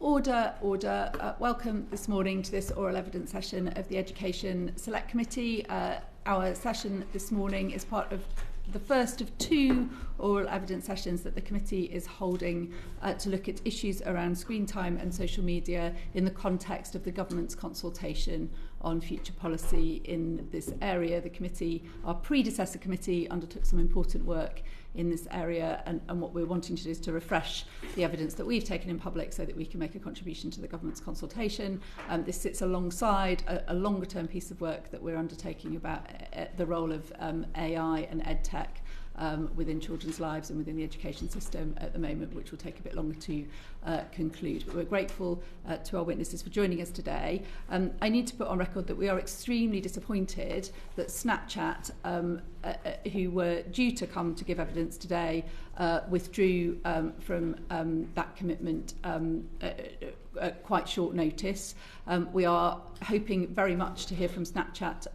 Order. Welcome this morning to this oral evidence session of the Education Select Committee. Our session this morning is part of the first of two oral evidence sessions that the committee is holding to look at issues around screen time and social media in the context of the government's consultation on future policy in this area. The committee, our predecessor committee, undertook some important work in this area, and what we're wanting to do is to refresh the evidence that we've taken in public so that we can make a contribution to the government's consultation. This sits alongside a longer term piece of work that we're undertaking about the role of AI and EdTech within children's lives and within the education system at the moment, which will take a bit longer to conclude. But we're grateful to our witnesses for joining us today. I need to put on record that we are extremely disappointed that Snapchat, who were due to come to give evidence today, withdrew from that commitment at quite short notice. We are hoping very much to hear from Snapchat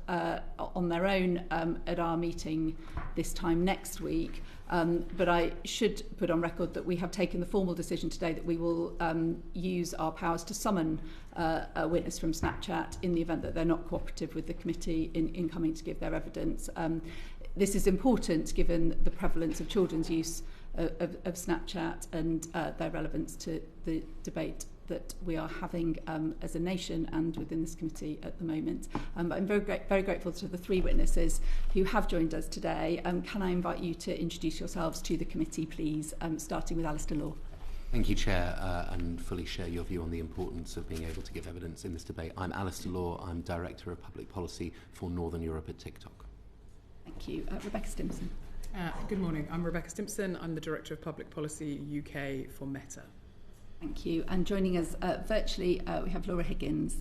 on their own at our meeting this time next week. But I should put on record that we have taken the formal decision today that we will use our powers to summon a witness from Snapchat in the event that they're not cooperative with the committee in coming to give their evidence. This is important given the prevalence of children's use of Snapchat and their relevance to the debate that we are having as a nation and within this committee at the moment. But I'm very grateful to the three witnesses who have joined us today. Can I invite you to introduce yourselves to the committee, please, starting with Alistair Law. Thank you, Chair, and fully share your view on the importance of being able to give evidence in this debate. I'm Alistair Law. I'm Director of Public Policy for Northern Europe at TikTok. Thank you. Rebecca Stimson. Good morning. I'm Rebecca Stimson. I'm the Director of Public Policy UK for Meta. Thank you. And joining us virtually, we have Laura Higgins.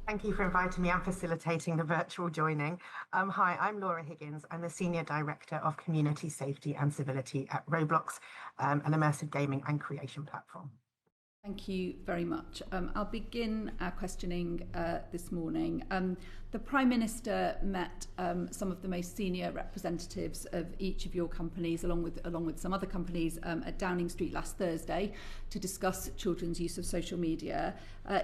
Thank you for inviting me and facilitating the virtual joining. Hi, I'm Laura Higgins. I'm the Senior Director of Community Safety and Civility at Roblox, an immersive gaming and creation platform. Thank you very much. I'll begin our questioning this morning. The Prime Minister met some of the most senior representatives of each of your companies, along with some other companies, at Downing Street last Thursday to discuss children's use of social media.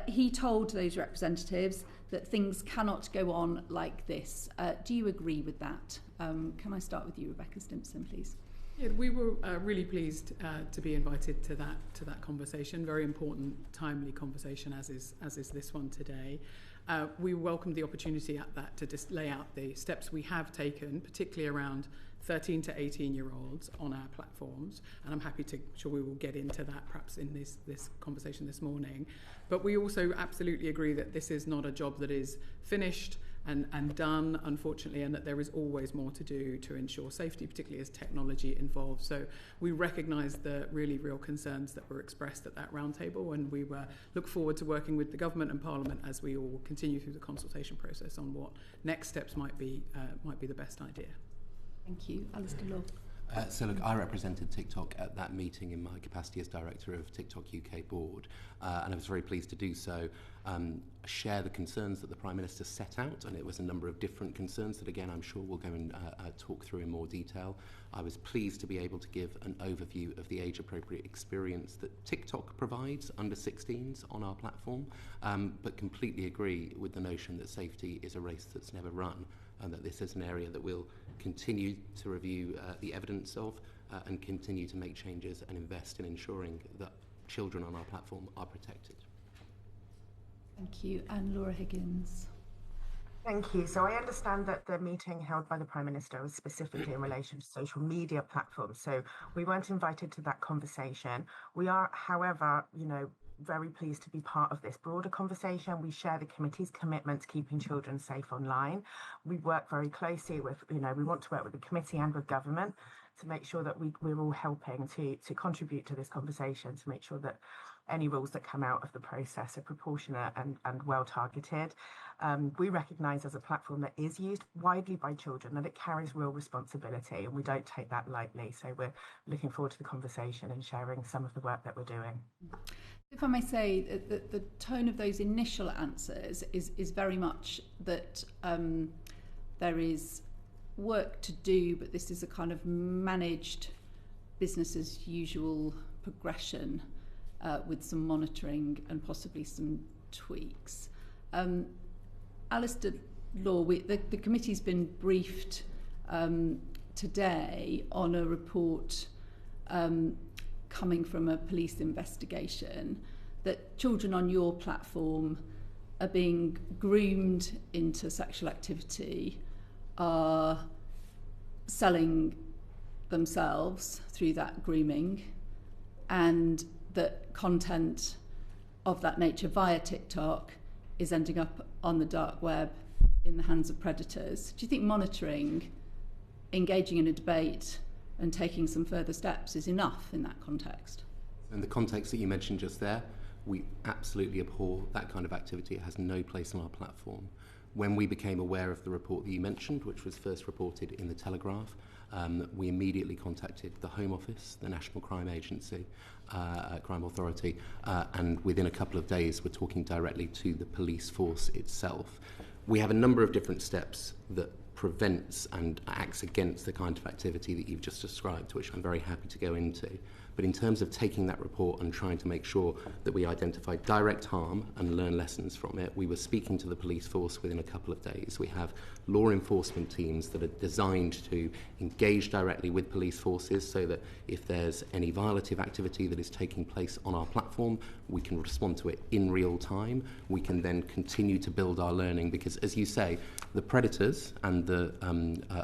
He told those representatives that things cannot go on like this. Do you agree with that? Can I start with you, Rebecca Stimson, please? Yeah, we were really pleased to be invited to that conversation. Very important, timely conversation, as is this one today. We welcomed the opportunity at that to just lay out the steps we have taken, particularly around 13 to 18-year-olds on our platforms, and I'm happy to. Sure, we will get into that perhaps in this conversation this morning. But we also absolutely agree that this is not a job that is finished and done, unfortunately, and that there is always more to do to ensure safety, particularly as technology evolves. So we recognise the really real concerns that were expressed at that roundtable, and we look forward to working with the government and Parliament as we all continue through the consultation process on what next steps might be the best idea. Thank you. Alistair Law. So look, I represented TikTok at that meeting in my capacity as Director of TikTok UK Board, and I was very pleased to do so, share the concerns that the Prime Minister set out, and it was a number of different concerns that, again, I'm sure we'll go and talk through in more detail. I was pleased to be able to give an overview of the age-appropriate experience that TikTok provides under 16s on our platform, but completely agree with the notion that safety is a race that's never run, and that this is an area that we'll continue to review the evidence of and continue to make changes and invest in ensuring that children on our platform are protected. Thank you. And Laura Higgins. Thank you. So I understand that the meeting held by the Prime Minister was specifically in relation to social media platforms. So we weren't invited to that conversation. We are, however, very pleased to be part of this broader conversation. We share the committee's commitment to keeping children safe online. We work very closely with, we want to work with the committee and with government to make sure that we're all helping to contribute to this conversation, to make sure that any rules that come out of the process are proportionate and well targeted. We recognise as a platform that is used widely by children that it carries real responsibility, and we don't take that lightly. So we're looking forward to the conversation and sharing some of the work that we're doing. If I may say, the tone of those initial answers is very much that there is work to do, but this is a kind of managed business as usual progression with some monitoring and possibly some tweaks. Alistair Law, the committee's been briefed today on a report coming from a police investigation that children on your platform are being groomed into sexual activity, are selling themselves through that grooming, and that content of that nature via TikTok is ending up on the dark web in the hands of predators. Do you think monitoring, engaging in a debate and taking some further steps is enough in that context? In the context that you mentioned just there, we absolutely abhor that kind of activity. It has no place on our platform. When we became aware of the report that you mentioned, which was first reported in the Telegraph, we immediately contacted the Home Office, the National Crime Agency, Crime Authority, and within a couple of days we're talking directly to the police force itself. We have a number of different steps that prevents and acts against the kind of activity that you've just described, which I'm very happy to go into. But in terms of taking that report and trying to make sure that we identify direct harm and learn lessons from it, we were speaking to the police force within a couple of days. We have law enforcement teams that are designed to engage directly with police forces so that if there's any violative activity that is taking place on our platform, we can respond to it in real time. We can then continue to build our learning because, as you say, the predators and the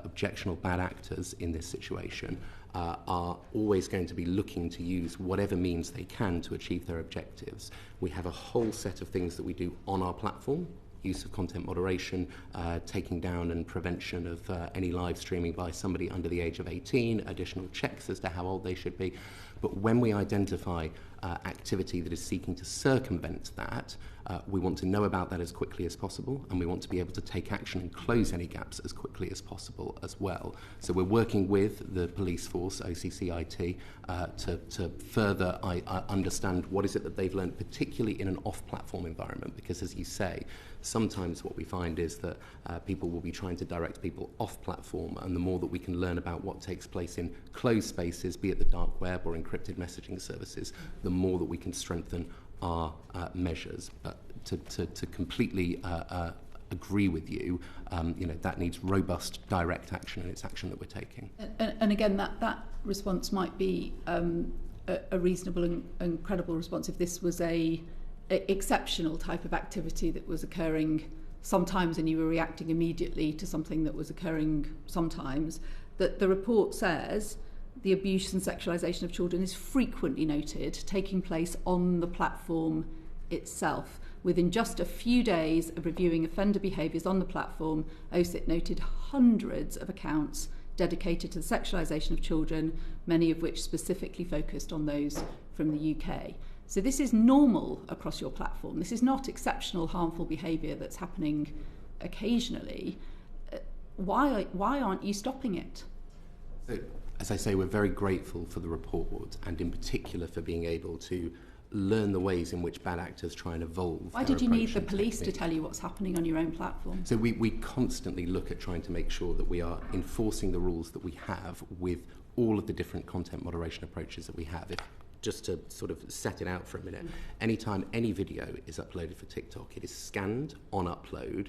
objectionable bad actors in this situation are always going to be looking to use whatever means they can to achieve their objectives. We have a whole set of things that we do on our platform, use of content moderation, taking down and prevention of any live streaming by somebody under the age of 18, additional checks as to how old they should be. But when we identify activity that is seeking to circumvent that, we want to know about that as quickly as possible, and we want to be able to take action and close any gaps as quickly as possible as well. So we're working with the police force, OCCIT, to further understand what is it that they've learned, particularly in an off-platform environment, because as you say, sometimes what we find is that people will be trying to direct people off-platform, and the more that we can learn about what takes place in closed spaces, be it the dark web or encrypted messaging services, the more that we can strengthen our measures. To completely agree with you, that needs robust direct action, and it's action that we're taking. And again, that response might be a reasonable and credible response if this was a exceptional type of activity that was occurring sometimes and you were reacting immediately to something that was occurring sometimes. That the report says the abuse and sexualisation of children is frequently noted taking place on the platform itself. Within just a few days of reviewing offender behaviours on the platform, OSIT noted hundreds of accounts dedicated to the sexualisation of children, many of which specifically focused on those from the UK. So this is normal across your platform. This is not exceptional harmful behaviour that's happening occasionally. Why aren't you stopping it? So, as I say, we're very grateful for the report, and in particular for being able to learn the ways in which bad actors try and evolve. Why did you need the police to tell you what's happening on your own platform? So we constantly look at trying to make sure that we are enforcing the rules that we have with all of the different content moderation approaches that we have. Just to sort of set it out for a minute, anytime any video is uploaded for TikTok, it is scanned on upload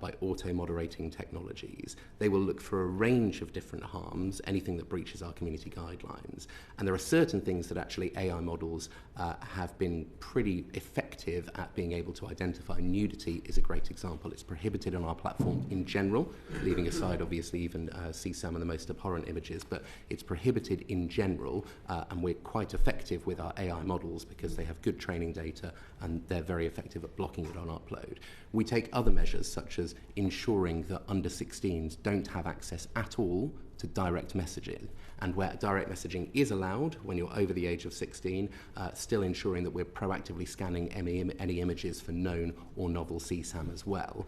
by auto-moderating technologies. They will look for a range of different harms, anything that breaches our community guidelines. And there are certain things that actually AI models have been pretty effective at being able to identify. Nudity is a great example. It's prohibited on our platform in general, leaving aside obviously even see some of the most abhorrent images, but it's prohibited in general, and we're quite effective with our AI models because they have good training data and they're very effective at blocking it on upload. We take other measures such as ensuring that under 16s don't have access at all to direct messaging, and where direct messaging is allowed when you're over the age of 16, still ensuring that we're proactively scanning any images for known or novel CSAM as well.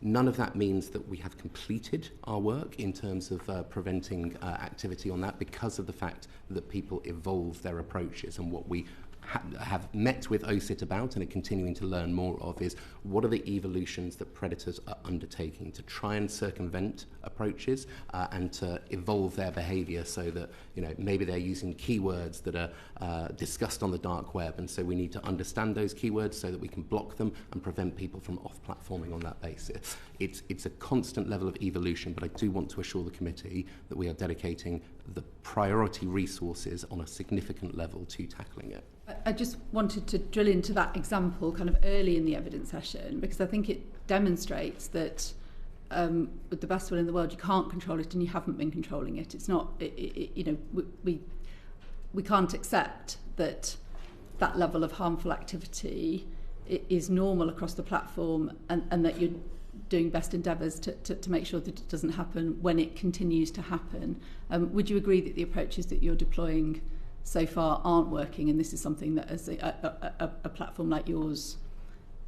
None of that means that we have completed our work in terms of preventing activity on that, because of the fact that people evolve their approaches, and what we have met with OSIT about and are continuing to learn more of is what are the evolutions that predators are undertaking to try and circumvent approaches and to evolve their behaviour so that, you know, maybe they're using keywords that are discussed on the dark web, and so we need to understand those keywords so that we can block them and prevent people from off-platforming on that basis. It's a constant level of evolution, but I do want to assure the committee that we are dedicating the priority resources on a significant level to tackling it. I just wanted to drill into that example kind of early in the evidence session, because I think it demonstrates that with the best will in the world, you can't control it and you haven't been controlling it. It's not, you know, we can't accept that that level of harmful activity is normal across the platform, and that you're doing best endeavours to make sure that it doesn't happen when it continues to happen. Would you agree that the approaches that you're deploying so far aren't working, and this is something that as a platform like yours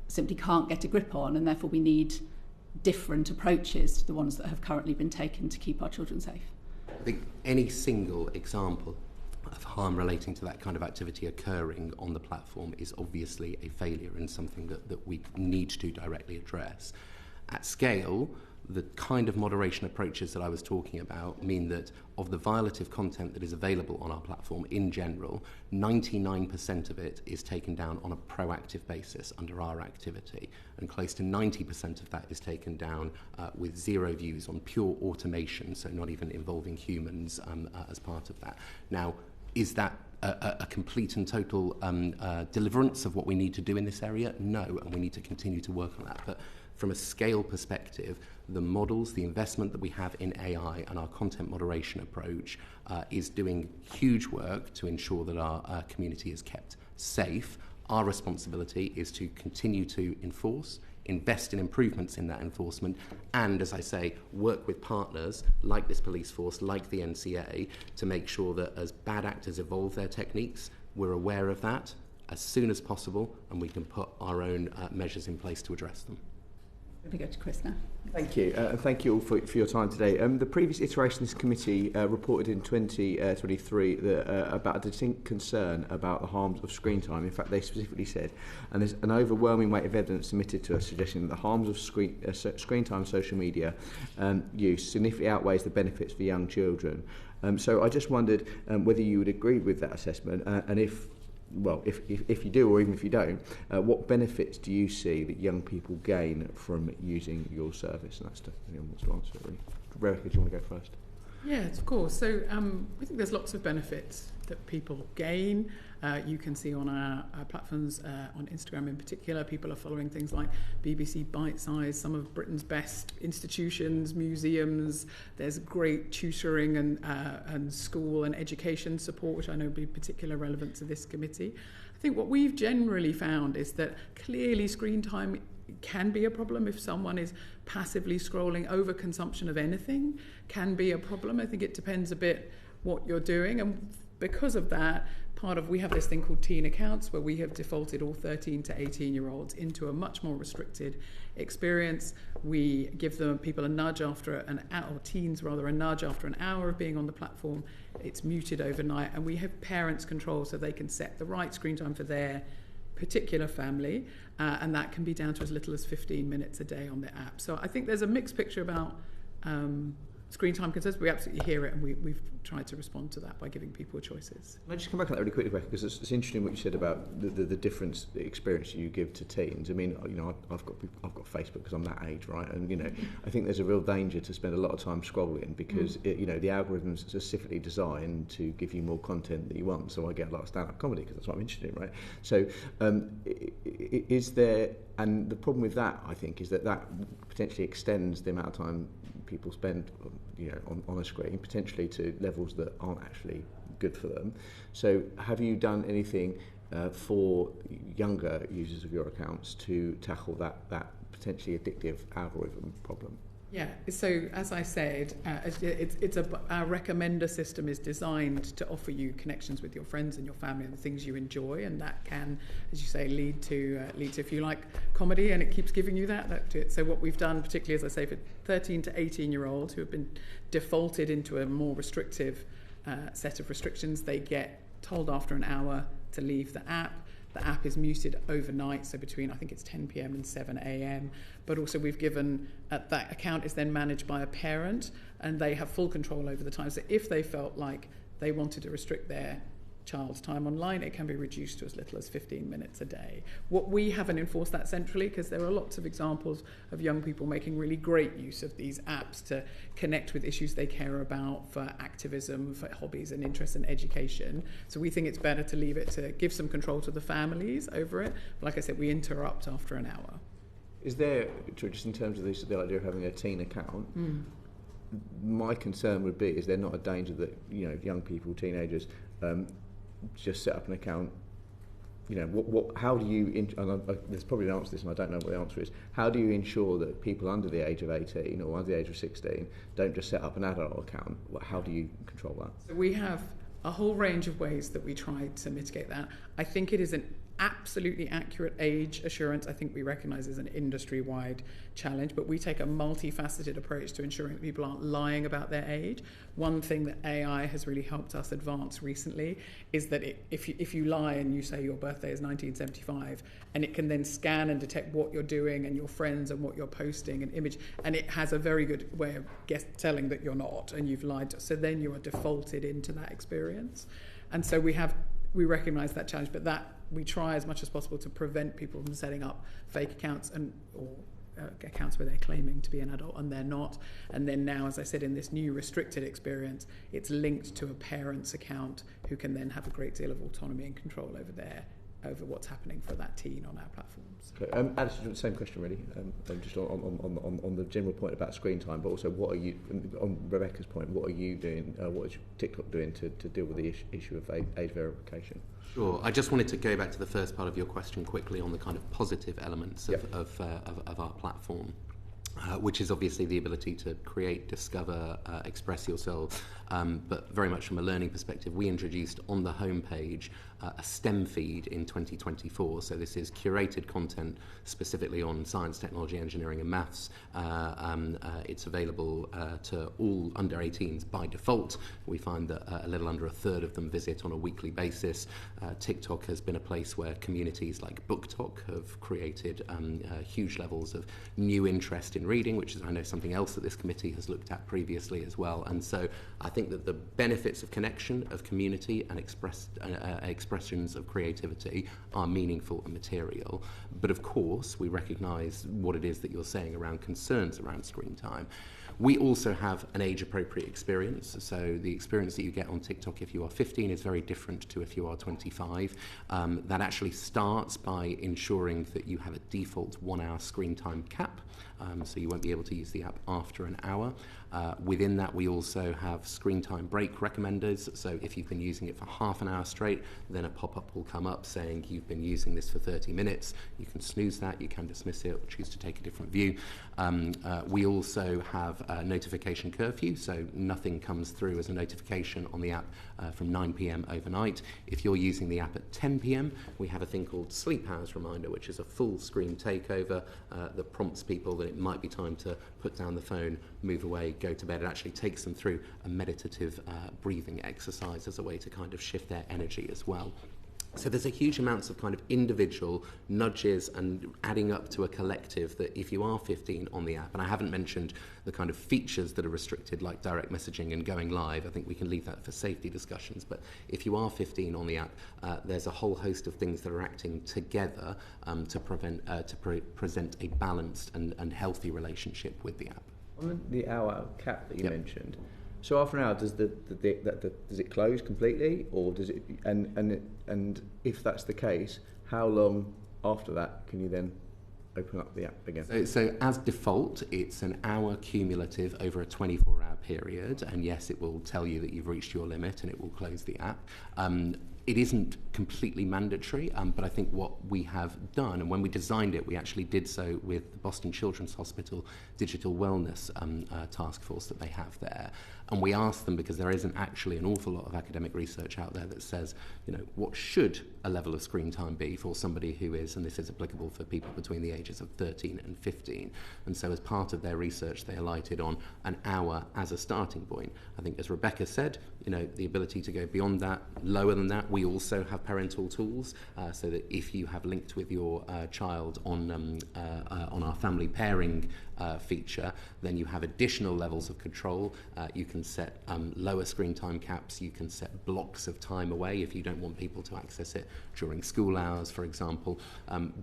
simply can't get a grip on, and therefore we need different approaches to the ones that have currently been taken to keep our children safe? I think any single example of harm relating to that kind of activity occurring on the platform is obviously a failure and something that we need to directly address. At scale, the kind of moderation approaches that I was talking about mean that of the violative content that is available on our platform in general, 99% of it is taken down on a proactive basis under our activity, and close to 90% of that is taken down with zero views on pure automation, so not even involving humans as part of that. Now, is that a complete and total deliverance of what we need to do in this area? No, and we need to continue to work on that. But from a scale perspective, the models, the investment that we have in AI and our content moderation approach is doing huge work to ensure that our community is kept safe. Our responsibility is to continue to enforce, invest in improvements in that enforcement, and, as I say, work with partners like this police force, like the NCA, to make sure that as bad actors evolve their techniques, we're aware of that as soon as possible, and we can put our own measures in place to address them. I'm going to go to Chris now. Thank you, and thank you all for your time today. The previous iteration of this committee reported in 2023 about a distinct concern about the harms of screen time. In fact, they specifically said, and there's an overwhelming weight of evidence submitted to us suggesting that the harms of screen time and social media use significantly outweighs the benefits for young children. So I just wondered whether you would agree with that assessment, and if you do, or even if you don't, what benefits do you see that young people gain from using your service? And that's to anyone wants to answer it, really. Rebecca, do you want to go first? Yes, of course. So I think there's lots of benefits that people gain. You can see on our platforms, on Instagram in particular, people are following things like BBC Bitesize, some of Britain's best institutions, museums. There's great tutoring and school and education support, which I know will be particularly relevant to this committee. I think what we've generally found is that clearly screen time can be a problem if someone is passively scrolling. Overconsumption of anything can be a problem. I think it depends a bit what you're doing, and because of that, we have this thing called teen accounts, where we have defaulted all 13 to 18-year-olds into a much more restricted experience. We give people a nudge after an hour, or teens rather, a nudge after an hour of being on the platform. It's muted overnight, and we have parents control so they can set the right screen time for their particular family, and that can be down to as little as 15 minutes a day on the app. So I think there's a mixed picture about screen time concerns. We absolutely hear it, and we've tried to respond to that by giving people choices. Can I just come back on that really quickly, Rebecca, because it's interesting what you said about the difference, the experience you give to teens. I mean, you know, I've got Facebook because I'm that age, right? And you know, I think there's a real danger to spend a lot of time scrolling because you know, the algorithms are specifically designed to give you more content that you want. So I get a lot of stand-up comedy because that's what I'm interested in, right? So is there, and the problem with that, I think, is that potentially extends the amount of time people spend, you know, on a screen, potentially to levels that aren't actually good for them. So have you done anything for younger users of your accounts to tackle that potentially addictive algorithm problem? Yeah, so as I said, our recommender system is designed to offer you connections with your friends and your family and the things you enjoy, and that can, as you say, lead to if you like comedy and it keeps giving you that to it. So what we've done, particularly as I say, for 13 to 18-year-olds who have been defaulted into a more restrictive set of restrictions, they get told after an hour to leave the app. The app is muted overnight, so between, I think it's 10 p.m. and 7 a.m. But also we've given, that account is then managed by a parent, and they have full control over the time. So if they felt like they wanted to restrict their child's time online, it can be reduced to as little as 15 minutes a day. What we haven't enforced that centrally, because there are lots of examples of young people making really great use of these apps to connect with issues they care about, for activism, for hobbies and interests and education. So we think it's better to leave it, to give some control to the families over it. But like I said, we interrupt after an hour. Is there, just in terms of the idea of having a teen account, my concern would be, is there not a danger that, you know, young people, teenagers, just set up an account? You know, how do you, there's probably an answer to this and I don't know what the answer is, how do you ensure that people under the age of 18 or under the age of 16 don't just set up an adult account? How do you control that? So we have a whole range of ways that we try to mitigate that. I think it is an absolutely accurate age assurance. I think we recognise as an industry-wide challenge, but we take a multifaceted approach to ensuring that people aren't lying about their age. One thing that AI has really helped us advance recently is that if you lie and you say your birthday is 1975, and it can then scan and detect what you're doing and your friends and what you're posting and image, and it has a very good way of telling that you're not and you've lied. So then you are defaulted into that experience. And so we recognise that challenge, but that we try as much as possible to prevent people from setting up fake accounts or accounts where they're claiming to be an adult and they're not. And then now, as I said, in this new restricted experience, it's linked to a parent's account who can then have a great deal of autonomy and control over what's happening for that teen on our platforms. Okay. Alice, same question really, just on the general point about screen time, but also what are you, on Rebecca's point, what are you doing, what is TikTok doing to deal with the issue of age verification? Sure. I just wanted to go back to the first part of your question quickly on the kind of positive elements of our platform. Which is obviously the ability to create, discover, express yourself, but very much from a learning perspective. We introduced on the homepage a STEM feed in 2024. So this is curated content specifically on science, technology, engineering and maths. It's available to all under 18s by default. We find that a little under a third of them visit on a weekly basis. TikTok has been a place where communities like BookTok have created huge levels of new interest in reading, which is, I know, something else that this committee has looked at previously as well. And so I think that the benefits of connection, of community and expressions of creativity are meaningful and material. But of course, we recognise what it is that you're saying around concerns around screen time. We also have an age-appropriate experience, so the experience that you get on TikTok if you are 15 is very different to if you are 25. That actually starts by ensuring that you have a default 1 hour screen time cap, so you won't be able to use the app after an hour. Within that, we also have screen time break recommenders, so if you've been using it for half an hour straight, then a pop-up will come up saying you've been using this for 30 minutes. You can snooze that, you can dismiss it, or choose to take a different view. We also have notification curfew, so nothing comes through as a notification on the app from 9 p.m. overnight. If you're using the app at 10 p.m, we have a thing called Sleep Hours Reminder, which is a full screen takeover that prompts people that it might be time to put down the phone, move away, go to bed. It actually takes them through a meditative breathing exercise as a way to kind of shift their energy as well. So there's a huge amounts of kind of individual nudges and adding up to a collective that if you are 15 on the app, and I haven't mentioned the kind of features that are restricted like direct messaging and going live, I think we can leave that for safety discussions, but if you are 15 on the app, there's a whole host of things that are acting together to present a balanced and healthy relationship with the app. On the hour cap that you mentioned, so after an hour, does does it close completely, or does it? And if that's the case, how long after that can you then open up the app again? So as default, it's an hour cumulative over a 24-hour period, and yes, it will tell you that you've reached your limit, and it will close the app. It isn't completely mandatory, but I think what we have done, and when we designed it, we actually did so with the Boston Children's Hospital Digital Wellness Task Force that they have there. And we asked them, because there isn't actually an awful lot of academic research out there that says, you know, what should a level of screen time be for somebody who is, and this is applicable for people between the ages of 13 and 15. And so as part of their research, they alighted on an hour as a starting point. I think, as Rebecca said, you know, the ability to go beyond that, lower than that, We also have parental tools, so that if you have linked with your child on our family pairing feature, then you have additional levels of control. You can set lower screen time caps, you can set blocks of time away if you don't want people to access it during school hours, for example.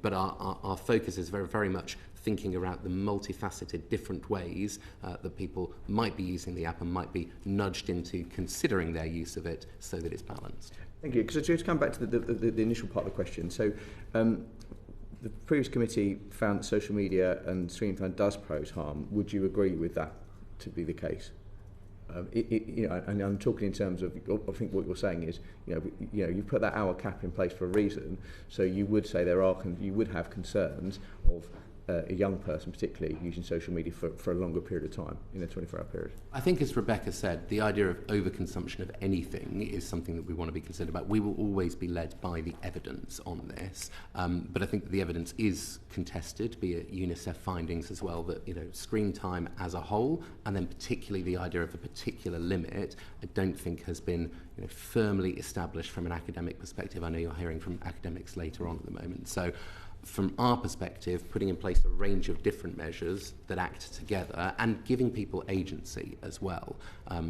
But our focus is very, very much thinking about the multifaceted different ways that people might be using the app and might be nudged into considering their use of it so that it's balanced. Thank you. Because to come back to the initial part of the question, so the previous committee found that social media and screen time does pose harm. Would you agree with that to be the case? You know, and I'm talking in terms of, I think what you're saying is, you put that hour cap in place for a reason. So you would say you would have concerns of a young person particularly using social media for a longer period of time in a 24-hour period. I think, as Rebecca said, the idea of overconsumption of anything is something that we want to be concerned about. We will always be led by the evidence on this, but I think that the evidence is contested, be it UNICEF findings as well, that screen time as a whole, and then particularly the idea of a particular limit, I don't think has been firmly established from an academic perspective. I know you're hearing from academics later on at the moment. So from our perspective, putting in place a range of different measures that act together and giving people agency as well.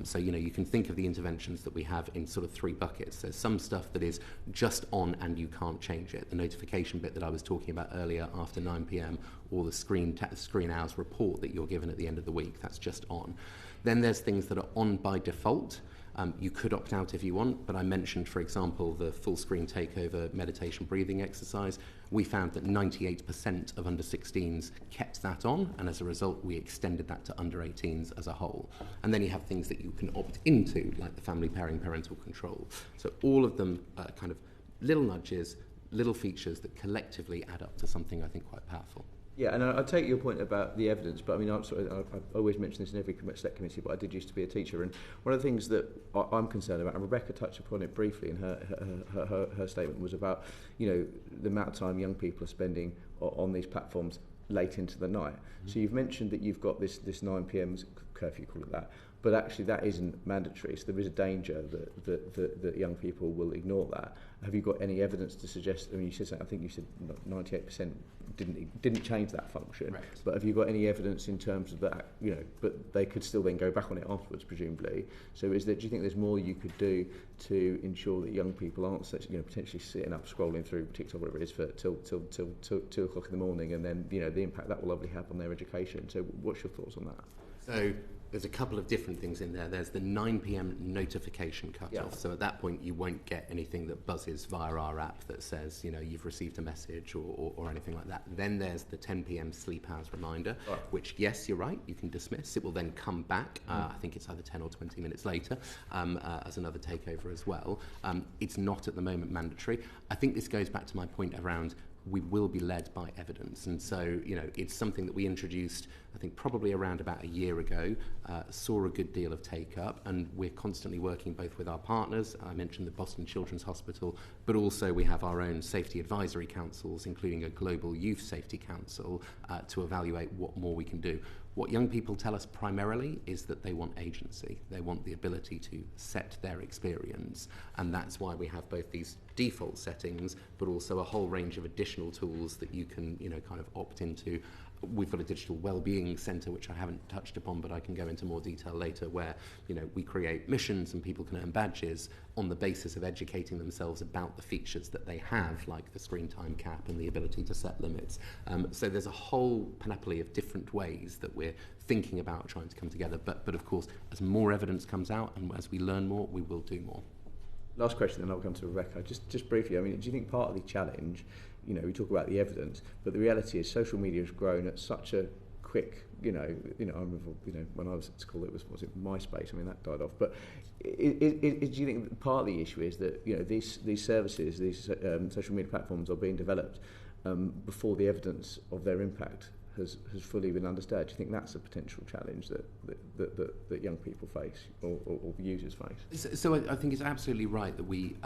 So, you can think of the interventions that we have in sort of three buckets. There's some stuff that is just on and you can't change it. The notification bit that I was talking about earlier after 9 p.m. or the screen hours report that you're given at the end of the week, that's just on. Then there's things that are on by default. You could opt out if you want, but I mentioned, for example, the full screen takeover meditation breathing exercise. We found that 98% of under 16s kept that on, and as a result, we extended that to under 18s as a whole. And then you have things that you can opt into, like the family pairing parental control. So all of them are kind of little nudges, little features that collectively add up to something I think quite powerful. Yeah, and I take your point about the evidence, but I mean, I always mention this in every select committee, but I did used to be a teacher, and one of the things that I'm concerned about, and Rebecca touched upon it briefly in her statement, was about, the amount of time young people are spending on these platforms late into the night. Mm-hmm. So you've mentioned that you've got this 9 p.m. curfew, call it that, but actually that isn't mandatory, so there is a danger that young people will ignore that. Have you got any evidence to suggest, I mean, you said, I think you said 98% didn't change that function, right. But have you got any evidence in terms of that, but they could still then go back on it afterwards, presumably. So do you think there's more you could do to ensure that young people aren't potentially sitting up scrolling through TikTok, whatever it is, for till 2 o'clock in the morning, and then, the impact that will obviously have on their education? So what's your thoughts on that? So there's a couple of different things in there. There's the 9 p.m. notification cutoff. Yeah. So at that point, you won't get anything that buzzes via our app that says, you've received a message or anything like that. Then there's the 10 p.m. sleep hours reminder, right. Which, yes, you're right, you can dismiss. It will then come back. I think it's either 10 or 20 minutes later as another takeover as well. It's not at the moment mandatory. I think this goes back to my point around we will be led by evidence, and so it's something that we introduced I think probably around about a year ago, saw a good deal of take up, and we're constantly working both with our partners. I mentioned the Boston Children's Hospital, but also we have our own safety advisory councils, including a global youth safety council, to evaluate what more we can do. What young people tell us primarily is that they want agency. They want the ability to set their experience, and that's why we have both these default settings, but also a whole range of additional tools that you can, kind of opt into. We've got a digital wellbeing centre, which I haven't touched upon, but I can go into more detail later, where we create missions and people can earn badges on the basis of educating themselves about the features that they have, like the screen time cap and the ability to set limits. So there's a whole panoply of different ways that we're thinking about trying to come together. But of course, as more evidence comes out and as we learn more, we will do more. Last question, then I'll come to Rebecca. Just briefly, I mean, do you think part of the challenge, we talk about the evidence, but the reality is social media has grown at such a quick, I remember, when I was at school, was it MySpace? I mean, that died off. But do you think part of the issue is that, these services, these social media platforms are being developed before the evidence of their impact has fully been understood? Do you think that's a potential challenge that young people face or users face? So I think it's absolutely right that we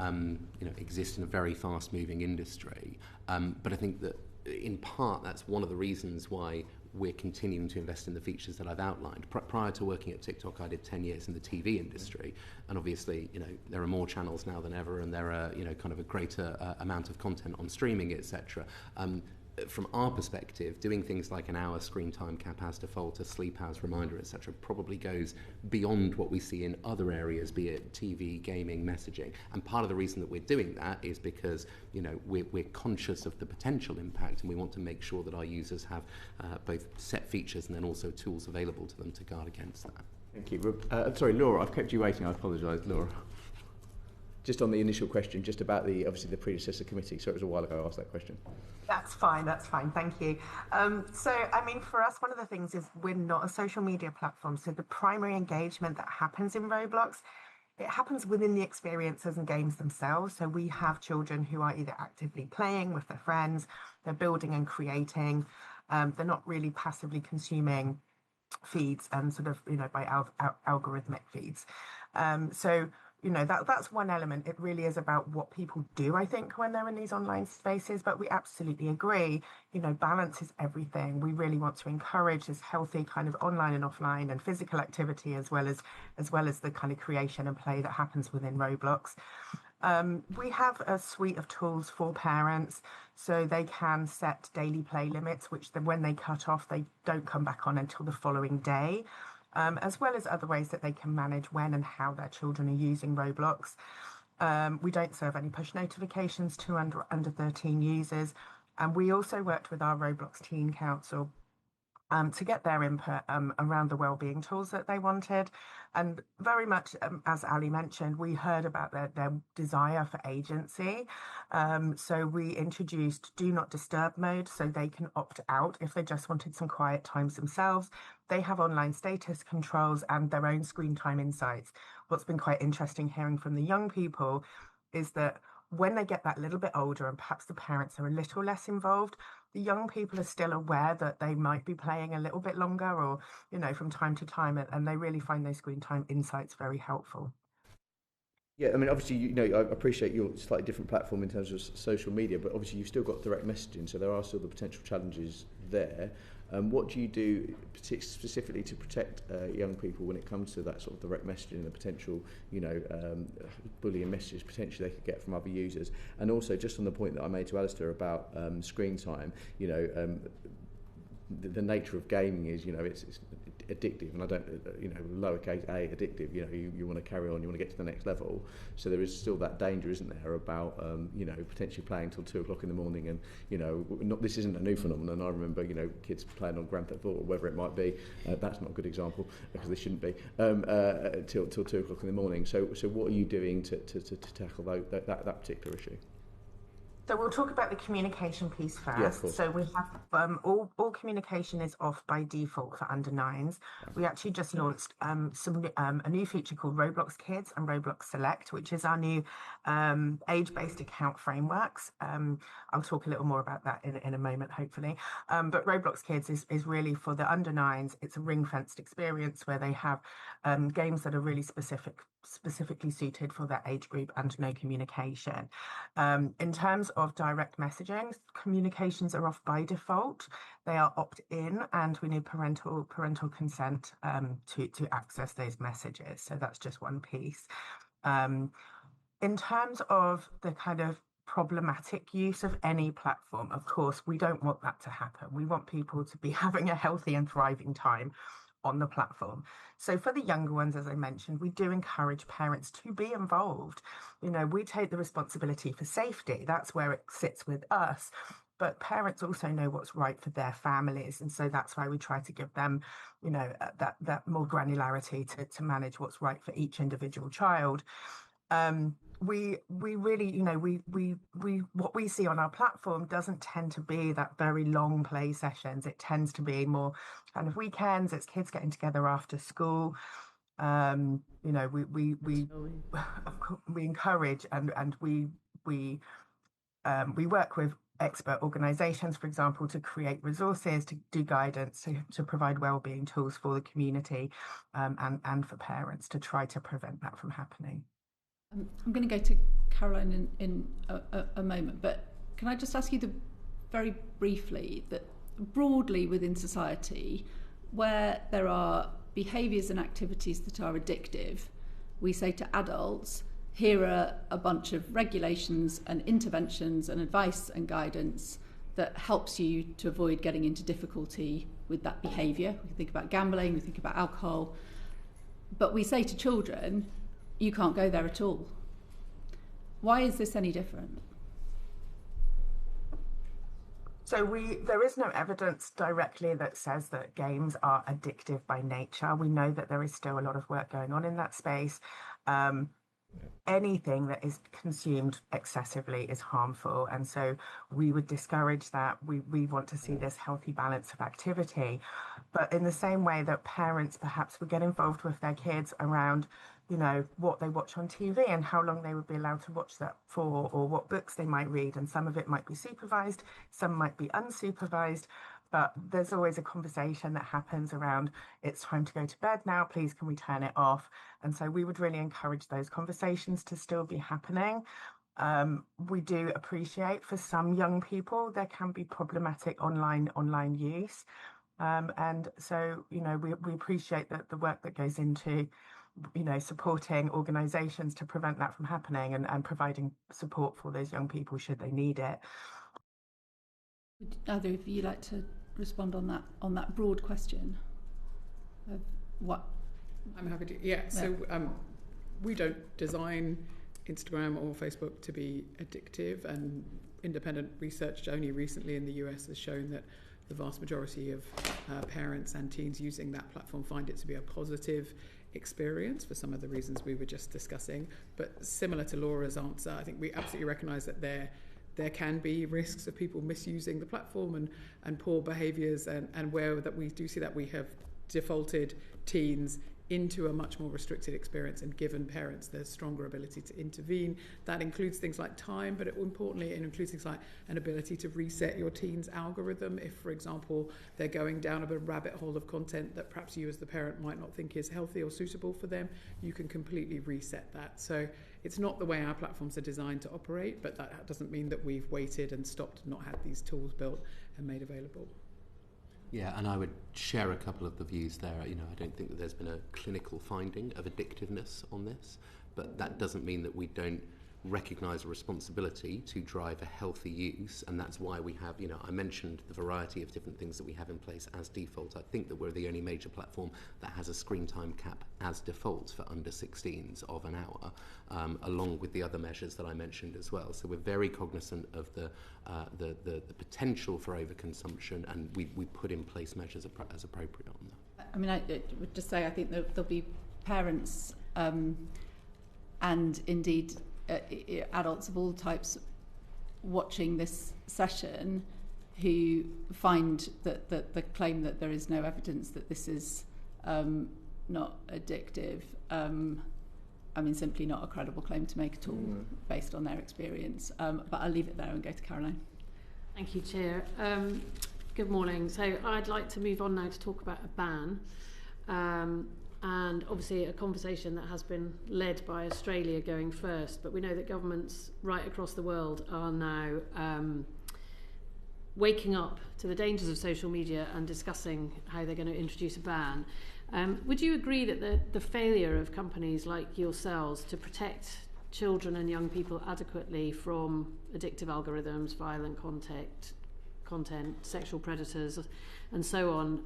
exist in a very fast-moving industry, but I think that in part that's one of the reasons why we're continuing to invest in the features that I've outlined. Prior to working at TikTok, I did 10 years in the TV industry, and obviously, there are more channels now than ever, and there are, kind of a greater amount of content on streaming, etc. From our perspective, doing things like an hour screen time cap as default, a sleep hours reminder, etc., probably goes beyond what we see in other areas, be it TV, gaming, messaging. And part of the reason that we're doing that is because, we're conscious of the potential impact, and we want to make sure that our users have both set features and then also tools available to them to guard against that. Thank you. Sorry, Laura, I've kept you waiting. I apologise, Laura. Just on the initial question, just about the predecessor committee. So it was a while ago I asked that question. That's fine, thank you. For us, one of the things is we're not a social media platform, so the primary engagement that happens in Roblox, it happens within the experiences and games themselves. So we have children who are either actively playing with their friends, they're building and creating, they're not really passively consuming feeds and sort of, by algorithmic feeds. That's one element. It really is about what people do, I think, when they're in these online spaces. But we absolutely agree, balance is everything. We really want to encourage this healthy kind of online and offline and physical activity, as well as the kind of creation and play that happens within Roblox. We have a suite of tools for parents, so they can set daily play limits, which then when they cut off, they don't come back on until the following day. As well as other ways that they can manage when and how their children are using Roblox. We don't serve any push notifications to under 13 users. And we also worked with our Roblox Teen Council to get their input around the wellbeing tools that they wanted. And very much, as Ali mentioned, we heard about their desire for agency. So we introduced Do Not Disturb mode, so they can opt out if they just wanted some quiet times themselves. They have online status controls and their own screen time insights. What's been quite interesting hearing from the young people is that when they get that little bit older and perhaps the parents are a little less involved, the young people are still aware that they might be playing a little bit longer or, from time to time, and they really find those screen time insights very helpful. Yeah, obviously, I appreciate your slightly different platform in terms of social media, but obviously you've still got direct messaging, so there are still the potential challenges there. What do you do specifically to protect young people when it comes to that sort of direct messaging and the potential, bullying messages potentially they could get from other users? And also, just on the point that I made to Alistair about screen time, the nature of gaming is, it's addictive, and I don't, lowercase a addictive. You want to carry on, you want to get to the next level. So there is still that danger, isn't there, about potentially playing till 2 o'clock in the morning, and this isn't a new phenomenon. I remember kids playing on Grand Theft Auto, or whatever it might be. That's not a good example because they shouldn't be till 2 o'clock in the morning. So what are you doing to tackle that particular issue? So we'll talk about the communication piece first. Yeah, of course. So we have all communication is off by default for under 9s. We actually just launched a new feature called Roblox Kids and Roblox Select, which is our new age-based account frameworks. I'll talk a little more about that in a moment, hopefully. But Roblox Kids is really for the under 9s. It's a ring-fenced experience where they have games that are really specifically suited for their age group and no communication. In terms of direct messaging, communications are off by default. They are opt-in, and we need parental consent to access those messages. So that's just one piece. In terms of the kind of problematic use of any platform, of course, we don't want that to happen. We want people to be having a healthy and thriving time on the platform. So for the younger ones, as I mentioned, we do encourage parents to be involved. We take the responsibility for safety. That's where it sits with us. But parents also know what's right for their families. And so that's why we try to give them, that more granularity to manage what's right for each individual child. We really, what we see on our platform doesn't tend to be that very long play sessions. It tends to be more kind of weekends. It's kids getting together after school. We encourage and we work with expert organisations, for example, to create resources, to do guidance, to provide wellbeing tools for the community and for parents to try to prevent that from happening. I'm going to go to Caroline in a moment, but can I just ask you very briefly that broadly within society, where there are behaviours and activities that are addictive, we say to adults, here are a bunch of regulations and interventions and advice and guidance that helps you to avoid getting into difficulty with that behaviour. We think about gambling, we think about alcohol, but we say to children, you can't go there at all. Why is this any different? So there is no evidence directly that says that games are addictive by nature. We know that there is still a lot of work going on in that space. Anything that is consumed excessively is harmful, and so we would discourage that. We want to see this healthy balance of activity, but in the same way that parents perhaps would get involved with their kids around, you know, what they watch on TV and how long they would be allowed to watch that for, or what books they might read, and some of it might be supervised, some might be unsupervised. But there's always a conversation that happens around, it's time to go to bed now, please can we turn it off? And so we would really encourage those conversations to still be happening. We do appreciate for some young people there can be problematic online use. And so, you know, we appreciate that the work that goes into, you know, supporting organisations to prevent that from happening, and providing support for those young people should they need it. Would either of you like to respond on that broad question of what? I'm happy to. Yeah. So we don't design Instagram or Facebook to be addictive, and independent research only recently in the US has shown that the vast majority of parents and teens using that platform find it to be a positive experience for some of the reasons we were just discussing. But similar to Laura's answer, I think we absolutely recognise that there can be risks of people misusing the platform and poor behaviours, and where that we do see that we have defaulted teens into a much more restricted experience and given parents the stronger ability to intervene. That includes things like time, but importantly it includes things like an ability to reset your teen's algorithm. If, for example, they're going down a rabbit hole of content that perhaps you as the parent might not think is healthy or suitable for them, you can completely reset that. So it's not the way our platforms are designed to operate, but that doesn't mean that we've waited and stopped and not had these tools built and made available. Yeah, and I would share a couple of the views there. You know, I don't think that there's been a clinical finding of addictiveness on this, but that doesn't mean that we don't recognise a responsibility to drive a healthy use, and that's why we have, you know, I mentioned the variety of different things that we have in place as default. I think that we're the only major platform that has a screen time cap as default for under 16s of an hour, along with the other measures that I mentioned as well. So we're very cognizant of the potential for overconsumption, and we put in place measures as appropriate on that. I mean, I would just say I think there'll be parents and indeed adults of all types watching this session who find that the claim that there is no evidence that this is not addictive, I mean, simply not a credible claim to make at all based on their experience. But I'll leave it there and go to Caroline. Thank you, Chair. Good morning. So I'd like to move on now to talk about a ban. And obviously a conversation that has been led by Australia going first, but we know that governments right across the world are now waking up to the dangers of social media and discussing how they're going to introduce a ban. Would you agree that the failure of companies like yourselves to protect children and young people adequately from addictive algorithms, violent content, sexual predators, and so on,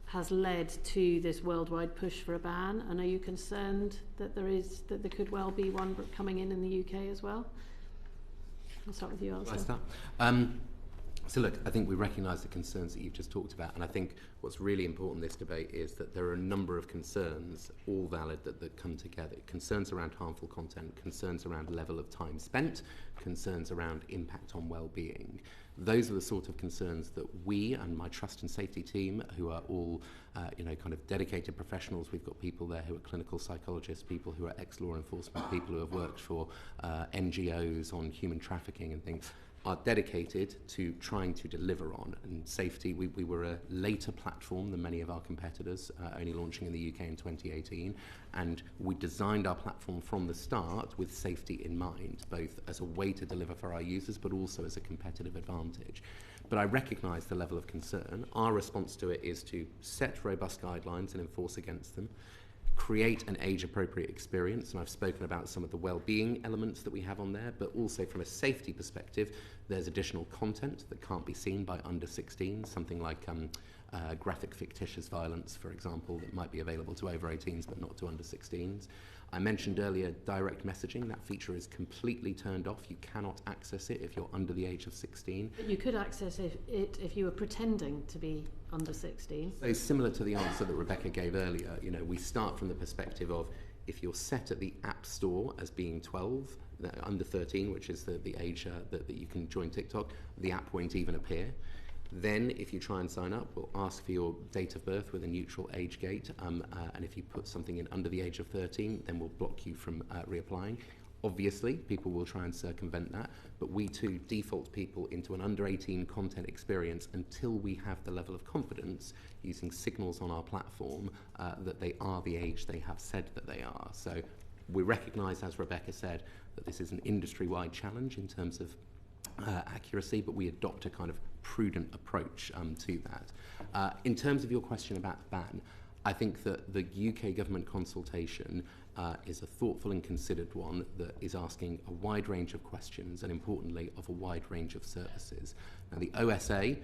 has led to this worldwide push for a ban? And are you concerned that there could well be one coming in the UK as well? I'll start with you, Alistair. So look, I think we recognise the concerns that you've just talked about, and I think what's really important in this debate is that there are a number of concerns, all valid, that come together. Concerns around harmful content, concerns around level of time spent, concerns around impact on well-being. Those are the sort of concerns that we and my trust and safety team, who are all kind of dedicated professionals. We've got people there who are clinical psychologists, people who are ex-law enforcement, people who have worked for NGOs on human trafficking and things. are dedicated to trying to deliver on. And safety, we were a later platform than many of our competitors, only launching in the UK in 2018, and we designed our platform from the start with safety in mind, both as a way to deliver for our users, but also as a competitive advantage. But I recognise the level of concern. Our response to it is to set robust guidelines and enforce against them, create an age-appropriate experience, and I've spoken about some of the well-being elements that we have on there, but also from a safety perspective, there's additional content that can't be seen by under 16, something like graphic fictitious violence, for example, that might be available to over 18s but not to under 16s. I mentioned earlier direct messaging. That feature is completely turned off. You cannot access it if you're under the age of 16. But you could access it if you were pretending to be under 16. So similar to the answer that Rebecca gave earlier, you know, we start from the perspective of if you're set at the App Store as being 12, under 13, which is the age that you can join TikTok, the app won't even appear. Then, if you try and sign up, we'll ask for your date of birth with a neutral age gate, and if you put something in under the age of 13, then we'll block you from reapplying. Obviously, people will try and circumvent that, but we too default people into an under 18 content experience until we have the level of confidence using signals on our platform that they are the age they have said that they are. So we recognise, as Rebecca said, that this is an industry-wide challenge in terms of accuracy, but we adopt a kind of prudent approach to that. In terms of your question about the ban, I think that the UK government consultation is a thoughtful and considered one that is asking a wide range of questions and, importantly, of a wide range of services. Now, the OSA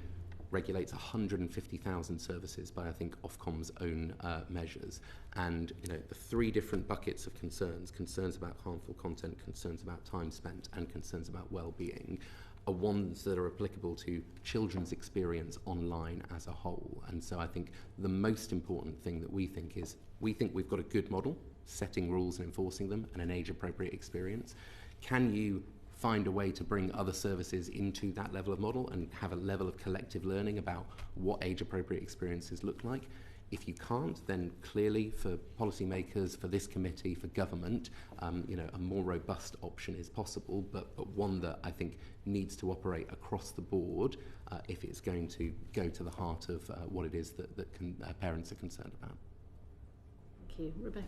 regulates 150,000 services by, I think, Ofcom's own measures. And, you know, the three different buckets of concerns about harmful content, concerns about time spent, and concerns about well-being, are ones that are applicable to children's experience online as a whole. And so I think the most important thing that we think is, we think we've got a good model, setting rules and enforcing them, and an age-appropriate experience. Can you find a way to bring other services into that level of model and have a level of collective learning about what age-appropriate experiences look like? If you can't, then clearly for policymakers, for this committee, for government, you know, a more robust option is possible, but one that I think needs to operate across the board if it's going to go to the heart of what it is that parents are concerned about. Thank you. Rebecca?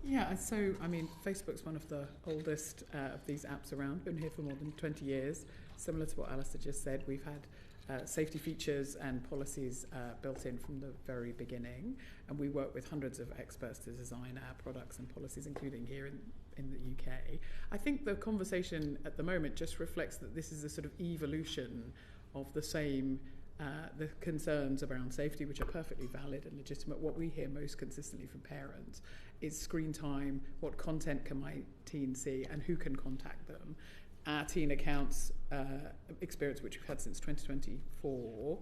Yeah, so, I mean, Facebook's one of the oldest of these apps around, been here for more than 20 years. Similar to what Alistair just said, we've had safety features and policies built in from the very beginning, and we work with hundreds of experts to design our products and policies, including here in the UK. I think the conversation at the moment just reflects that this is a sort of evolution of the same the concerns around safety, which are perfectly valid and legitimate. What we hear most consistently from parents is screen time, what content can my teen see, and who can contact them. Our teen accounts experience, which we've had since 2024,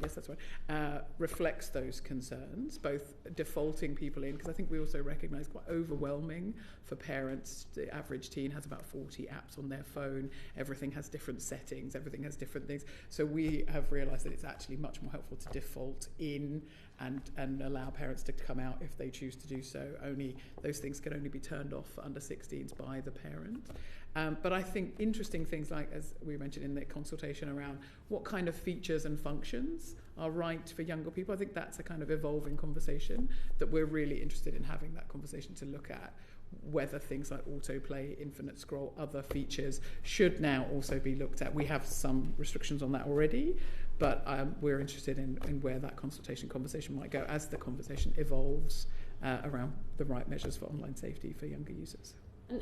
yes, that's right, reflects those concerns, both defaulting people in, because I think we also recognise quite overwhelming for parents. The average teen has about 40 apps on their phone. Everything has different settings. Everything has different things. So we have realised that it's actually much more helpful to default in and allow parents to come out if they choose to do so. Only those things can only be turned off for under 16s by the parent. But I think interesting things like, as we mentioned in the consultation, around what kind of features and functions are right for younger people. I think that's a kind of evolving conversation that we're really interested in having, that conversation to look at whether things like autoplay, infinite scroll, other features should now also be looked at. We have some restrictions on that already, but we're interested in where that conversation might go as the conversation evolves around the right measures for online safety for younger users.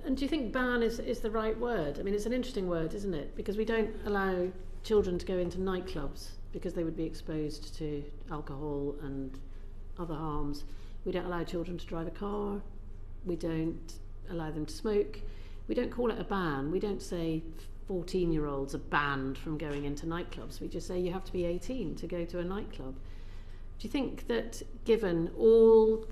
And do you think ban is the right word? I mean, it's an interesting word, isn't it? Because we don't allow children to go into nightclubs because they would be exposed to alcohol and other harms. We don't allow children to drive a car. We don't allow them to smoke. We don't call it a ban. We don't say 14-year-olds are banned from going into nightclubs. We just say you have to be 18 to go to a nightclub. Do you think that given all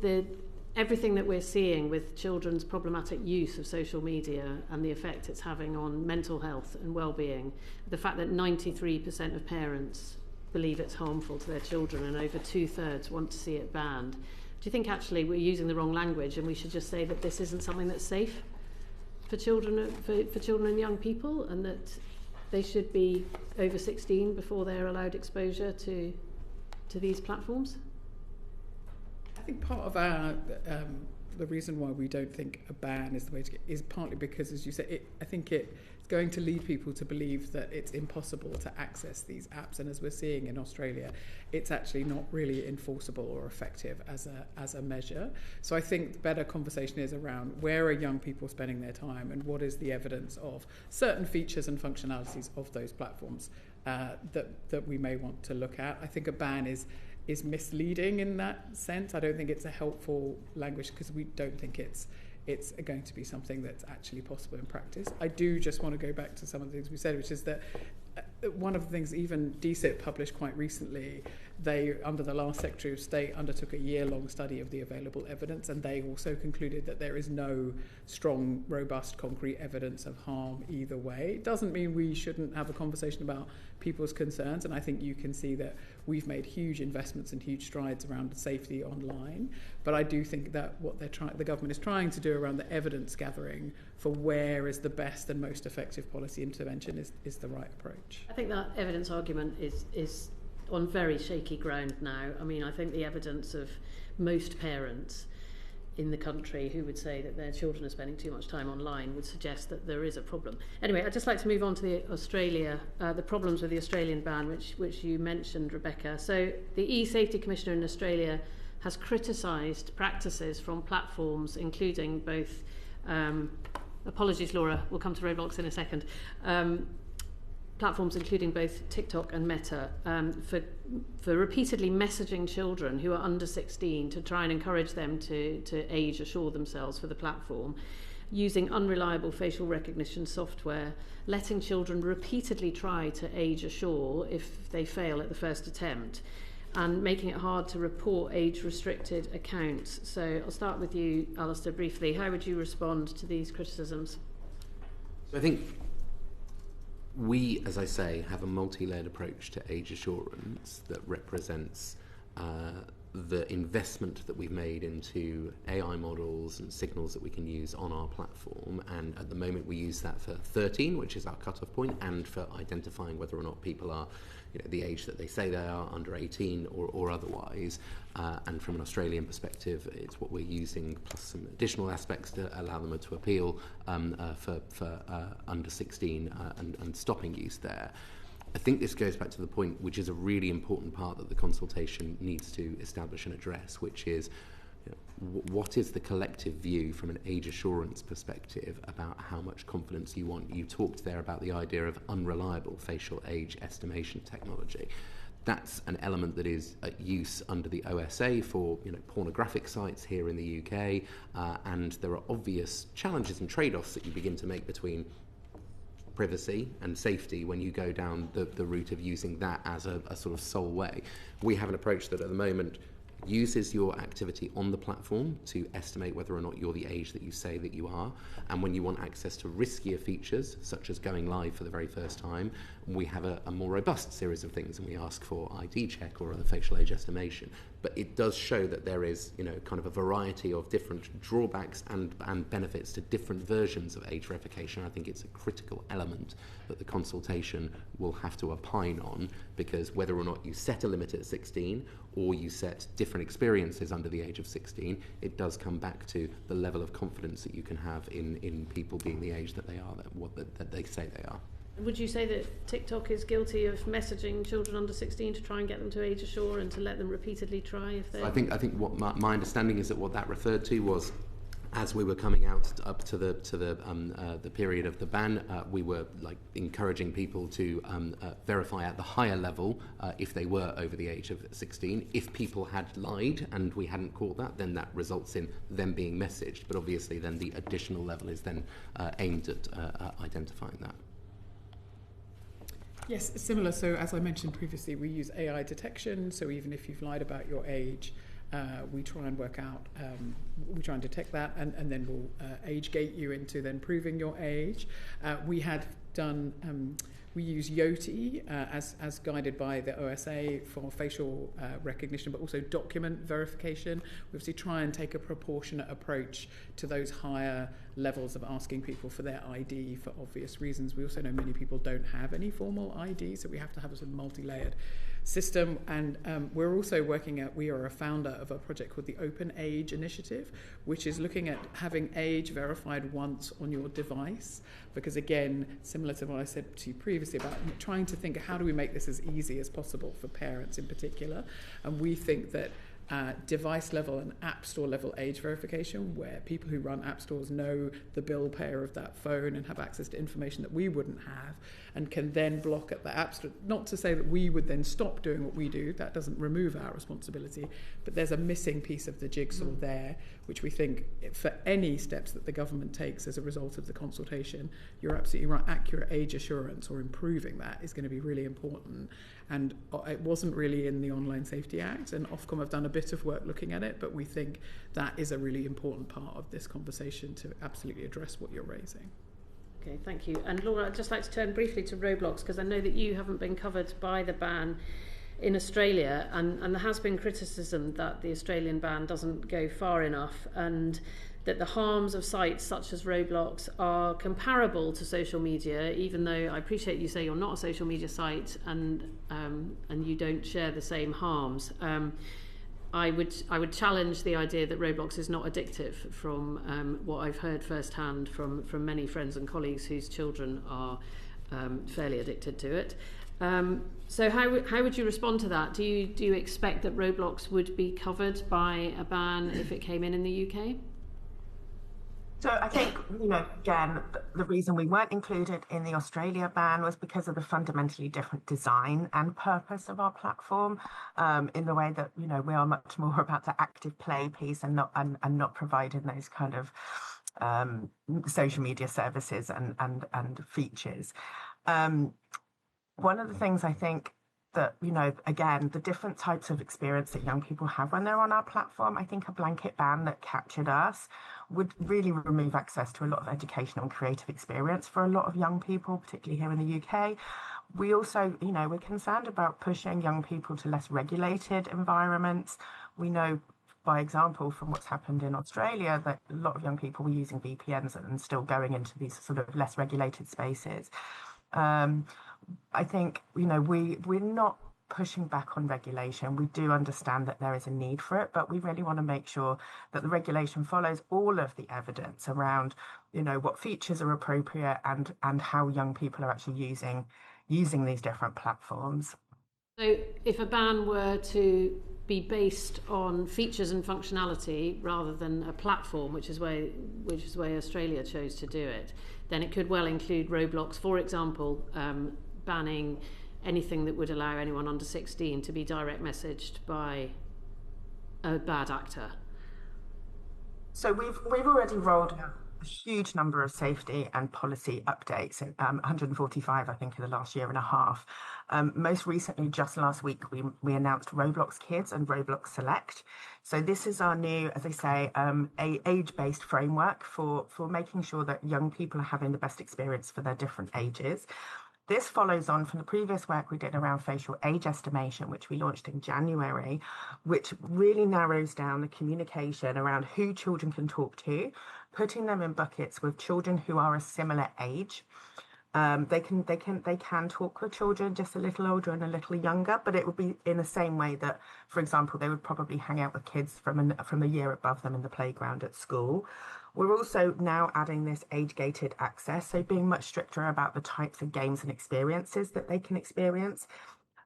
everything that we're seeing with children's problematic use of social media and the effect it's having on mental health and well-being, the fact that 93% of parents believe it's harmful to their children and over 2/3 want to see it banned, do you think actually we're using the wrong language and we should just say that this isn't something that's safe? for children and young people, and that they should be over 16 before they're allowed exposure to these platforms? I think part of our the reason why we don't think a ban is the way to get is partly because, as you say, I think it's going to lead people to believe that it's impossible to access these apps, and as we're seeing in Australia, it's actually not really enforceable or effective as a measure. So I think the better conversation is around where are young people spending their time, and what is the evidence of certain features and functionalities of those platforms that we may want to look at. I think a ban is misleading in that sense. I don't think it's a helpful language because we don't think it's going to be something that's actually possible in practice. I do just want to go back to some of the things we said, which is that one of the things even DCIP published quite recently, they, under the last Secretary of State, undertook a year-long study of the available evidence, and they also concluded that there is no strong, robust, concrete evidence of harm either way. It doesn't mean we shouldn't have a conversation about people's concerns, and I think you can see that we've made huge investments and huge strides around safety online, but I do think that what the government is trying to do around the evidence gathering for where is the best and most effective policy intervention is the right approach. I think that evidence argument is on very shaky ground now. I mean, I think the evidence of most parents in the country who would say that their children are spending too much time online would suggest that there is a problem. Anyway, I'd just like to move on to the problems with the Australian ban, which you mentioned, Rebecca. So the e-Safety Commissioner in Australia has criticised practices from platforms, including both, apologies Laura, we'll come to Roblox in a second, platforms including both TikTok and Meta, for repeatedly messaging children who are under 16 to try and encourage them to age assure themselves for the platform, using unreliable facial recognition software, letting children repeatedly try to age assure if they fail at the first attempt, and making it hard to report age-restricted accounts. So I'll start with you, Alistair, briefly. How would you respond to these criticisms? So I think we, as I say, have a multi-layered approach to age assurance that represents the investment that we've made into AI models and signals that we can use on our platform. And at the moment we use that for 13, which is our cutoff point, and for identifying whether or not people are the age that they say they are, under 18 or otherwise. And from an Australian perspective, it's what we're using, plus some additional aspects to allow them to appeal for under 16 and stopping use there. I think this goes back to the point, which is a really important part that the consultation needs to establish and address, which is what is the collective view from an age assurance perspective about how much confidence you want. You talked there about the idea of unreliable facial age estimation technology. That's an element that is at use under the OSA for pornographic sites here in the UK, and there are obvious challenges and trade-offs that you begin to make between privacy and safety when you go down the route of using that as a sort of sole way. We have an approach that at the moment uses your activity on the platform to estimate whether or not you're the age that you say that you are, and when you want access to riskier features such as going live for the very first time, we have a more robust series of things, and we ask for ID check or other facial age estimation. But it does show that there is kind of a variety of different drawbacks and benefits to different versions of age verification. I think it's a critical element that the consultation will have to opine on, because whether or not you set a limit at 16 or you set different experiences under the age of 16, it does come back to the level of confidence that you can have in people being the age that they are, that they say they are. Would you say that TikTok is guilty of messaging children under 16 to try and get them to age assure and to let them repeatedly try if they... I think what my understanding is that what that referred to was, as we were coming out up to the period of the ban, we were encouraging people to verify at the higher level if they were over the age of 16. If people had lied and we hadn't caught that, then that results in them being messaged. But obviously then the additional level is then aimed at identifying that. Yes, similar. So as I mentioned previously, we use AI detection. So even if you've lied about your age, we try and work out, we try and detect that, and then we'll age gate you into then proving your age. We had done We use Yoti as guided by the OSA for facial recognition, but also document verification. We obviously try and take a proportionate approach to those higher levels of asking people for their ID for obvious reasons. We also know many people don't have any formal ID, so we have to have a sort of multi-layered system. And we're also we are a founder of a project called the Open Age Initiative, which is looking at having age verified once on your device, because again, similar to what I said to you previously about trying to think, how do we make this as easy as possible for parents in particular? And we think that device level and app store level age verification, where people who run app stores know the bill payer of that phone and have access to information that we wouldn't have, and can then block at the app store. Not to say that we would then stop doing what we do, that doesn't remove our responsibility, but there's a missing piece of the jigsaw there, which we think for any steps that the government takes as a result of the consultation, you're absolutely right, accurate age assurance or improving that is going to be really important. And it wasn't really in the Online Safety Act, and Ofcom have done a bit of work looking at it, but we think that is a really important part of this conversation to absolutely address what you're raising. Okay, thank you. And Laura, I'd just like to turn briefly to Roblox, because I know that you haven't been covered by the ban in Australia, and there has been criticism that the Australian ban doesn't go far enough, and that the harms of sites such as Roblox are comparable to social media, even though I appreciate you say you're not a social media site and you don't share the same harms. I would challenge the idea that Roblox is not addictive from what I've heard firsthand from many friends and colleagues whose children are fairly addicted to it. So how would you respond to that? Do you expect that Roblox would be covered by a ban if it came in the UK? So I think, again, the reason we weren't included in the Australia ban was because of the fundamentally different design and purpose of our platform, in the way that, we are much more about the active play piece and not providing those kind of social media services and features. One of the things I think that, again, the different types of experience that young people have when they're on our platform, I think a blanket ban that captured us would really remove access to a lot of educational and creative experience for a lot of young people, particularly here in the UK. We also, we're concerned about pushing young people to less regulated environments. We know, by example, from what's happened in Australia, that a lot of young people were using VPNs and still going into these sort of less regulated spaces. I think, we're not pushing back on regulation. We do understand that there is a need for it, but we really want to make sure that the regulation follows all of the evidence around, what features are appropriate and how young people are actually using these different platforms. So if a ban were to be based on features and functionality rather than a platform, which is why Australia chose to do it, then it could well include Roblox, for example, banning anything that would allow anyone under 16 to be direct messaged by a bad actor. So we've already rolled out a huge number of safety and policy updates, 145 I think in the last year and a half. Most recently, just last week, we announced Roblox Kids and Roblox Select. So this is our new, as I say, a age-based framework for making sure that young people are having the best experience for their different ages. This follows on from the previous work we did around facial age estimation, which we launched in January, which really narrows down the communication around who children can talk to, putting them in buckets with children who are a similar age. They can talk with children just a little older and a little younger, but it would be in the same way that, for example, they would probably hang out with kids from a year above them in the playground at school. We're also now adding this age-gated access, so being much stricter about the types of games and experiences that they can experience.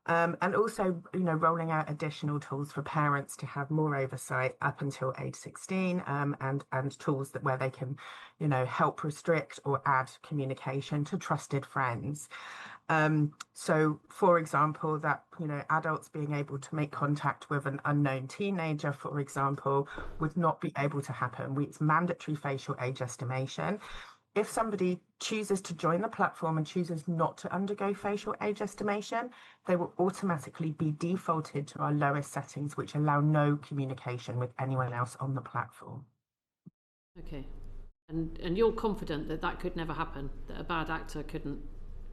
And also, rolling out additional tools for parents to have more oversight up until age 16, and tools where they can, help restrict or add communication to trusted friends. So, for example, that, adults being able to make contact with an unknown teenager, for example, would not be able to happen. It's mandatory facial age estimation. If somebody chooses to join the platform and chooses not to undergo facial age estimation, they will automatically be defaulted to our lowest settings, which allow no communication with anyone else on the platform. Okay. And you're confident that could never happen, that a bad actor couldn't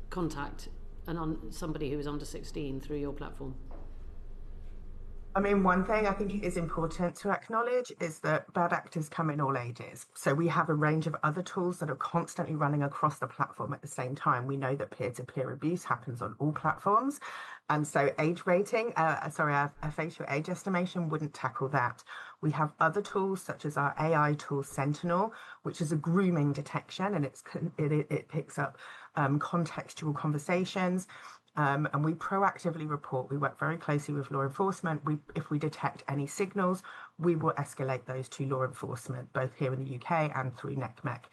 contact somebody who is under 16 through your platform? I mean, one thing I think it is important to acknowledge is that bad actors come in all ages. So we have a range of other tools that are constantly running across the platform at the same time. We know that peer-to-peer abuse happens on all platforms. And so age rating, our facial age estimation wouldn't tackle that. We have other tools such as our AI tool Sentinel, which is a grooming detection, and it picks up contextual conversations. And we proactively report. We work very closely with law enforcement. If we detect any signals, we will escalate those to law enforcement, both here in the UK and through NECMEC.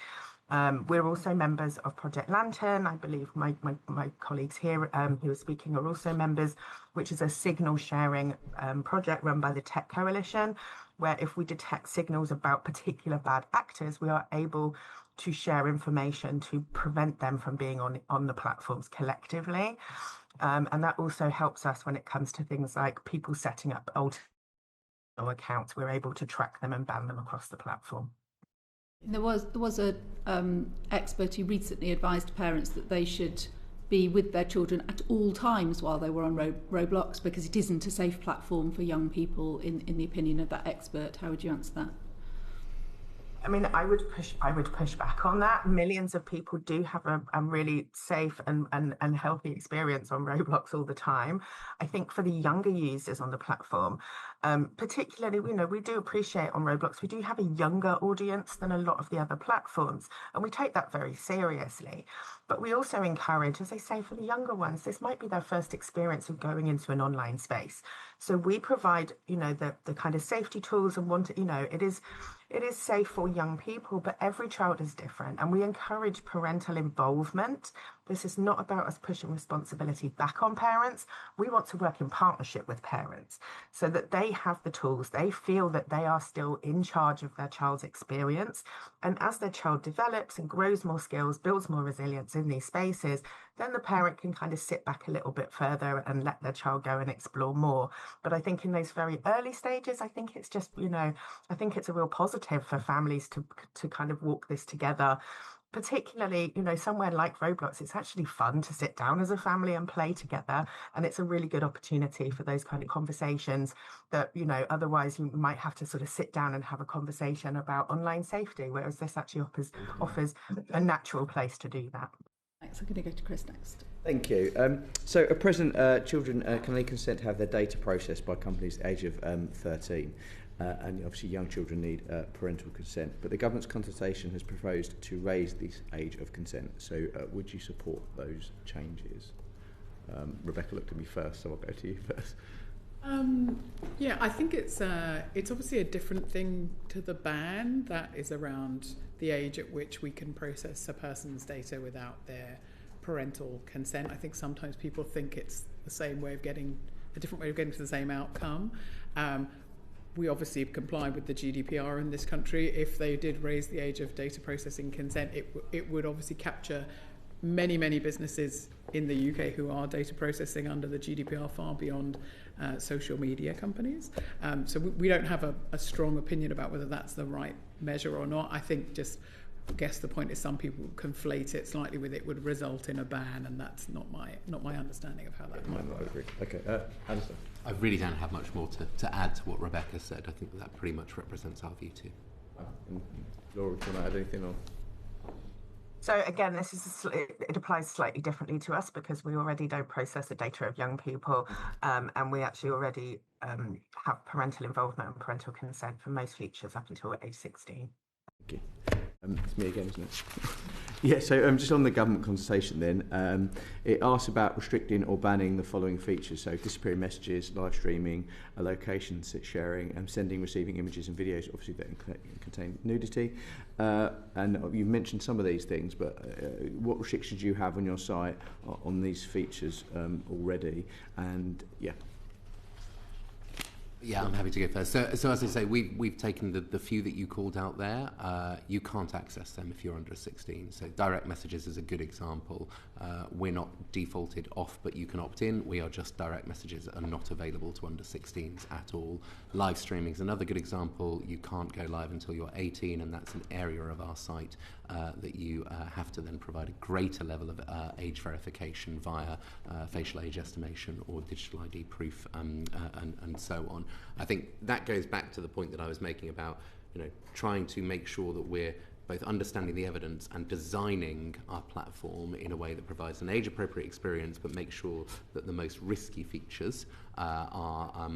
We're also members of Project Lantern. I believe my colleagues here who are speaking are also members, which is a signal sharing project run by the Tech Coalition, where if we detect signals about particular bad actors, we are able to share information to prevent them from being on the platforms collectively. And that also helps us when it comes to things like people setting up old accounts. We're able to track them and ban them across the platform. There was a expert who recently advised parents that they should be with their children at all times while they were on Roblox, because it isn't a safe platform for young people, in the opinion of that expert. How would you answer that? I mean, I would push back on that. Millions of people do have a really safe and healthy experience on Roblox all the time. I think for the younger users on the platform, particularly, we do appreciate on Roblox, we do have a younger audience than a lot of the other platforms, and we take that very seriously. But we also encourage, as I say, for the younger ones, this might be their first experience of going into an online space. So we provide, the kind of safety tools and it is safe for young people, but every child is different, and we encourage parental involvement. This is not about us pushing responsibility back on parents. We want to work in partnership with parents so that they have the tools. They feel that they are still in charge of their child's experience. And as their child develops and grows more skills, builds more resilience in these spaces, then the parent can kind of sit back a little bit further and let their child go and explore more. But I think in those very early stages, I think it's just, I think it's a real positive for families to kind of walk this together. Particularly, somewhere like Roblox, it's actually fun to sit down as a family and play together. And it's a really good opportunity for those kind of conversations that, otherwise you might have to sort of sit down and have a conversation about online safety, whereas this actually offers a natural place to do that. Thanks. I'm going to go to Chris next. Thank you. So at present, children can only consent to have their data processed by companies at the age of 13. And obviously young children need parental consent, but the government's consultation has proposed to raise this age of consent. So would you support those changes? Rebecca looked at me first, so I'll go to you first. Yeah, I think it's obviously a different thing to the ban that is around the age at which we can process a person's data without their parental consent. I think sometimes people think it's a different way of getting to the same outcome. We obviously comply with the GDPR in this country. If they did raise the age of data processing consent, it would obviously capture many, many businesses in the UK who are data processing under the GDPR far beyond social media companies. So we don't have a strong opinion about whether that's the right measure or not. I think I guess the point is some people conflate it slightly with it would result in a ban, and that's not my understanding of how that might work. Okay, Alistair. I really don't have much more to add to what Rebecca said. I think that pretty much represents our view too. Laura, do you want to add anything on? So again, it applies slightly differently to us because we already don't process the data of young people, and we actually already have parental involvement and parental consent for most features up until age 16. Okay. It's me again, isn't it? Yeah, so just on the government consultation then, it asks about restricting or banning the following features. So disappearing messages, live streaming, location sharing, sending, receiving images and videos, obviously that contain nudity. And you've mentioned some of these things, but what restrictions do you have on your site on these features already? And yeah. Yeah, I'm happy to go first. So as I say, we've taken the few that you called out there. You can't access them if you're under 16. So direct messages is a good example. We're not defaulted off, but you can opt in. We are just direct messages that are not available to under 16s at all. Live streaming is another good example. You can't go live until you're 18, and that's an area of our site that you have to then provide a greater level of age verification via facial age estimation or digital ID proof and so on. I think that goes back to the point that I was making about trying to make sure that we're both understanding the evidence and designing our platform in a way that provides an age-appropriate experience, but make sure that the most risky features are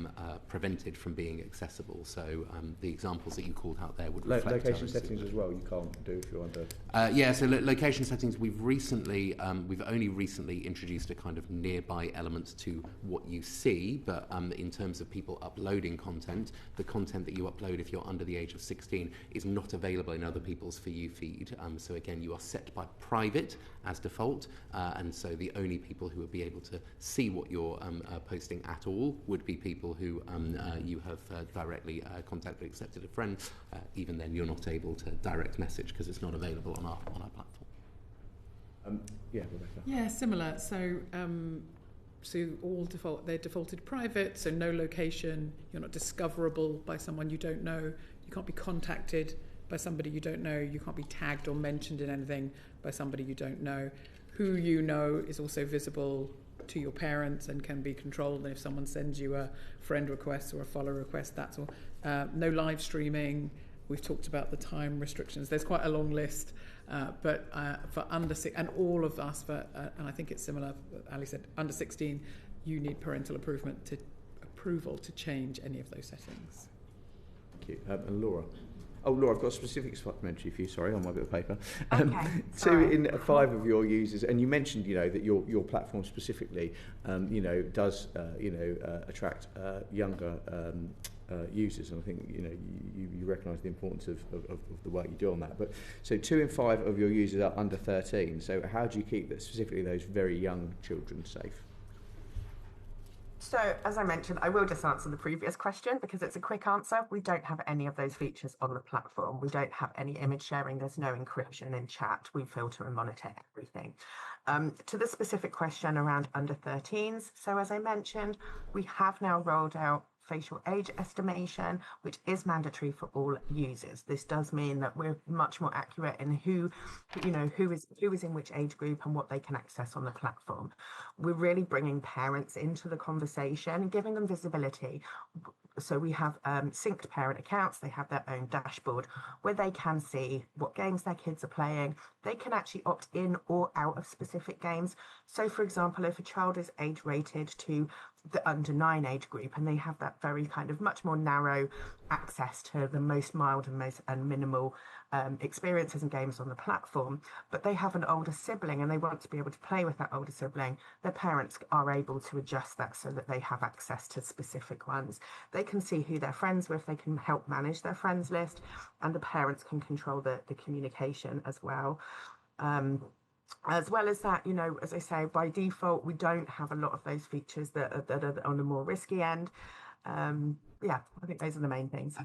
prevented from being accessible. So the examples that you called out there would reflect location settings as well. You can't do if you're under. Yeah. So location settings. We've only recently introduced a kind of nearby element to what you see, but in terms of people uploading content, the content that you upload if you're under the age of 16 is not available in other people's For You feed. So again, you are set by private as default, and so the only people who would be able to see what you're posting at all would be people who you have directly contacted, accepted a friend. Even then, you're not able to direct message because it's not available on our platform. Yeah, Rebecca. Yeah, similar. So they're defaulted private, so no location. You're not discoverable by someone you don't know. You can't be contacted by somebody you don't know. You can't be tagged or mentioned in anything by somebody you don't know. Who you know is also visible to your parents and can be controlled. And if someone sends you a friend request or a follow request, that's all. No live streaming. We've talked about the time restrictions. There's quite a long list, but for under 6, and all of us, and I think it's similar, Ali said, under 16, you need parental approval to change any of those settings. Thank you. And Laura? Oh, Laura, I've got a specific supplementary for you. Sorry, on my bit of paper. Okay. 2 in 5 of your users, and you mentioned, that your platform specifically, does, attract younger users, and I think you recognise the importance of the work you do on that. But so 2 in 5 of your users are under 13. So how do you keep specifically those very young children safe? So, as I mentioned, I will just answer the previous question because it's a quick answer. We don't have any of those features on the platform. We don't have any image sharing. There's no encryption in chat. We filter and monitor everything. To the specific question around under 13s, so as I mentioned, we have now rolled out facial age estimation, which is mandatory for all users. This does mean that we're much more accurate in who is in which age group and what they can access on the platform. We're really bringing parents into the conversation, giving them visibility. So we have synced parent accounts. They have their own dashboard where they can see what games their kids are playing. They can actually opt in or out of specific games. So, for example, if a child is age rated to the under 9 age group and they have that very kind of much more narrow access to the most mild and minimal experiences and games on the platform, but they have an older sibling and they want to be able to play with that older sibling, their parents are able to adjust that so that they have access to specific ones. They can see who they're friends with, they can help manage their friends list, and the parents can control the communication as well. As well as that, as I say, by default, we don't have a lot of those features that are on the more risky end. I think those are the main things.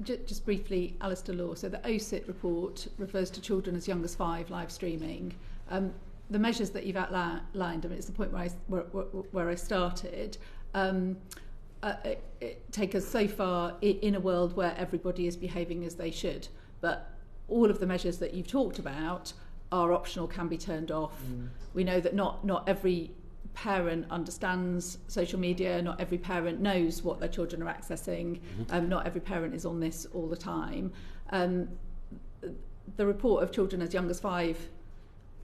Just briefly, Alistair Law. So the OSIT report refers to children as young as 5 live streaming. The measures that you've outlined, it's the point where I started, take us so far in a world where everybody is behaving as they should. But all of the measures that you've talked about are optional, can be turned off. We know that not every parent understands social media, not every parent knows what their children are accessing, not every parent is on this all the time. The report of children as young as 5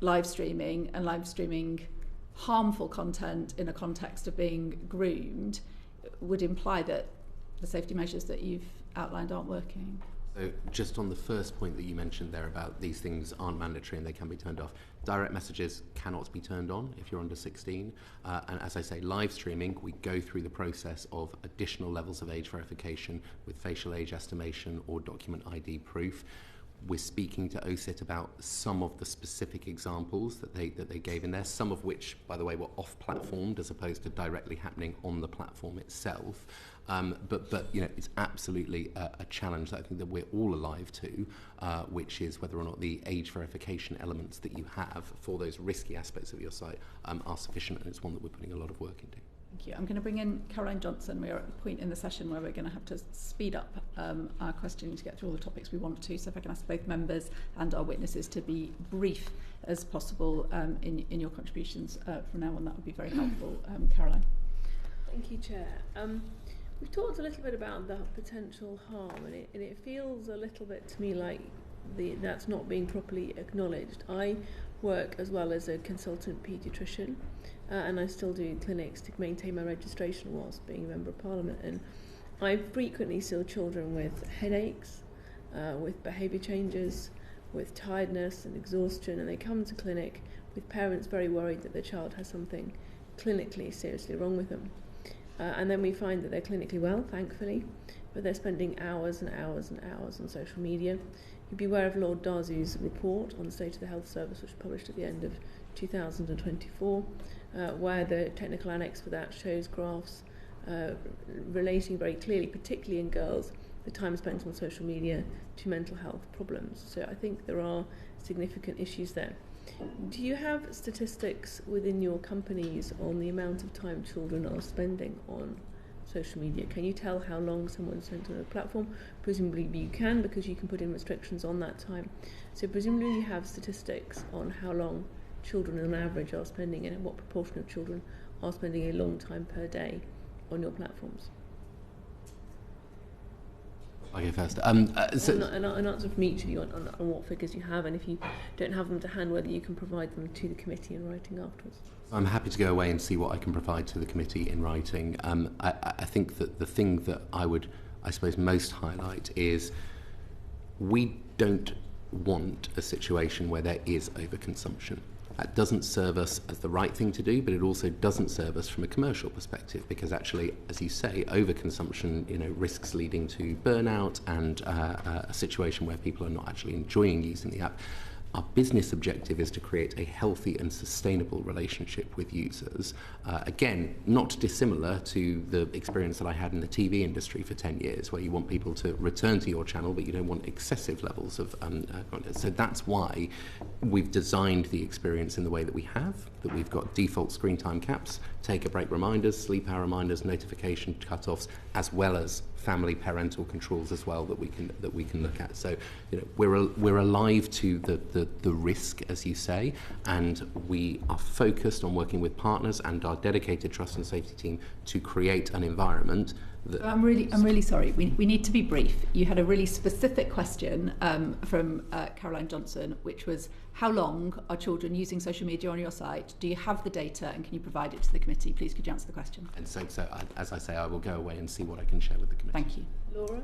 live streaming harmful content in a context of being groomed would imply that the safety measures that you've outlined aren't working. So just on the first point that you mentioned there about these things aren't mandatory and they can be turned off, direct messages cannot be turned on if you're under 16. And as I say, live streaming, we go through the process of additional levels of age verification with facial age estimation or document ID proof. We're speaking to OSIT about some of the specific examples that they gave in there, some of which, by the way, were off-platformed as opposed to directly happening on the platform itself. But it's absolutely a challenge that I think that we're all alive to, which is whether or not the age verification elements that you have for those risky aspects of your site are sufficient, and it's one that we're putting a lot of work into. Thank you. I'm going to bring in Caroline Johnson. We are at the point in the session where we're going to have to speed up our questioning to get through all the topics we want to. So if I can ask both members and our witnesses to be brief as possible in your contributions from now on, that would be very helpful. Caroline. Thank you, Chair. We've talked a little bit about the potential harm, and it feels a little bit to me like that's not being properly acknowledged. I work as well as a consultant paediatrician, and I still do clinics to maintain my registration whilst being a Member of Parliament, and I frequently see children with headaches, with behaviour changes, with tiredness and exhaustion, and they come to clinic with parents very worried that their child has something clinically seriously wrong with them. And then we find that they're clinically well, thankfully, but they're spending hours and hours and hours on social media. You'd be aware of Lord Darzi's report on the state of the health service, which was published at the end of 2024, where the technical annex for that shows graphs relating very clearly, particularly in girls, the time spent on social media to mental health problems. So I think there are significant issues there. Do you have statistics within your companies on the amount of time children are spending on social media? Can you tell how long someone's spent on a platform? Presumably you can, because you can put in restrictions on that time. So presumably you have statistics on how long children on average are spending and what proportion of children are spending a long time per day on your platforms. Okay, first. So an answer from each of you on what figures you have, and if you don't have them to hand, whether you can provide them to the committee in writing afterwards. I'm happy to go away and see what I can provide to the committee in writing. I think that the thing that I would, I suppose, most highlight is we don't want a situation where there is overconsumption. That doesn't serve us as the right thing to do, but it also doesn't serve us from a commercial perspective, because actually, as you say, overconsumption, risks leading to burnout and a situation where people are not actually enjoying using the app. Our business objective is to create a healthy and sustainable relationship with users. Again, not dissimilar to the experience that I had in the TV industry for 10 years, where you want people to return to your channel, but you don't want excessive levels of content. So that's why we've designed the experience in the way that we have, that we've got default screen time caps, take a break reminders, sleep hour reminders, notification cutoffs, as well as family parental controls as well that we can look at. So we're alive to the risk, as you say, and we are focused on working with partners and our dedicated trust and safety team to create an environment that... I'm really sorry. We need to be brief. You had a really specific question from Caroline Johnson, which was, how long are children using social media on your site? Do you have the data, and can you provide it to the committee? Please, could you answer the question? And so as I say, I will go away and see what I can share with the committee. Thank you. Laura?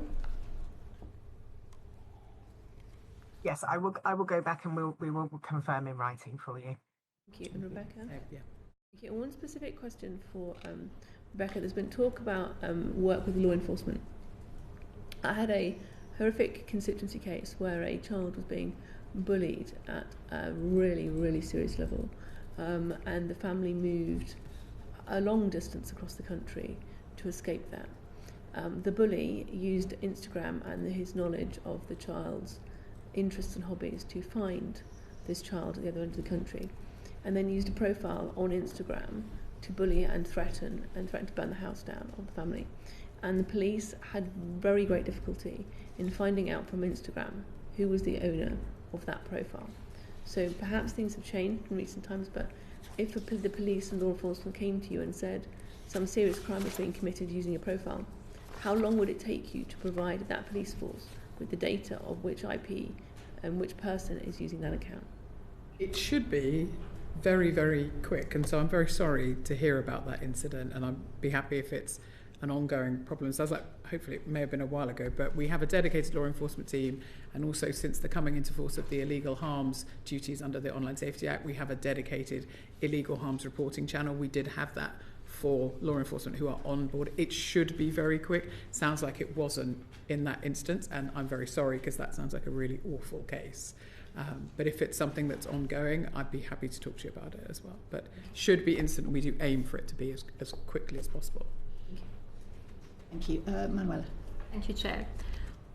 Yes, I will go back and we will confirm in writing for you. Thank you. And Rebecca? Yeah. Thank you. And one specific question for Rebecca. There's been talk about work with law enforcement. I had a horrific constituency case where a child was being bullied at a really, really serious level, and the family moved a long distance across the country to escape that. The bully used Instagram and his knowledge of the child's interests and hobbies to find this child at the other end of the country, and then used a profile on Instagram to bully and threaten to burn the house down of the family. And the police had very great difficulty in finding out from Instagram who was the owner of that profile. So perhaps things have changed in recent times, but if the police and law enforcement came to you and said some serious crime was being committed using a profile, how long would it take you to provide that police force with the data of which IP and which person is using that account? It should be very, very quick, and so I'm very sorry to hear about that incident, and I'd be happy if it's an ongoing problem. Sounds like hopefully it may have been a while ago, but we have a dedicated law enforcement team, and also since the coming into force of the illegal harms duties under the Online Safety Act, we have a dedicated illegal harms reporting channel. We did have that for law enforcement who are on board. It should be very quick. Sounds like it wasn't in that instance, and I'm very sorry because that sounds like a really awful case. But if it's something that's ongoing, I'd be happy to talk to you about it as well. But should be instant. We do aim for it to be as quickly as possible. Thank you. Manuela. Thank you, Chair.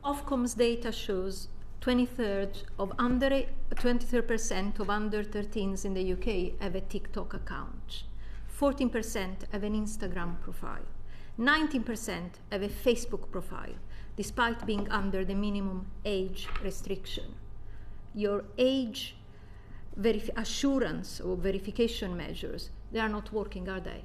Ofcom's data shows 23% of under 13s in the UK have a TikTok account. 14% have an Instagram profile. 19% have a Facebook profile, despite being under the minimum age restriction. Your age assurance or verification measures, they are not working, are they?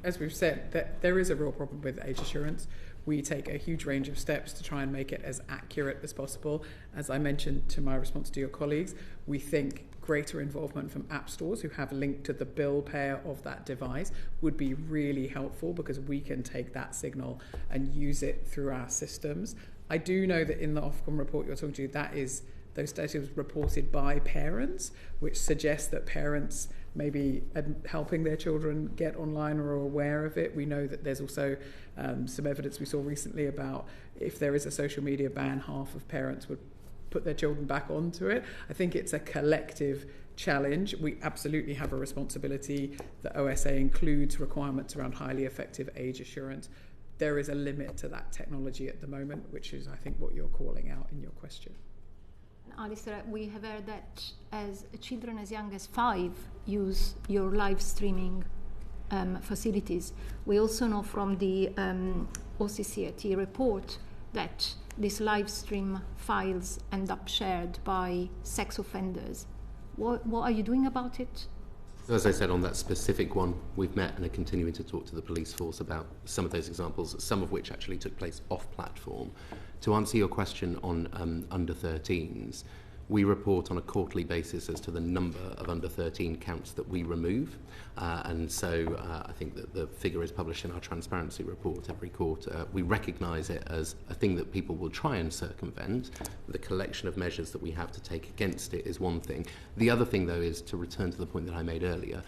As we've said, that there is a real problem with age assurance. We take a huge range of steps to try and make it as accurate as possible. As I mentioned to my response to your colleagues, we think greater involvement from app stores who have a link to the bill payer of that device would be really helpful, because we can take that signal and use it through our systems. I do know that in the Ofcom report you're talking to, those data was reported by parents, which suggests that parents maybe helping their children get online or are aware of it. We know that there's also some evidence we saw recently about if there is a social media ban, half of parents would put their children back onto it. I think it's a collective challenge. We absolutely have a responsibility. The OSA includes requirements around highly effective age assurance. There is a limit to that technology at the moment, which is, I think, what you're calling out in your question. Alistair, we have heard that as children as young as 5 use your live streaming facilities. We also know from the OCCIT report that these live stream files end up shared by sex offenders. What are you doing about it? So as I said, on that specific one, we've met and are continuing to talk to the police force about some of those examples, some of which actually took place off-platform. To answer your question on under 13s, we report on a quarterly basis as to the number of under 13 counts that we remove. And so I think that the figure is published in our transparency report every quarter. We recognise it as a thing that people will try and circumvent. The collection of measures that we have to take against it is one thing. The other thing, though, is to return to the point that I made earlier.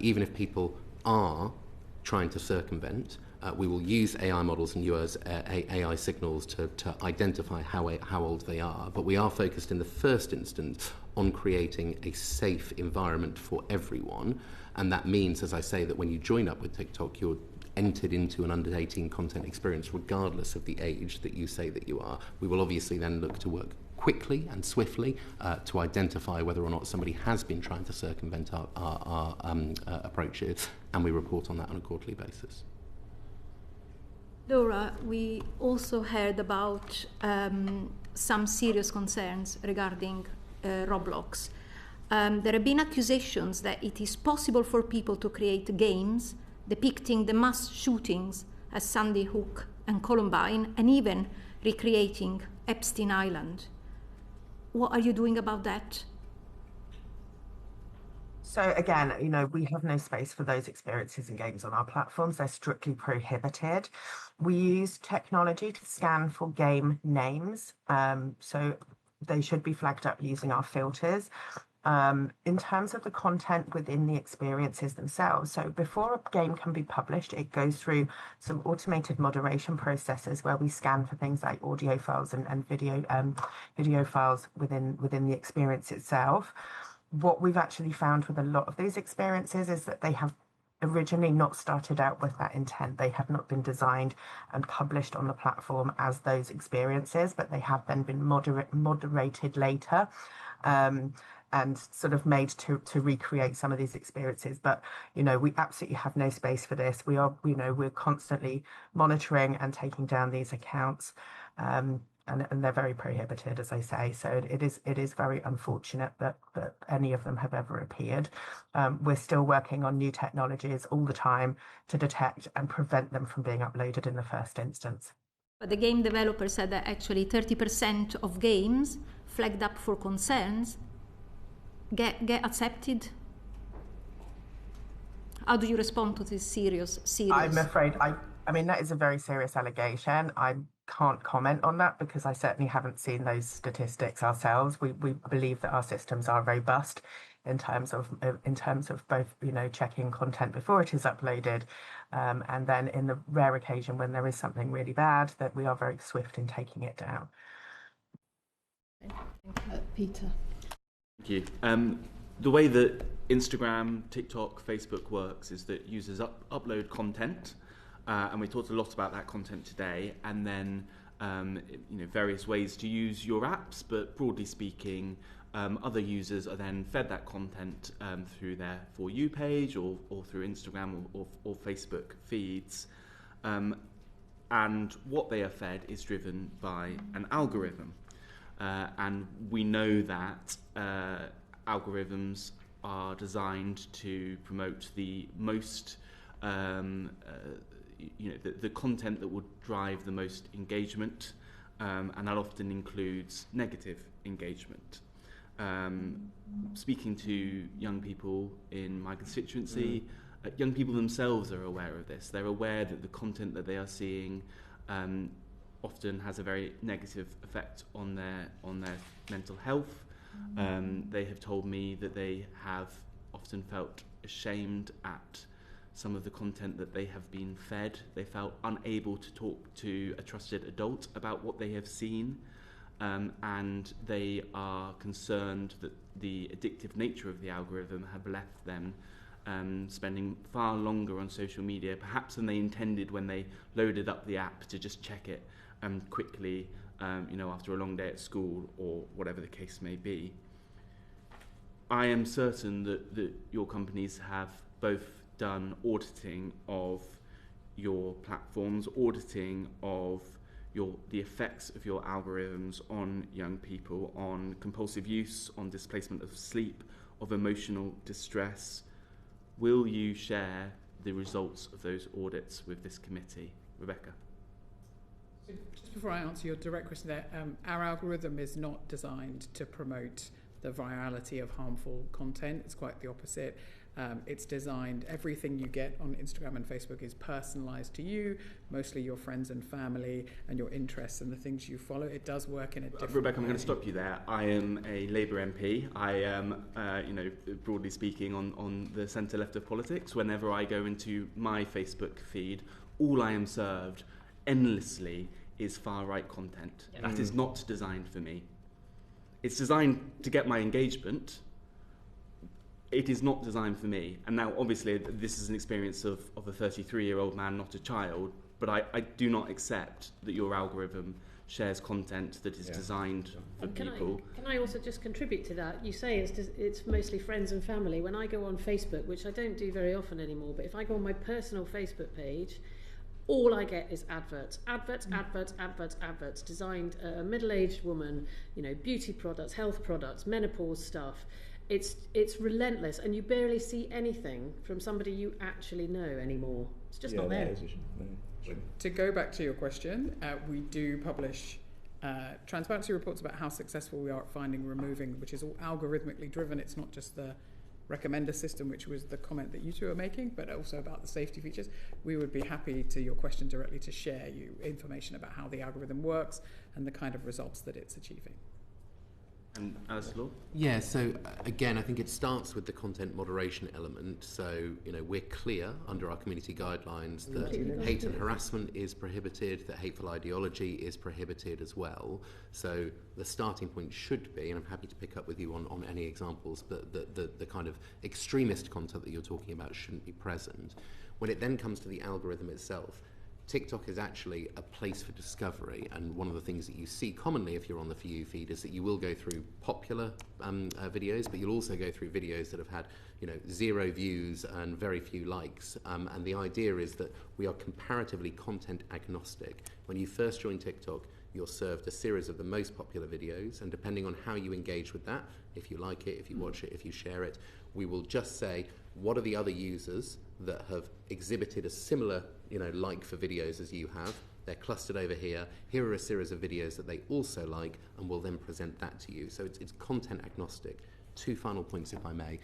Even if people are trying to circumvent, we will use AI models and use AI signals to identify how old they are. But we are focused in the first instance on creating a safe environment for everyone. And that means, as I say, that when you join up with TikTok, you're entered into an under 18 content experience regardless of the age that you say that you are. We will obviously then look to work quickly and swiftly to identify whether or not somebody has been trying to circumvent our approaches, and we report on that on a quarterly basis. Laura, we also heard about some serious concerns regarding Roblox. There have been accusations that it is possible for people to create games depicting the mass shootings at Sandy Hook and Columbine, and even recreating Epstein Island. What are you doing about that? So again, we have no space for those experiences and games on our platforms. They're strictly prohibited. We use technology to scan for game names. So they should be flagged up using our filters. In terms of the content within the experiences themselves, so before a game can be published, it goes through some automated moderation processes where we scan for things like audio files and video files within the experience itself. What we've actually found with a lot of these experiences is that they have originally not started out with that intent. They have not been designed and published on the platform as those experiences, but they have then been moderated later and sort of made to recreate some of these experiences. But, we absolutely have no space for this. We're constantly monitoring and taking down these accounts. And they're very prohibited, as I say. So it is very unfortunate that any of them have ever appeared. We're still working on new technologies all the time to detect and prevent them from being uploaded in the first instance. But the game developer said that actually 30% of games flagged up for concerns get accepted. How do you respond to this serious? I'm afraid I mean, that is a very serious allegation. I can't comment on that because I certainly haven't seen those statistics ourselves. We believe that our systems are robust in terms of both, checking content before it is uploaded, and then in the rare occasion when there is something really bad, that we are very swift in taking it down. Peter. Thank you. The way that Instagram, TikTok, Facebook works is that users upload content. And we talked a lot about that content today, and then various ways to use your apps. But broadly speaking, Other users are then fed that content through their For You page or through Instagram or Facebook feeds. And what they are fed is driven by an algorithm. And we know that algorithms are designed to promote the most, the content that would drive the most engagement, and that often includes negative engagement. Speaking to young people in my constituency, young people themselves are aware of this. They're aware that the content that they are seeing often has a very negative effect on their mental health. They have told me that they have often felt ashamed at some of the content that they have been fed. They felt unable to talk to a trusted adult about what they have seen. And they are concerned that the addictive nature of the algorithm have left them spending far longer on social media, perhaps than they intended when they loaded up the app to just check it quickly, after a long day at school or whatever the case may be. I am certain that your companies have both done auditing of your platforms, auditing of the effects of your algorithms on young people, on compulsive use, on displacement of sleep, of emotional distress. Will you share the results of those audits with this committee? Rebecca. So just before I answer your direct question there, our algorithm is not designed to promote the virality of harmful content. It's quite the opposite. It's designed, everything you get on Instagram and Facebook is personalised to you, mostly your friends and family and your interests and the things you follow. It does work in a different Rebecca, way. I'm going to stop you there. I am a Labour MP. I am, broadly speaking, on the centre left of politics. Whenever I go into my Facebook feed, all I am served endlessly is far-right content. Yeah. That is not designed for me. It's designed to get my engagement. It is not designed for me. And now, obviously, this is an experience of a 33-year-old man, not a child, but I do not accept that your algorithm shares content that is designed for people. Can I also just contribute to that? You say it's mostly friends and family. When I go on Facebook, which I don't do very often anymore, but if I go on my personal Facebook page, all I get is adverts, designed a middle-aged woman, beauty products, health products, menopause stuff. It's relentless, and you barely see anything from somebody you actually know anymore. It's just not there. To go back to your question, we do publish transparency reports about how successful we are at finding, removing, which is all algorithmically driven. It's not just the recommender system, which was the comment that you two are making, but also about the safety features. We would be happy, to your question directly, to share you information about how the algorithm works and the kind of results that it's achieving. And Alistair Law? Yeah, so again, I think it starts with the content moderation element. So, we're clear under our community guidelines that hate and harassment is prohibited, that hateful ideology is prohibited as well. So the starting point should be, and I'm happy to pick up with you on any examples, but the kind of extremist content that you're talking about shouldn't be present. When it then comes to the algorithm itself, TikTok is actually a place for discovery, and one of the things that you see commonly if you're on the For You feed is that you will go through popular videos, but you'll also go through videos that have had 0 views and very few likes, and the idea is that we are comparatively content agnostic. When you first join TikTok, you're served a series of the most popular videos, and depending on how you engage with that, if you like it, if you watch it, if you share it, we will just say, what are the other users that have exhibited a similar like for videos as you have? They're clustered over here. Here are a series of videos that they also like, and we'll then present that to you. So it's content agnostic. 2 final points, if I may.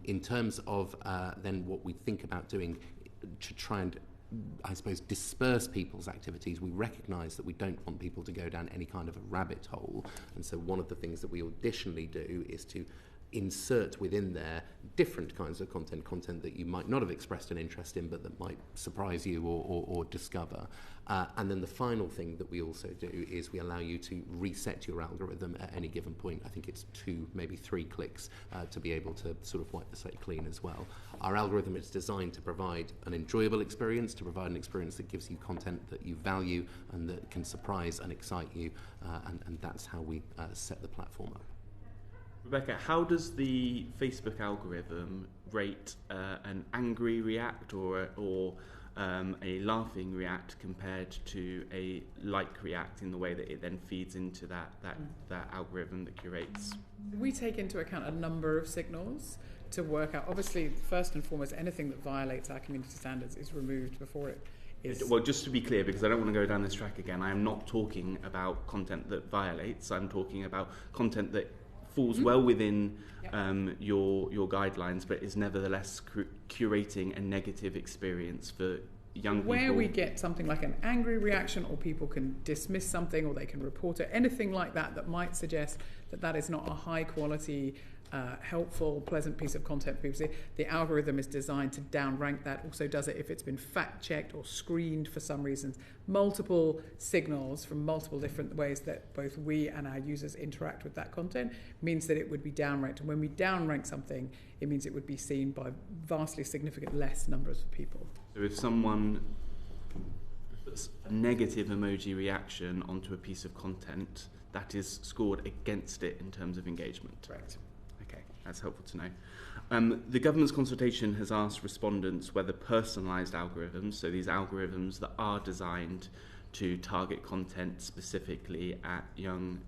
In terms of then what we think about doing to try and, I suppose, disperse people's activities, we recognise that we don't want people to go down any kind of a rabbit hole. And so one of the things that we additionally do is to insert within there different kinds of content that you might not have expressed an interest in, but that might surprise you or discover. And then the final thing that we also do is we allow you to reset your algorithm at any given point. I think it's 2, maybe 3 clicks to be able to sort of wipe the slate clean as well. Our algorithm is designed to provide an enjoyable experience, to provide an experience that gives you content that you value and that can surprise and excite you, and that's how we set the platform up. Rebecca, how does the Facebook algorithm rate an angry react or a laughing react compared to a like react in the way that it then feeds into that algorithm that curates? We take into account a number of signals to work out. Obviously, first and foremost, anything that violates our community standards is removed before it is. Well, just to be clear, because I don't want to go down this track again, I am not talking about content that violates. I'm talking about content that falls well within your guidelines, but is nevertheless curating a negative experience for young people. Where we get something like an angry reaction, or people can dismiss something, or they can report it, anything like that might suggest that that is not a high quality, helpful, pleasant piece of content for people to see. The algorithm is designed to downrank that, also does it if it's been fact checked or screened for some reasons. Multiple signals from multiple different ways that both we and our users interact with that content means that it would be downranked. And when we downrank something, it means it would be seen by vastly significant less numbers of people. So if someone puts a negative emoji reaction onto a piece of content, that is scored against it in terms of engagement. Correct. Okay, that's helpful to know. The government's consultation has asked respondents whether personalised algorithms, so these algorithms that are designed to target content specifically at young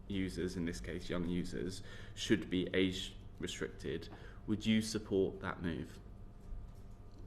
users, in this case young users, should be age restricted. Would you support that move?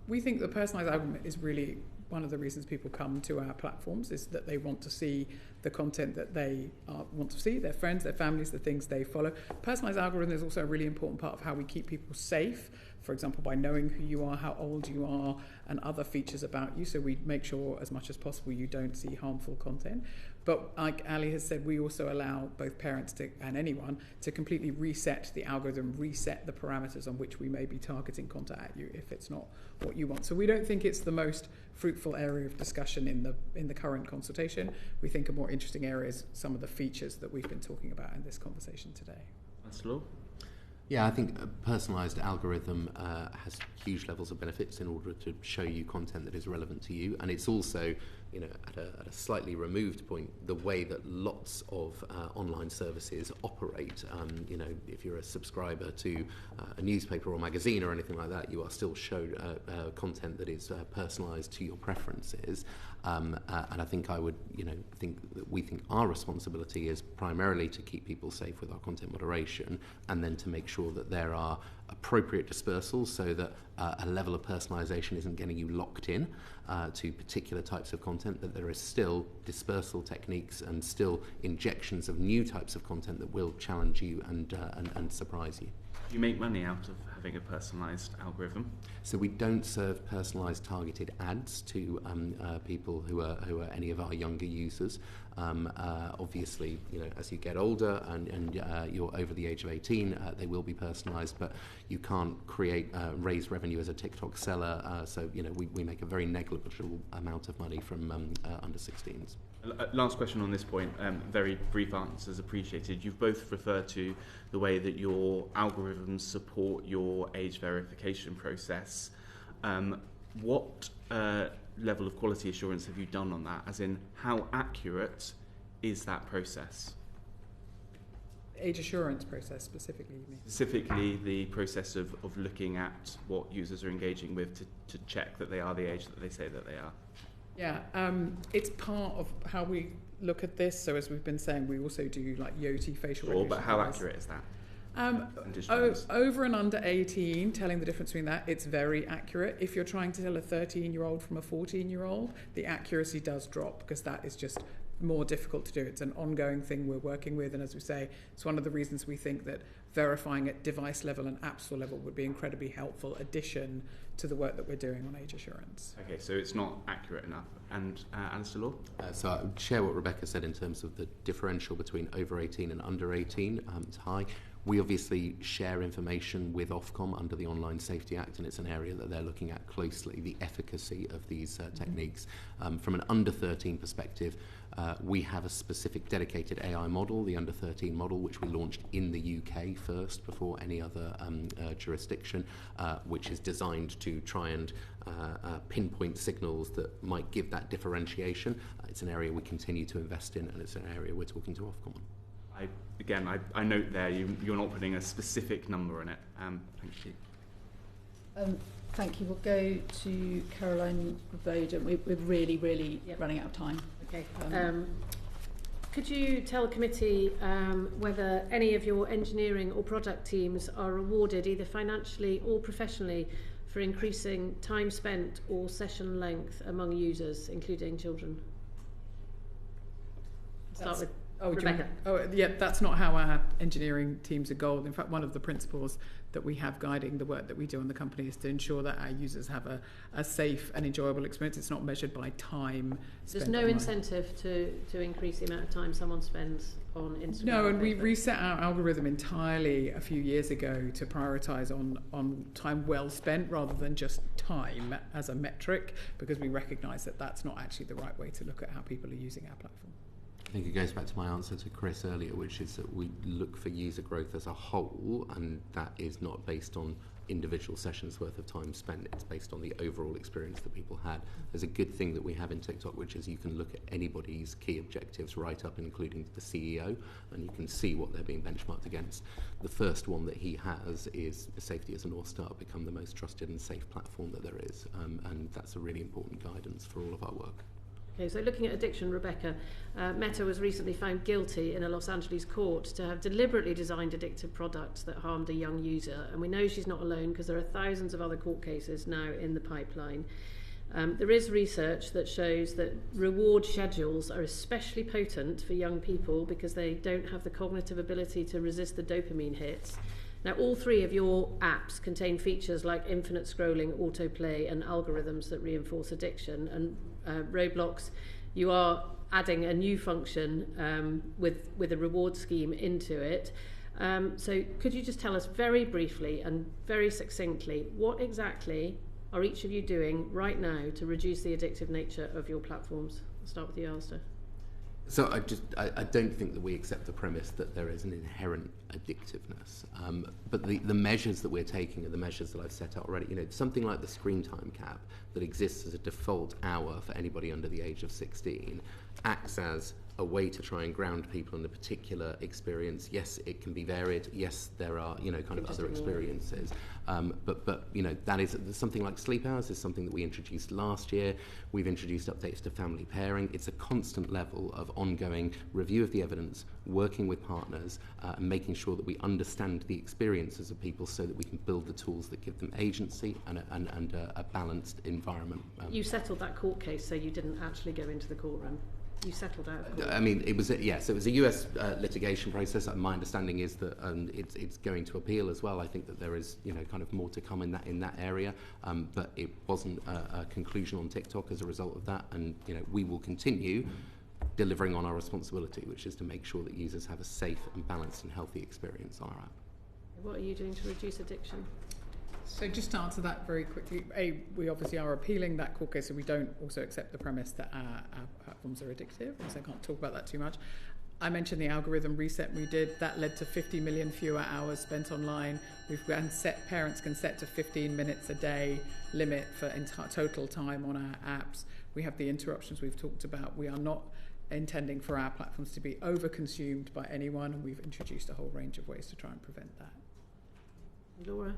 We think the personalised algorithm is really one of the reasons people come to our platforms, is that they want to see the content that they want to see, their friends, their families, the things they follow. Personalised algorithm is also a really important part of how we keep people safe, for example, by knowing who you are, how old you are, and other features about you. So we make sure as much as possible you don't see harmful content. But like Ali has said, we also allow both parents and anyone to completely reset the algorithm, reset the parameters on which we may be targeting content at you if it's not what you want. So we don't think it's the most fruitful area of discussion in the current consultation. We think a more interesting area is some of the features that we've been talking about in this conversation today. That's law. Yeah, I think a personalised algorithm has huge levels of benefits in order to show you content that is relevant to you, and it's also, you know, at a slightly removed point, the way that lots of online services operate. You know, if you're a subscriber to a newspaper or magazine or anything like that, you are still showed content that is personalised to your preferences. And I think I would, you know, think that we think our responsibility is primarily to keep people safe with our content moderation, and then to make sure that there are appropriate dispersals so that a level of personalisation isn't getting you locked in to particular types of content, that there is still dispersal techniques and still injections of new types of content that will challenge you and surprise you. Do you make money out of having a personalised algorithm? So we don't serve personalised targeted ads to people who are any of our younger users. Obviously, you know, as you get older and you're over the age of 18, they will be personalised, but you can't raise revenue as a TikTok seller. So, you know, we make a very negligible amount of money from under 16s. Last question on this point, very brief answers appreciated. You've both referred to the way that your algorithms support your age verification process. What level of quality assurance have you done on that? As in, how accurate is that process? Age assurance process specifically, you mean? Specifically the process of looking at what users are engaging with to check that they are the age that they say that they are. Yeah, it's part of how we look at this. So as we've been saying, we also do like Yoti facial recognition. But how accurate is that? Over and under 18, telling the difference between that, it's very accurate. If you're trying to tell a 13-year-old from a 14-year-old, the accuracy does drop, because that is just more difficult to do. It's an ongoing thing we're working with, and as we say, it's one of the reasons we think that verifying at device level and app store level would be incredibly helpful addition to the work that we're doing on age assurance. Okay, so it's not accurate enough. And Alistair Law? So I would share what Rebecca said in terms of the differential between over 18 and under 18. It's high. We obviously share information with Ofcom under the Online Safety Act, and it's an area that they're looking at closely, the efficacy of these techniques. From an under 13 perspective, we have a specific dedicated AI model, the under 13 model, which we launched in the UK first before any other jurisdiction, which is designed to try and pinpoint signals that might give that differentiation. It's an area we continue to invest in, and it's an area we're talking to Ofcom on. I again, I note there you're not putting a specific number on it. Thank you. Thank you. We'll go to Caroline Bowden. We're really running out of time. Okay. Could you tell the committee whether any of your engineering or product teams are rewarded either financially or professionally for increasing time spent or session length among users, including children? Start with Rebecca. That's not how our engineering teams are goaled. In fact, one of the principles that we have guiding the work that we do in the company is to ensure that our users have a safe and enjoyable experience. It's not measured by time. There's no incentive to increase the amount of time someone spends on Instagram. No, and we reset our algorithm entirely a few years ago to prioritise on time well spent rather than just time as a metric, because we recognise that that's not actually the right way to look at how people are using our platform. I think it goes back to my answer to Chris earlier, which is that we look for user growth as a whole, and that is not based on individual sessions worth of time spent. It's based on the overall experience that people had. There's a good thing that we have in TikTok, which is you can look at anybody's key objectives right up, including the CEO, and you can see what they're being benchmarked against. The first one that he has is safety as a North Star, become the most trusted and safe platform that there is, and that's a really important guidance for all of our work. Okay, so looking at addiction, Rebecca, Meta was recently found guilty in a Los Angeles court to have deliberately designed addictive products that harmed a young user. And we know she's not alone because there are thousands of other court cases now in the pipeline. There is research that shows that reward schedules are especially potent for young people because they don't have the cognitive ability to resist the dopamine hits. Now, all three of your apps contain features like infinite scrolling, autoplay, and algorithms that reinforce addiction. And Roblox, you are adding a new function with a reward scheme into it. So could you just tell us very briefly and very succinctly what exactly are each of you doing right now to reduce the addictive nature of your platforms? I'll start with you, Alistair. So I don't think that we accept the premise that there is an inherent addictiveness, but the measures that we're taking are the measures that I've set out already. You know, something like the screen time cap that exists as a default hour for anybody under the age of 16 acts as a way to try and ground people in a particular experience. Yes, it can be varied. Yes, there are, you know, kind of other experiences. But you know, that is something like sleep hours is something that we introduced last year. We've introduced updates to family pairing. It's a constant level of ongoing review of the evidence, working with partners, and making sure that we understand the experiences of people so that we can build the tools that give them agency and a balanced environment. You settled that court case, so you didn't actually go into the courtroom. You settled out of court. I mean, it was a US litigation process. My understanding is that it's going to appeal as well. I think that there is, you know, kind of more to come in that area. But it wasn't a conclusion on TikTok as a result of that. And you know, we will continue delivering on our responsibility, which is to make sure that users have a safe and balanced and healthy experience on our app. What are you doing to reduce addiction? So just to answer that very quickly, we obviously are appealing that court case, so we don't also accept the premise that our platforms are addictive, so I can't talk about that too much. I mentioned the algorithm reset we did. That led to 50 million fewer hours spent online. Parents can set to 15 minutes a day limit for total time on our apps. We have the interruptions we've talked about. We are not intending for our platforms to be over-consumed by anyone, and we've introduced a whole range of ways to try and prevent that. Laura?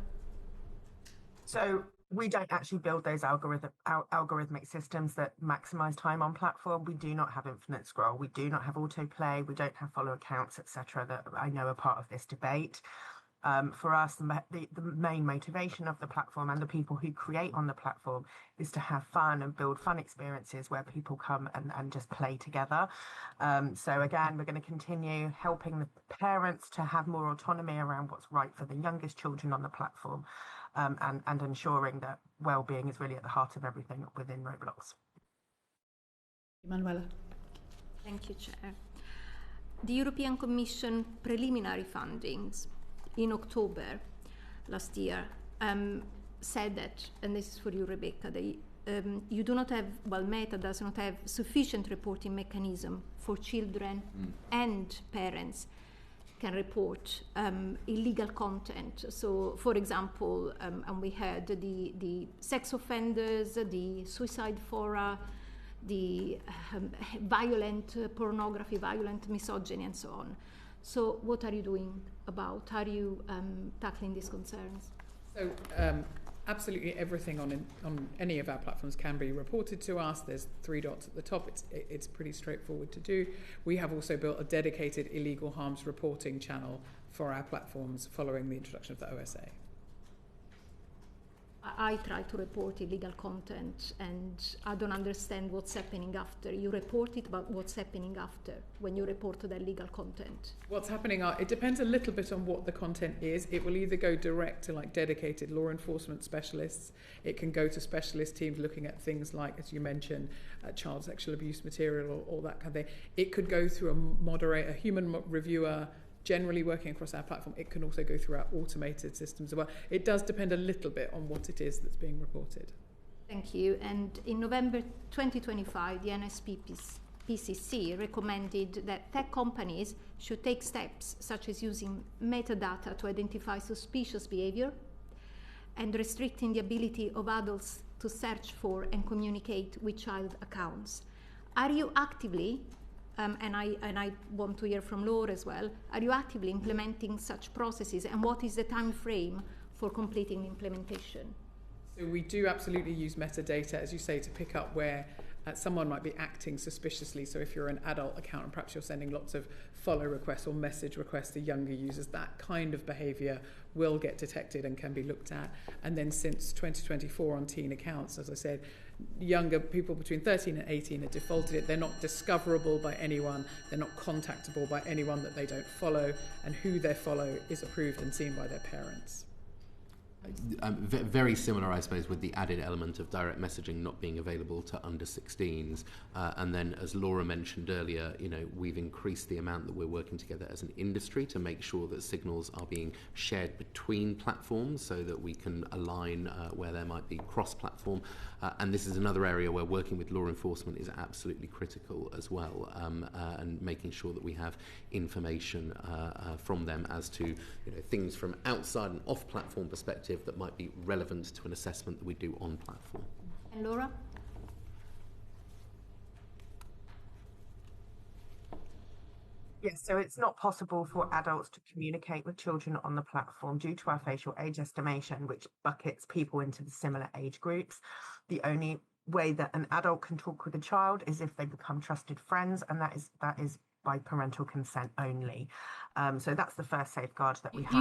So we don't actually build those algorithmic systems that maximize time on platform. We do not have infinite scroll. We do not have autoplay. We don't have follow accounts, etc. that I know are part of this debate. For us, the main motivation of the platform and the people who create on the platform is to have fun and build fun experiences where people come and just play together. So again, we're going to continue helping the parents to have more autonomy around what's right for the youngest children on the platform. And ensuring that well-being is really at the heart of everything within Roblox. Emanuela. Thank you, Chair. The European Commission preliminary fundings in October last year said that, and this is for you, Rebecca, you do not have, Meta does not have sufficient reporting mechanism for children and parents can report illegal content. So, for example, and we had the sex offenders, the suicide fora, the violent pornography, violent misogyny, and so on. So what are you doing about? How are you tackling these concerns? So absolutely everything on any of our platforms can be reported to us. There's 3 dots at the top. It's pretty straightforward to do. We have also built a dedicated illegal harms reporting channel for our platforms following the introduction of the OSA. I try to report illegal content, and I don't understand what's happening after. You report it, but what's happening after when you report the illegal content? What's happening it depends a little bit on what the content is. It will either go direct to like dedicated law enforcement specialists. It can go to specialist teams looking at things like, as you mentioned, child sexual abuse material or that kind of thing. It could go through a moderator, a human reviewer, generally working across our platform. It can also go through our automated systems as well. It does depend a little bit on what it is that's being reported. Thank you. And in November 2025, the NSPCC recommended that tech companies should take steps such as using metadata to identify suspicious behavior and restricting the ability of adults to search for and communicate with child accounts. Are you actively and I want to hear from Laura as well, are you actively implementing such processes, and what is the time frame for completing the implementation? So we do absolutely use metadata, as you say, to pick up where someone might be acting suspiciously. So if you're an adult account and perhaps you're sending lots of follow requests or message requests to younger users, that kind of behaviour will get detected and can be looked at. And then since 2024 on teen accounts, as I said, younger people between 13 and 18 are defaulted it. They're not discoverable by anyone. They're not contactable by anyone that they don't follow, and who they follow is approved and seen by their parents. Very similar, I suppose, with the added element of direct messaging not being available to under 16s. And then, as Laura mentioned earlier, we've increased the amount that we're working together as an industry to make sure that signals are being shared between platforms so that we can align where there might be cross-platform. And this is another area where working with law enforcement is absolutely critical as well, and making sure that we have information from them as to things from outside and off-platform perspective that might be relevant to an assessment that we do on platform. And Laura? Yes, so it's not possible for adults to communicate with children on the platform due to our facial age estimation, which buckets people into the similar age groups. The only way that an adult can talk with a child is if they become trusted friends, and that is by parental consent only. So that's the first safeguard that we have.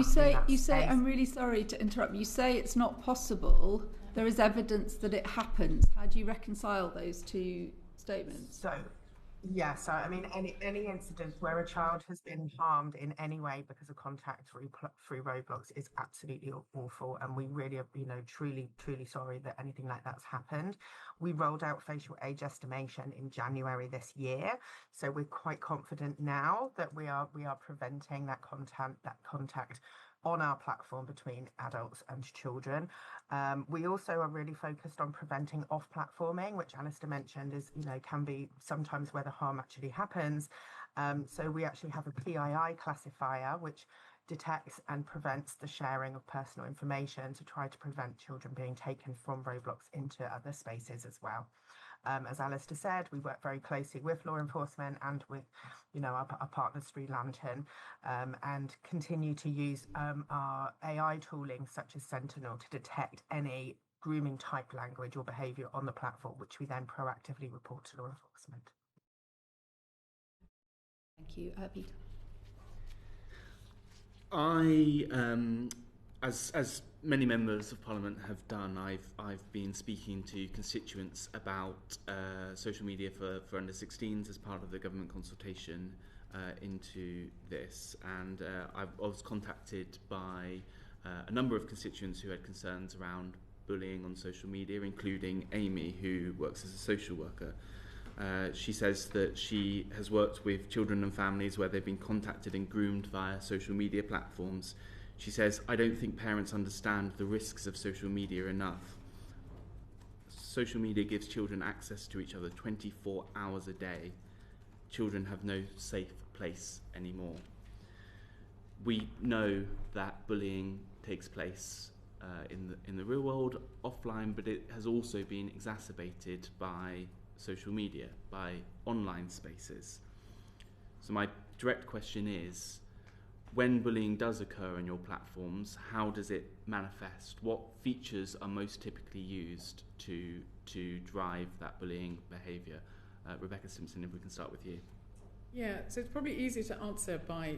You say, I'm really sorry to interrupt. You say it's not possible. There is evidence that it happens. How do you reconcile those two statements? So I mean, any incident where a child has been harmed in any way because of contact through Roblox is absolutely awful, and we really are, truly sorry that anything like that's happened. We rolled out facial age estimation in January this year, so we're quite confident now that we are preventing that contact on our platform between adults and children. We also are really focused on preventing off-platforming, which Alistair mentioned is, can be sometimes where the harm actually happens. So we actually have a PII classifier, which detects and prevents the sharing of personal information to try to prevent children being taken from Roblox into other spaces as well. As Alistair said, we work very closely with law enforcement and with, our partners Sri Lankan, and continue to use our AI tooling such as Sentinel to detect any grooming type language or behaviour on the platform, which we then proactively report to law enforcement. Thank you. Peter. As many members of Parliament have done, I've been speaking to constituents about social media for under 16s as part of the government consultation into this, and I was contacted by a number of constituents who had concerns around bullying on social media, including Amy, who works as a social worker. She says that she has worked with children and families where they've been contacted and groomed via social media platforms. She says, I don't think parents understand the risks of social media enough. Social media gives children access to each other 24 hours a day. Children have no safe place anymore. We know that bullying takes place in the real world, offline, but it has also been exacerbated by social media, by online spaces. So my direct question is, when bullying does occur on your platforms, how does it manifest? What features are most typically used to drive that bullying behaviour? Rebecca Simpson, if we can start with you. Yeah, so it's probably easier to answer by,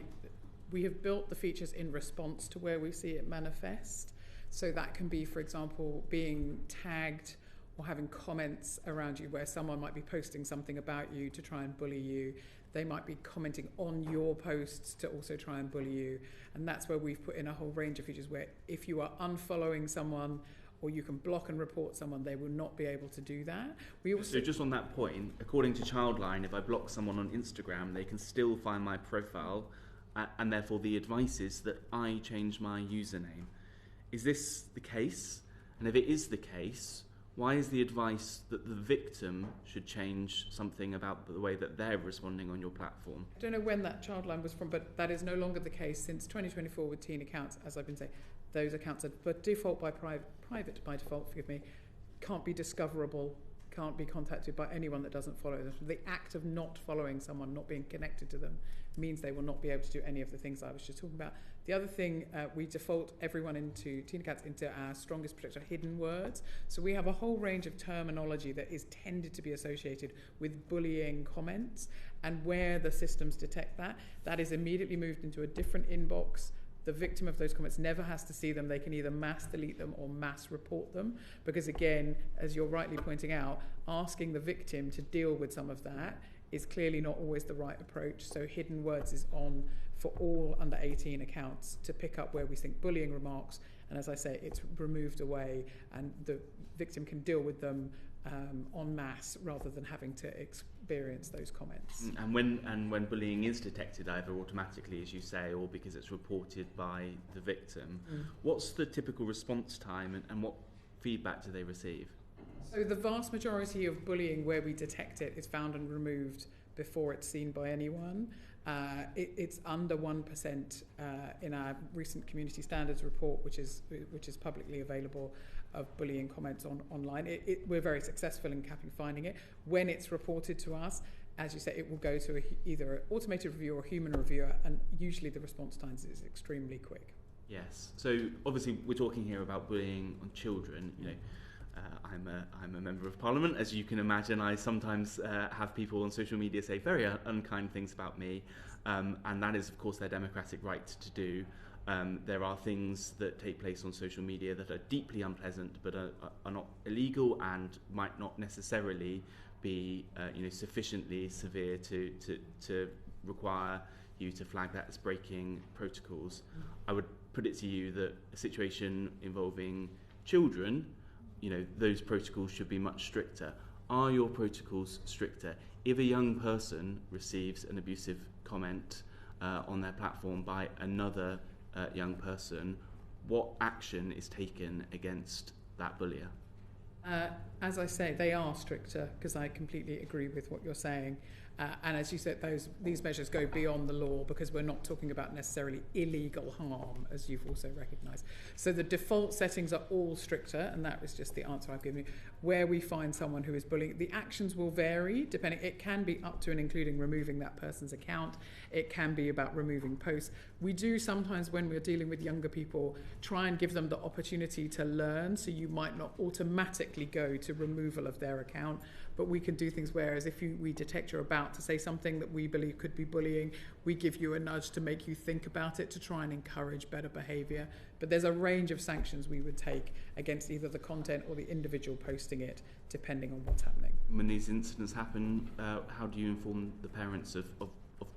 we have built the features in response to where we see it manifest. So that can be, for example, being tagged or having comments around you where someone might be posting something about you to try and bully you. They might be commenting on your posts to also try and bully you. And that's where we've put in a whole range of features where if you are unfollowing someone or you can block and report someone, they will not be able to do that. We also, so just on that point, according to Childline, if I block someone on Instagram, they can still find my profile, and therefore the advice is that I change my username. Is this the case? And if it is the case, why is the advice that the victim should change something about the way that they're responding on your platform? I don't know when that Childline was from, but that is no longer the case since 2024 with teen accounts. As I've been saying, those accounts are by default private by default, forgive me, can't be discoverable, can't be contacted by anyone that doesn't follow them. The act of not following someone, not being connected to them, means they will not be able to do any of the things I was just talking about. The other thing, we default everyone into teen accounts into our strongest protector, hidden words. So we have a whole range of terminology that is tended to be associated with bullying comments, and where the systems detect that, that is immediately moved into a different inbox. The victim of those comments never has to see them. They can either mass delete them or mass report them, because again, as you're rightly pointing out, asking the victim to deal with some of that is clearly not always the right approach. So hidden words is on for all under 18 accounts to pick up where we think bullying remarks, and as I say, it's removed away and the victim can deal with them en masse rather than having to experience those comments. And when bullying is detected, either automatically, as you say, or because it's reported by the victim, what's the typical response time, and what feedback do they receive? So the vast majority of bullying where we detect it is found and removed before it's seen by anyone. It's under 1% in our recent community standards report, which is publicly available, of bullying comments online. We're very successful in finding it. When it's reported to us, as you say, it will go to either an automated reviewer or human reviewer, and usually the response times is extremely quick. Yes. So obviously we're talking here about bullying on children. You know, I'm a member of Parliament, as you can imagine. I sometimes have people on social media say very unkind things about me, and that is, of course, their democratic right to do. There are things that take place on social media that are deeply unpleasant, but are not illegal and might not necessarily be, sufficiently severe to require you to flag that as breaking protocols. I would put it to you that a situation involving children, those protocols should be much stricter. Are your protocols stricter? If a young person receives an abusive comment on their platform by another young person, what action is taken against that bullier? As I say, they are stricter, because I completely agree with what you're saying. And as you said, these measures go beyond the law, because we're not talking about necessarily illegal harm, as you've also recognised. So the default settings are all stricter, and that is just the answer I've given you. Where we find someone who is bullying, the actions will vary depending. It can be up to and including removing that person's account. It can be about removing posts. We do sometimes, when we're dealing with younger people, try and give them the opportunity to learn, so you might not automatically go to removal of their account, but we can do things whereas if we detect you're about to say something that we believe could be bullying, we give you a nudge to make you think about it, to try and encourage better behaviour. But there's a range of sanctions we would take against either the content or the individual posting it, depending on what's happening. When these incidents happen, how do you inform the parents of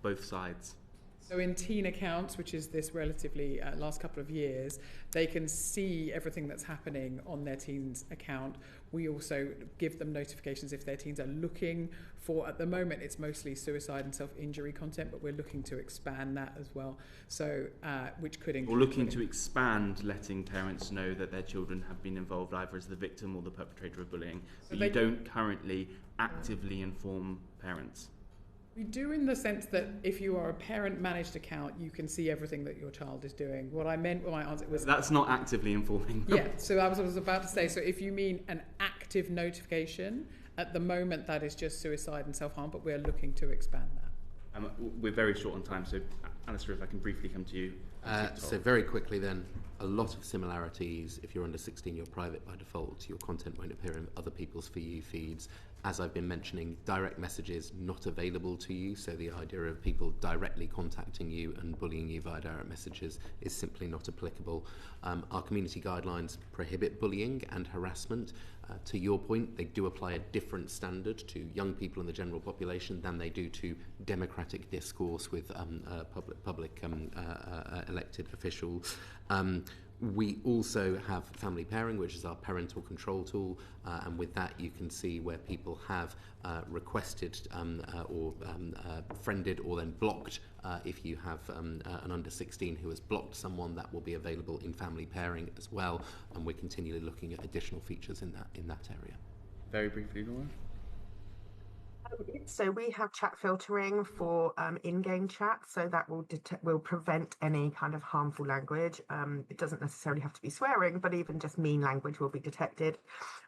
both sides? So in teen accounts, which is this relatively last couple of years, they can see everything that's happening on their teen's account. We also give them notifications if their teens are looking for, at the moment it's mostly suicide and self-injury content, but we're looking to expand that as well. So which could include... Or looking to expand letting parents know that their children have been involved either as the victim or the perpetrator of bullying. But you don't currently actively inform parents. We do, in the sense that if you are a parent-managed account, you can see everything that your child is doing. What I meant when I answered was... That's not actively informing them. Yeah, so I was about to say, so if you mean an active notification, at the moment that is just suicide and self-harm, but we're looking to expand that. We're very short on time, so Alistair, if I can briefly come to you. So very quickly then, a lot of similarities. If you're under 16, you're private by default. Your content won't appear in other people's For You feeds. As I've been mentioning, direct messages not available to you, so the idea of people directly contacting you and bullying you via direct messages is simply not applicable. Our community guidelines prohibit bullying and harassment. To your point, they do apply a different standard to young people in the general population than they do to democratic discourse with public elected officials. We also have family pairing, which is our parental control tool, and with that you can see where people have requested or friended or then blocked. If you have an under 16 who has blocked someone, that will be available in family pairing as well, and we're continually looking at additional features in that area. Very briefly, Laura. So we have chat filtering for in-game chat, so that will prevent any kind of harmful language. It doesn't necessarily have to be swearing, but even just mean language will be detected.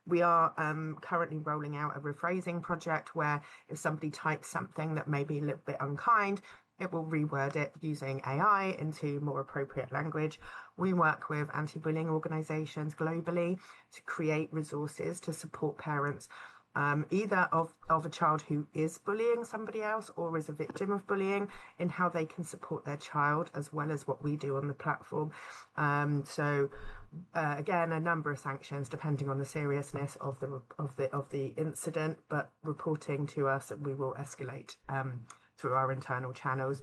We are currently rolling out a rephrasing project where if somebody types something that may be a little bit unkind, it will reword it using AI into more appropriate language. We work with anti-bullying organisations globally to create resources to support parents either of a child who is bullying somebody else or is a victim of bullying, in how they can support their child, as well as what we do on the platform. Again, a number of sanctions depending on the seriousness of the incident, but reporting to us, we will escalate through our internal channels.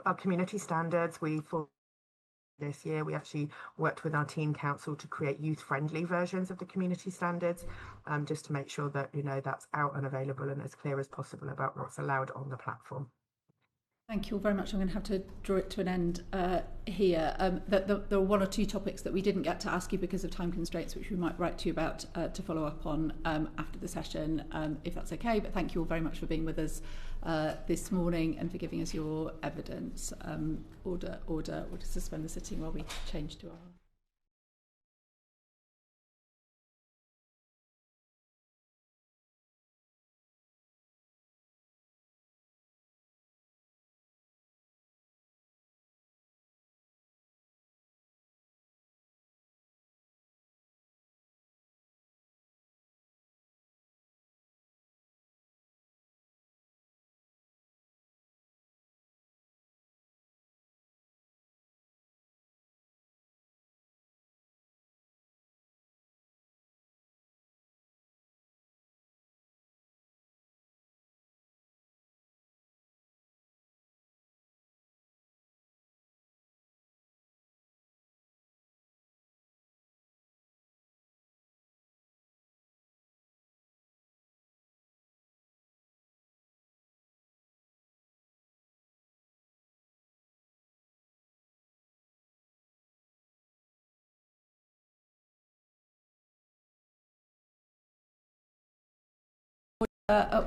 Our community standards, this year we actually worked with our teen council to create youth-friendly versions of the community standards, just to make sure that that's out and available and as clear as possible about what's allowed on the platform. Thank you all very much. I'm going to have to draw it to an end here. There are one or two topics that we didn't get to ask you because of time constraints, which we might write to you about to follow up on after the session, if that's okay. But thank you all very much for being with us this morning and for giving us your evidence. Order to suspend the sitting while we change to our...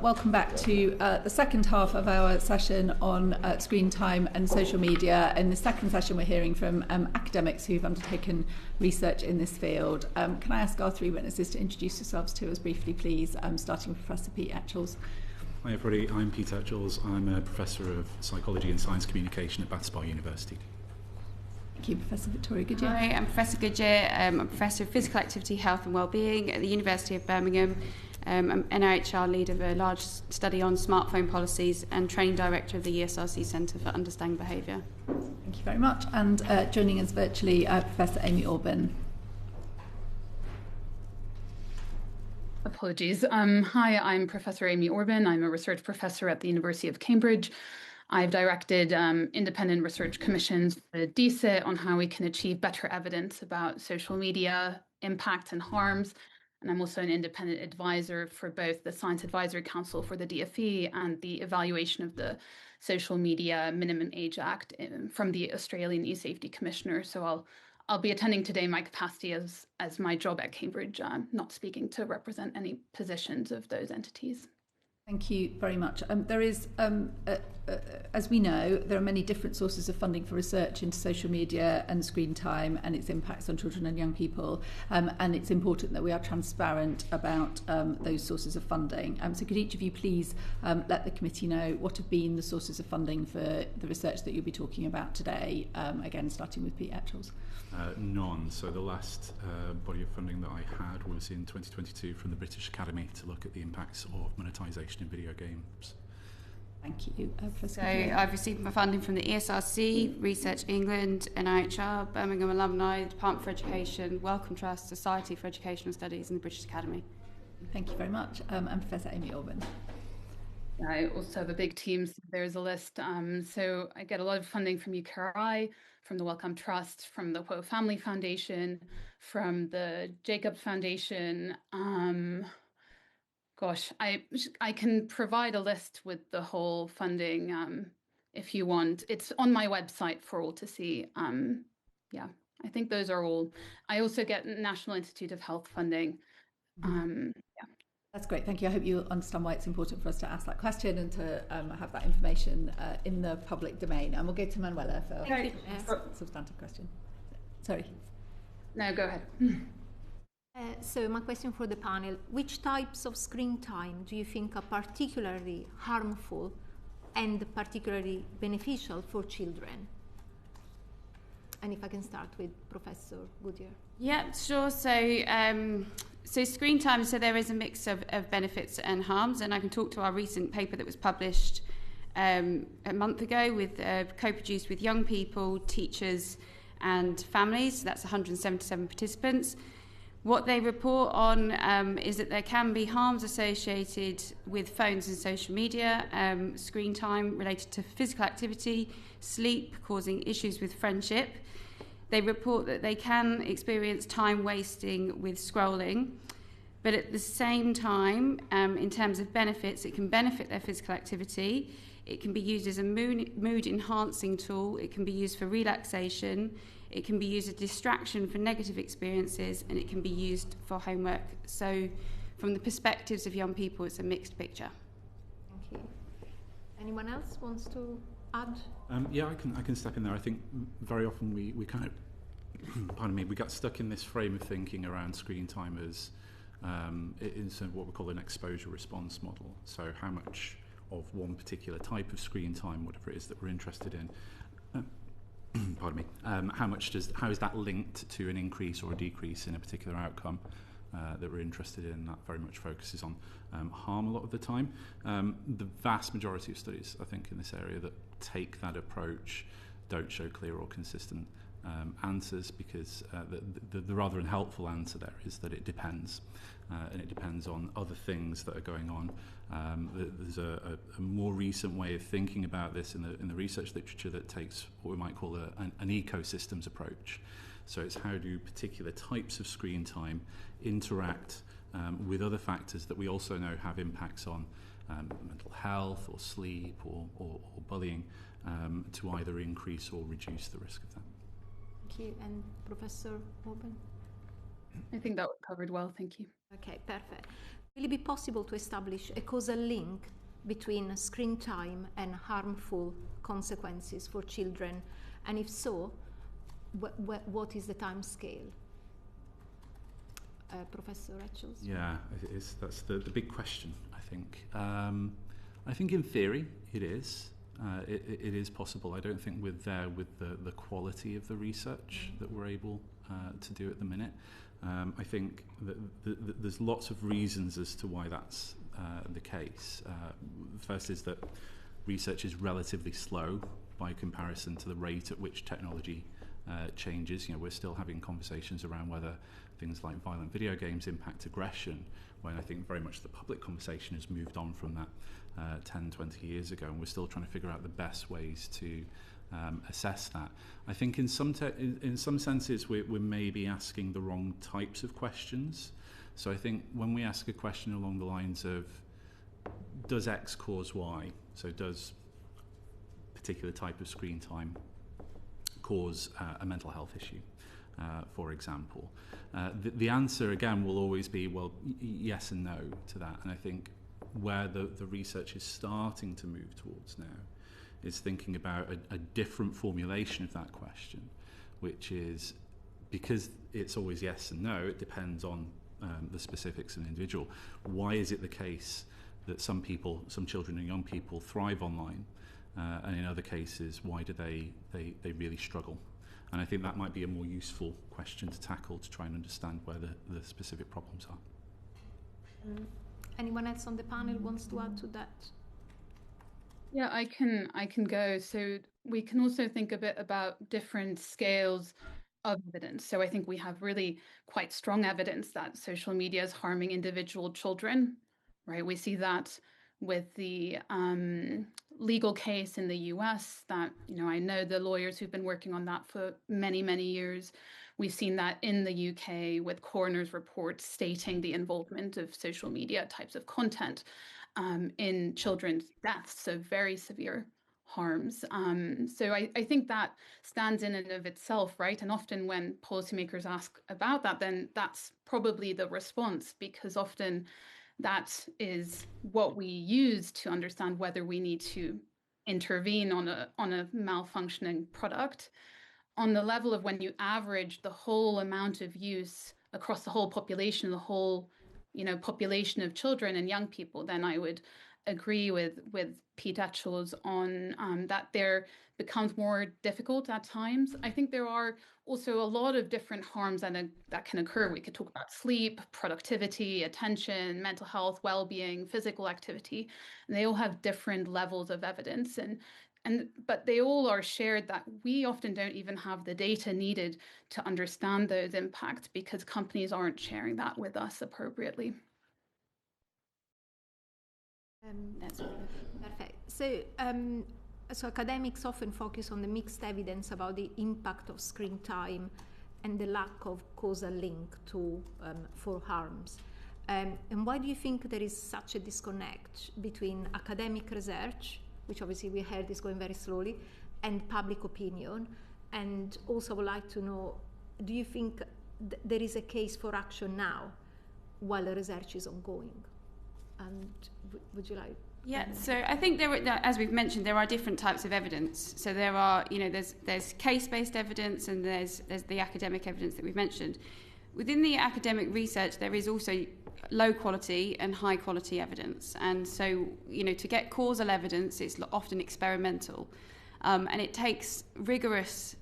Welcome back to the second half of our session on screen time and social media. In the second session, we're hearing from academics who've undertaken research in this field. Can I ask our three witnesses to introduce yourselves to us briefly, please, starting with Professor Pete Etchells. Hi everybody, I'm Pete Etchells. I'm a Professor of Psychology and Science Communication at Bath Spa University. Thank you, Professor Victoria Goodyear. Hi, I'm Professor Goodyear. I'm a Professor of Physical Activity, Health and Wellbeing at the University of Birmingham. I'm NIHR lead of a large study on smartphone policies and training director of the ESRC Centre for Understanding Behaviour. Thank you very much. And joining us virtually, Professor Amy Orban. Apologies. Hi, I'm Professor Amy Orban. I'm a research professor at the University of Cambridge. I've directed independent research commissions for the DSIT on how we can achieve better evidence about social media impact and harms. And I'm also an independent advisor for both the Science Advisory Council for the DfE and the evaluation of the Social Media Minimum Age Act from the Australian E-Safety Commissioner. So I'll be attending today in my capacity as my job at Cambridge, not speaking to represent any positions of those entities. Thank you very much. There is, as we know, there are many different sources of funding for research into social media and screen time and its impacts on children and young people, and it's important that we are transparent about those sources of funding. So could each of you please let the committee know what have been the sources of funding for the research that you'll be talking about today, again starting with Pete Etchells. None. So the last body of funding that I had was in 2022 from the British Academy to look at the impacts of monetisation in video games. Thank you. So I've received my funding from the ESRC, Research England, NIHR, Birmingham Alumni, Department for Education, Wellcome Trust, Society for Educational Studies and the British Academy. Thank you very much. And Professor Amy Orban. I also have a big team, so there's a list. So I get a lot of funding from UKRI, from the Wellcome Trust, from the Quo Family Foundation, from the Jacob Foundation. Gosh, I can provide a list with the whole funding if you want. It's on my website for all to see. Yeah, I think those are all. I also get National Institute of Health funding. Yeah. That's great, thank you. I hope you understand why it's important for us to ask that question and to have that information in the public domain. And we'll go to Manuela for a substantive question. Sorry. No, go ahead. So my question for the panel, which types of screen time do you think are particularly harmful and particularly beneficial for children? And if I can start with Professor Goodyear. Yeah, sure. So screen time, so there is a mix of benefits and harms, and I can talk to our recent paper that was published a month ago with co-produced with young people, teachers and families. So that's 177 participants. What they report on is that there can be harms associated with phones and social media, screen time related to physical activity, sleep, causing issues with friendship. They report that they can experience time wasting with scrolling, but at the same time, in terms of benefits, it can benefit their physical activity. It can be used as a mood enhancing tool. It can be used for relaxation. It can be used as a distraction for negative experiences, and it can be used for homework. So from the perspectives of young people, it's a mixed picture. Thank you. Anyone else wants to add? Yeah, I can step in there. I think very often we kind of, pardon me, we got stuck in this frame of thinking around screen time as in what we call an exposure response model. So how much of one particular type of screen time, whatever it is that we're interested in, pardon me, how is that linked to an increase or a decrease in a particular outcome that we're interested in? That very much focuses on harm a lot of the time. The vast majority of studies, I think, in this area that take that approach don't show clear or consistent answers, because the rather unhelpful answer there is that it depends, and it depends on other things that are going on. There's a more recent way of thinking about this in the research literature that takes what we might call an ecosystems approach. So it's how do particular types of screen time interact with other factors that we also know have impacts on mental health or sleep or bullying, to either increase or reduce the risk of that. Thank you. And Professor Orban? I think that was covered well, thank you. Okay, perfect. Will it be possible to establish a causal link between screen time and harmful consequences for children? And if so, what is the time scale? Professor Etchells? Yeah, that's the big question, I think. I think in theory it is. It is possible. I don't think we're there with the quality of the research that we're able to do at the minute. I think that there's lots of reasons as to why that's the case. First is that research is relatively slow by comparison to the rate at which technology changes. You know, we're still having conversations around whether things like violent video games impact aggression, when I think very much the public conversation has moved on from that 10, 20 years ago, and we're still trying to figure out the best ways to assess that. I think in some senses we're maybe asking the wrong types of questions. So I think when we ask a question along the lines of, does X cause Y? So does a particular type of screen time cause a mental health issue, for example? The answer, again, will always be, well, yes and no to that. And I think where the research is starting to move towards now is thinking about a different formulation of that question, which is, because it's always yes and no, it depends on the specifics of an individual. Why is it the case that some children and young people thrive online, and in other cases, why do they really struggle? And I think that might be a more useful question to tackle to try and understand where the specific problems are. Anyone else on the panel wants to add to that? Yeah, I can go. So we can also think a bit about different scales of evidence. So I think we have really quite strong evidence that social media is harming individual children, right? We see that with the legal case in the US that, I know the lawyers who've been working on that for many, many years. We've seen that in the UK with coroner's reports stating the involvement of social media types of content in children's deaths, so very severe harms. So I think that stands in and of itself, right? And often when policymakers ask about that, then that's probably the response, because often that is what we use to understand whether we need to intervene on a malfunctioning product. On the level of when you average the whole amount of use across the whole population, the whole population of children and young people, then I would agree with Pete Etchells on that there becomes more difficult at times. I think there are also a lot of different harms that can occur. We could talk about sleep, productivity, attention, mental health, well-being, physical activity, and they all have different levels of evidence. But they all are shared that we often don't even have the data needed to understand those impacts because companies aren't sharing that with us appropriately. That's perfect. So academics often focus on the mixed evidence about the impact of screen time and the lack of causal link for harms. And why do you think there is such a disconnect between academic research, which obviously we heard is going very slowly, and public opinion? And also I would like to know, do you think there is a case for action now while the research is ongoing? And would you like? Yeah, so I think as we've mentioned, there are different types of evidence. So there are, there's case-based evidence and there's the academic evidence that we've mentioned. Within the academic research, there is also low quality and high quality evidence. And so, to get causal evidence, it's often experimental. And it takes rigorous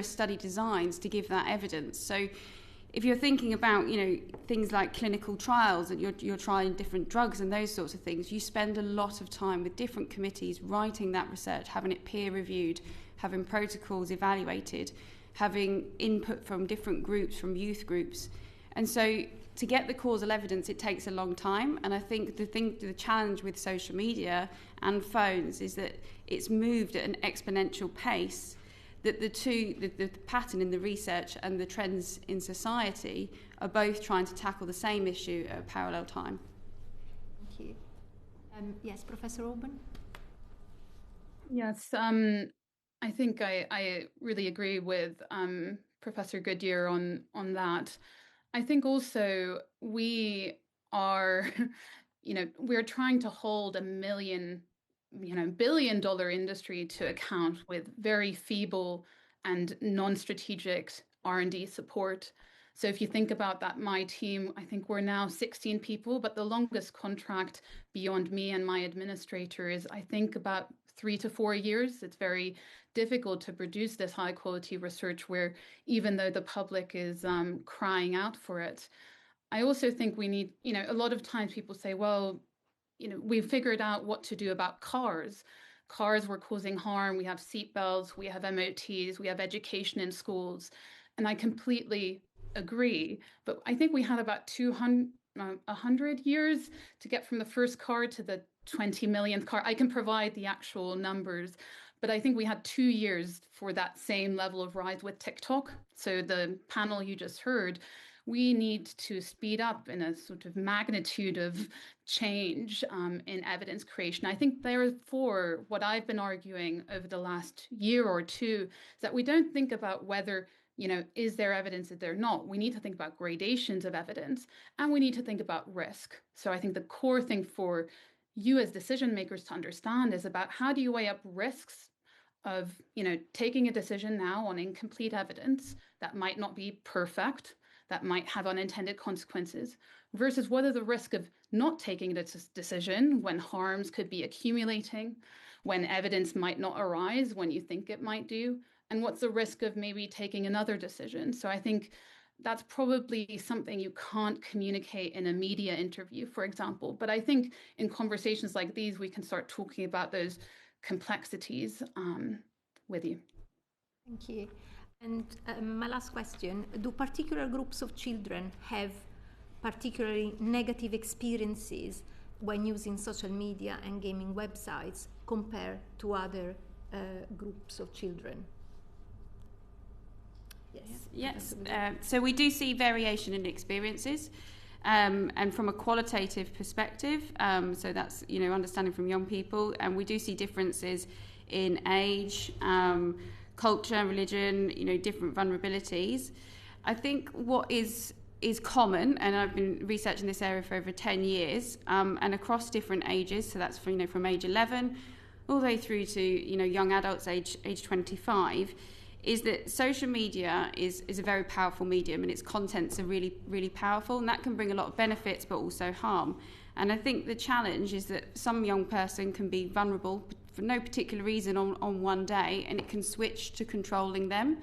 study designs to give that evidence. So if you're thinking about, things like clinical trials and you're trying different drugs and those sorts of things, you spend a lot of time with different committees writing that research, having it peer reviewed, having protocols evaluated, having input from different groups, from youth groups. And so to get the causal evidence, it takes a long time. And I think the challenge with social media and phones is that it's moved at an exponential pace, that the pattern in the research and the trends in society are both trying to tackle the same issue at a parallel time. Thank you. Yes, Professor Auburn? Yes, I think I really agree with Professor Goodyear on that. I think also we are, we're trying to hold $1 billion-dollar industry to account with very feeble and non-strategic R&D support. So if you think about that, my team, I think we're now 16 people, but the longest contract beyond me and my administrator is, I think, about 3 to 4 years. It's very difficult to produce this high quality research where, even though the public is crying out for it. I also think we need, a lot of times people say, well, we've figured out what to do about cars. Cars were causing harm. We have seatbelts, we have MOTs, we have education in schools. And I completely agree. But I think we had about 100 years to get from the first car to the 20 millionth car. I can provide the actual numbers, but I think we had 2 years for that same level of rise with TikTok. So the panel you just heard, we need to speed up in a sort of magnitude of change in evidence creation. I think therefore what I've been arguing over the last year or two is that we don't think about whether is there evidence that they're not? We need to think about gradations of evidence, and we need to think about risk. So I think the core thing for you as decision makers to understand is about how do you weigh up risks of, taking a decision now on incomplete evidence that might not be perfect, that might have unintended consequences, versus what are the risk of not taking a decision when harms could be accumulating, when evidence might not arise when you think it might do, and what's the risk of maybe taking another decision. So I think that's probably something you can't communicate in a media interview, for example. But I think in conversations like these, we can start talking about those complexities with you. Thank you. And my last question, do particular groups of children have particularly negative experiences when using social media and gaming websites compared to other groups of children? Yes. So we do see variation in experiences, and from a qualitative perspective, so that's understanding from young people, and we do see differences in age, culture, religion, different vulnerabilities. I think what is common, and I've been researching this area for over 10 years, and across different ages, so that's from age 11 all the way through to young adults age 25, is that social media is a very powerful medium, and its contents are really, really powerful, and that can bring a lot of benefits but also harm. And I think the challenge is that some young person can be vulnerable for no particular reason on one day, and it can switch to controlling them.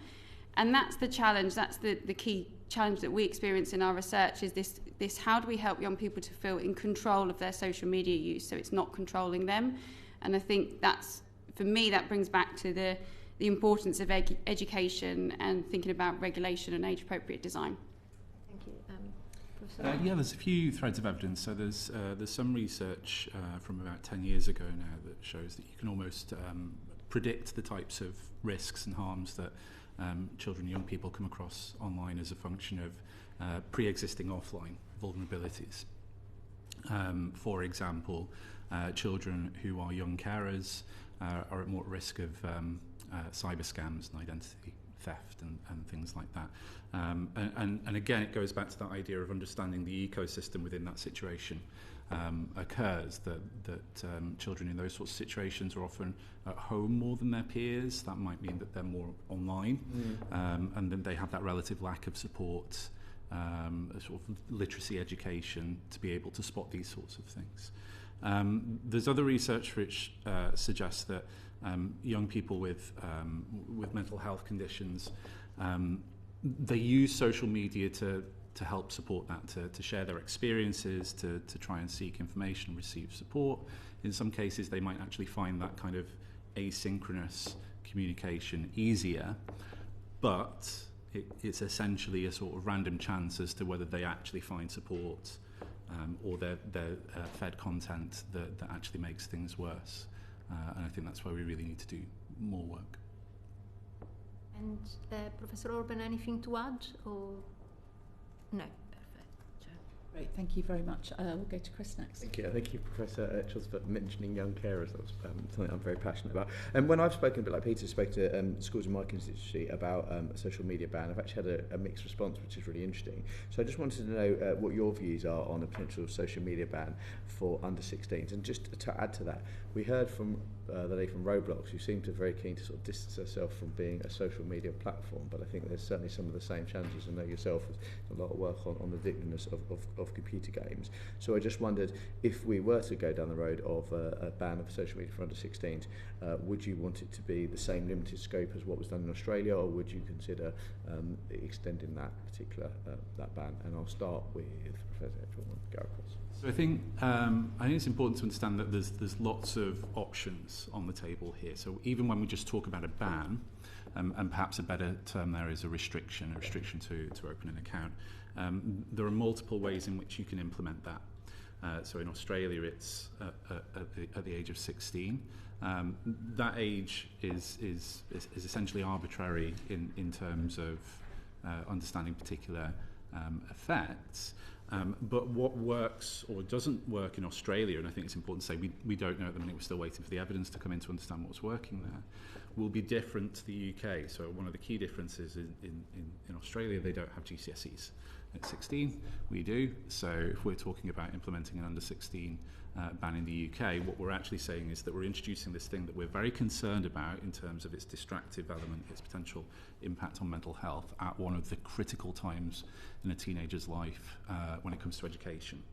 And that's the challenge, that's the key challenge that we experience in our research, is this how do we help young people to feel in control of their social media use so it's not controlling them. And I think that's, for me, that brings back to the importance of education and thinking about regulation and age-appropriate design. Thank you. Professor? Yeah, there's a few threads of evidence. So there's some research from about 10 years ago now that shows that you can almost predict the types of risks and harms that children and young people come across online as a function of pre-existing offline vulnerabilities. For example, children who are young carers are at more risk of cyber scams and identity theft and things like that. And again, it goes back to that idea of understanding the ecosystem within that situation occurs, that children in those sorts of situations are often at home more than their peers. That might mean that they're more online, and then they have that relative lack of support, a sort of literacy education to be able to spot these sorts of things. There's other research which suggests that young people with mental health conditions, they use social media to help support that, to share their experiences, to try and seek information, receive support. In some cases, they might actually find that kind of asynchronous communication easier, but it's essentially a sort of random chance as to whether they actually find support or they're fed content that actually makes things worse. And I think that's why we really need to do more work. And Professor Orban, anything to add? Or no? Perfect. Great, thank you very much. We'll go to Chris next. Thank you, Professor Etchells, for mentioning young carers. That was something I'm very passionate about. And when I've spoken, a bit like Peter spoke to schools in my constituency about a social media ban, I've actually had a mixed response, which is really interesting. So I just wanted to know what your views are on a potential social media ban for under 16s. And just to add to that, we heard from the lady from Roblox, who seemed to be very keen to sort of distance herself from being a social media platform, but I think there's certainly some of the same challenges. I know yourself has done a lot of work on the addictiveness of computer games. So I just wondered, if we were to go down the road of a ban of social media for under 16s, would you want it to be the same limited scope as what was done in Australia, or would you consider extending that particular that ban? And I'll start with Professor Etchells and go across. So I think it's important to understand that there's lots of options on the table here. So even when we just talk about a ban, and perhaps a better term there is a restriction to open an account, there are multiple ways in which you can implement that. So in Australia, it's at the age of 16. That age is essentially arbitrary in terms of understanding particular effects. But what works or doesn't work in Australia, and I think it's important to say we don't know at the minute, we're still waiting for the evidence to come in to understand what's working there, will be different to the UK. So one of the key differences in Australia, they don't have GCSEs at 16, we do. So if we're talking about implementing an under 16 ban in the UK, what we're actually saying is that we're introducing this thing that we're very concerned about in terms of its distractive element, its potential impact on mental health at one of the critical times in a teenager's life when it comes to education.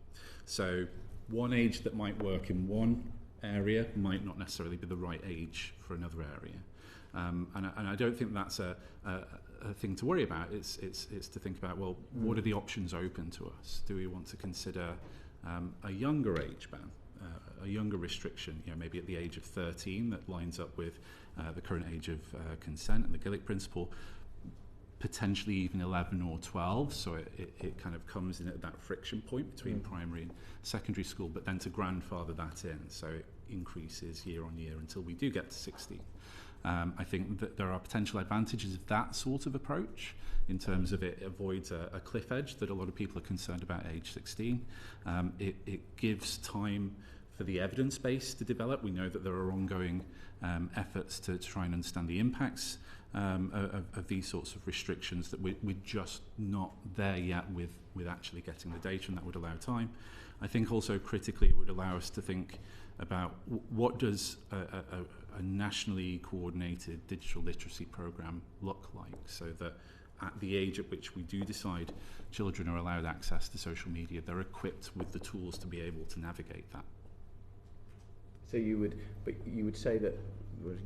So one age that might work in one area might not necessarily be the right age for another area. And I don't think that's a thing to worry about. It's to think about, well, what are the options open to us? Do we want to consider a younger age ban, a younger restriction, maybe at the age of 13 that lines up with the current age of consent and the Gillick principle, potentially even 11 or 12, so it kind of comes in at that friction point between primary and secondary school, but then to grandfather that in, so it increases year on year until we do get to 16. I think that there are potential advantages of that sort of approach in terms of it avoids a cliff edge that a lot of people are concerned about at age 16. It gives time for the evidence base to develop. We know that there are ongoing efforts to try and understand the impacts of these sorts of restrictions, that we're just not there yet with actually getting the data, and that would allow time. I think also critically it would allow us to think about what does a nationally coordinated digital literacy program look like, so that at the age at which we do decide children are allowed access to social media, they're equipped with the tools to be able to navigate that. So you would say that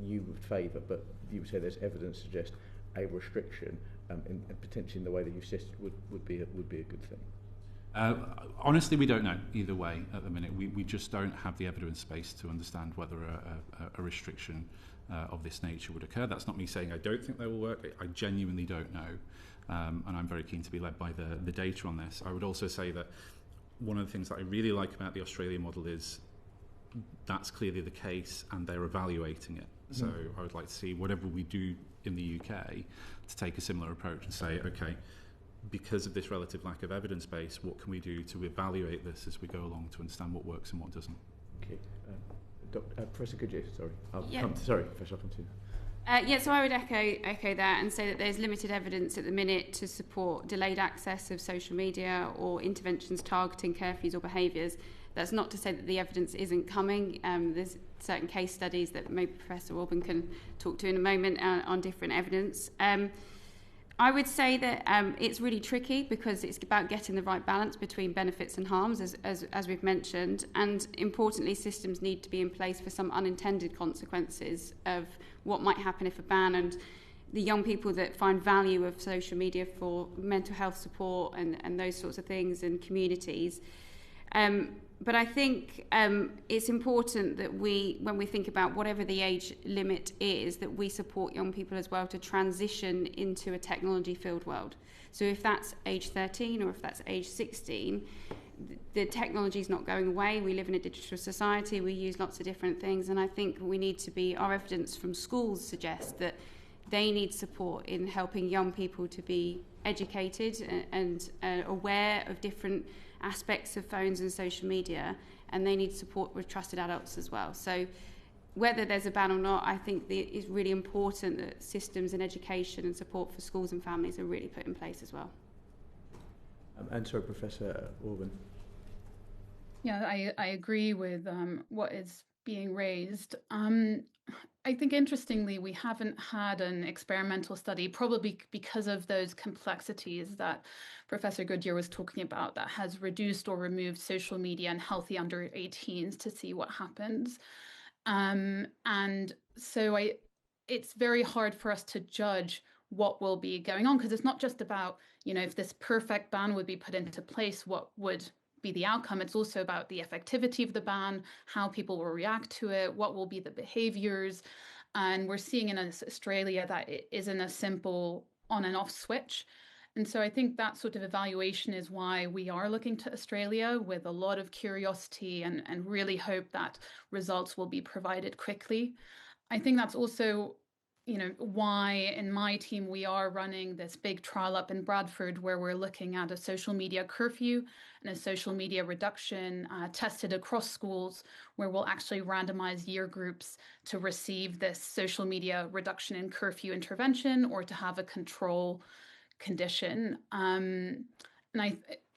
you would favour, but you would say there's evidence to suggest a restriction, and potentially in the way that you've suggested would be a good thing. Honestly, we don't know either way at the minute. We just don't have the evidence base to understand whether a restriction of this nature would occur. That's not me saying I don't think they will work. I genuinely don't know, and I'm very keen to be led by the data on this. I would also say that one of the things that I really like about the Australian model is that's clearly the case, and they're evaluating it. So I would like to see whatever we do in the UK to take a similar approach and say, okay, because of this relative lack of evidence base, what can we do to evaluate this as we go along to understand what works and what doesn't? Okay. Professor Goodyear, sorry. Professor, I'll come to you. Yeah, so I would echo that and say that there's limited evidence at the minute to support delayed access of social media or interventions targeting curfews or behaviours. That's not to say that the evidence isn't coming. There's certain case studies that maybe Professor Orban can talk to in a moment on different evidence. I would say that it's really tricky because it's about getting the right balance between benefits and harms, as we've mentioned, and importantly, systems need to be in place for some unintended consequences of what might happen if a ban, and the young people that find value of social media for mental health support and those sorts of things and communities. But I think it's important that when we think about whatever the age limit is, that we support young people as well to transition into a technology-filled world. So if that's age 13 or if that's age 16, the technology is not going away. We live in a digital society. We use lots of different things. And I think we need to be, our evidence from schools suggests that they need support in helping young people to be educated and aware of different aspects of phones and social media, and they need support with trusted adults as well. So whether there's a ban or not, I think it's really important that systems and education and support for schools and families are really put in place as well. And so, Professor Orban. Yeah, I agree with what is being raised. I think interestingly, we haven't had an experimental study, probably because of those complexities that Professor Goodyear was talking about, that has reduced or removed social media in healthy under 18s to see what happens. And so it's very hard for us to judge what will be going on, because it's not just about, if this perfect ban would be put into place, what would be the outcome. It's also about the effectivity of the ban, how people will react to it, what will be the behaviors. And we're seeing in Australia that it isn't a simple on and off switch. And so I think that sort of evaluation is why we are looking to Australia with a lot of curiosity and really hope that results will be provided quickly. I think that's also why in my team we are running this big trial up in Bradford where we're looking at a social media curfew and a social media reduction tested across schools, where we'll actually randomize year groups to receive this social media reduction in curfew intervention or to have a control condition.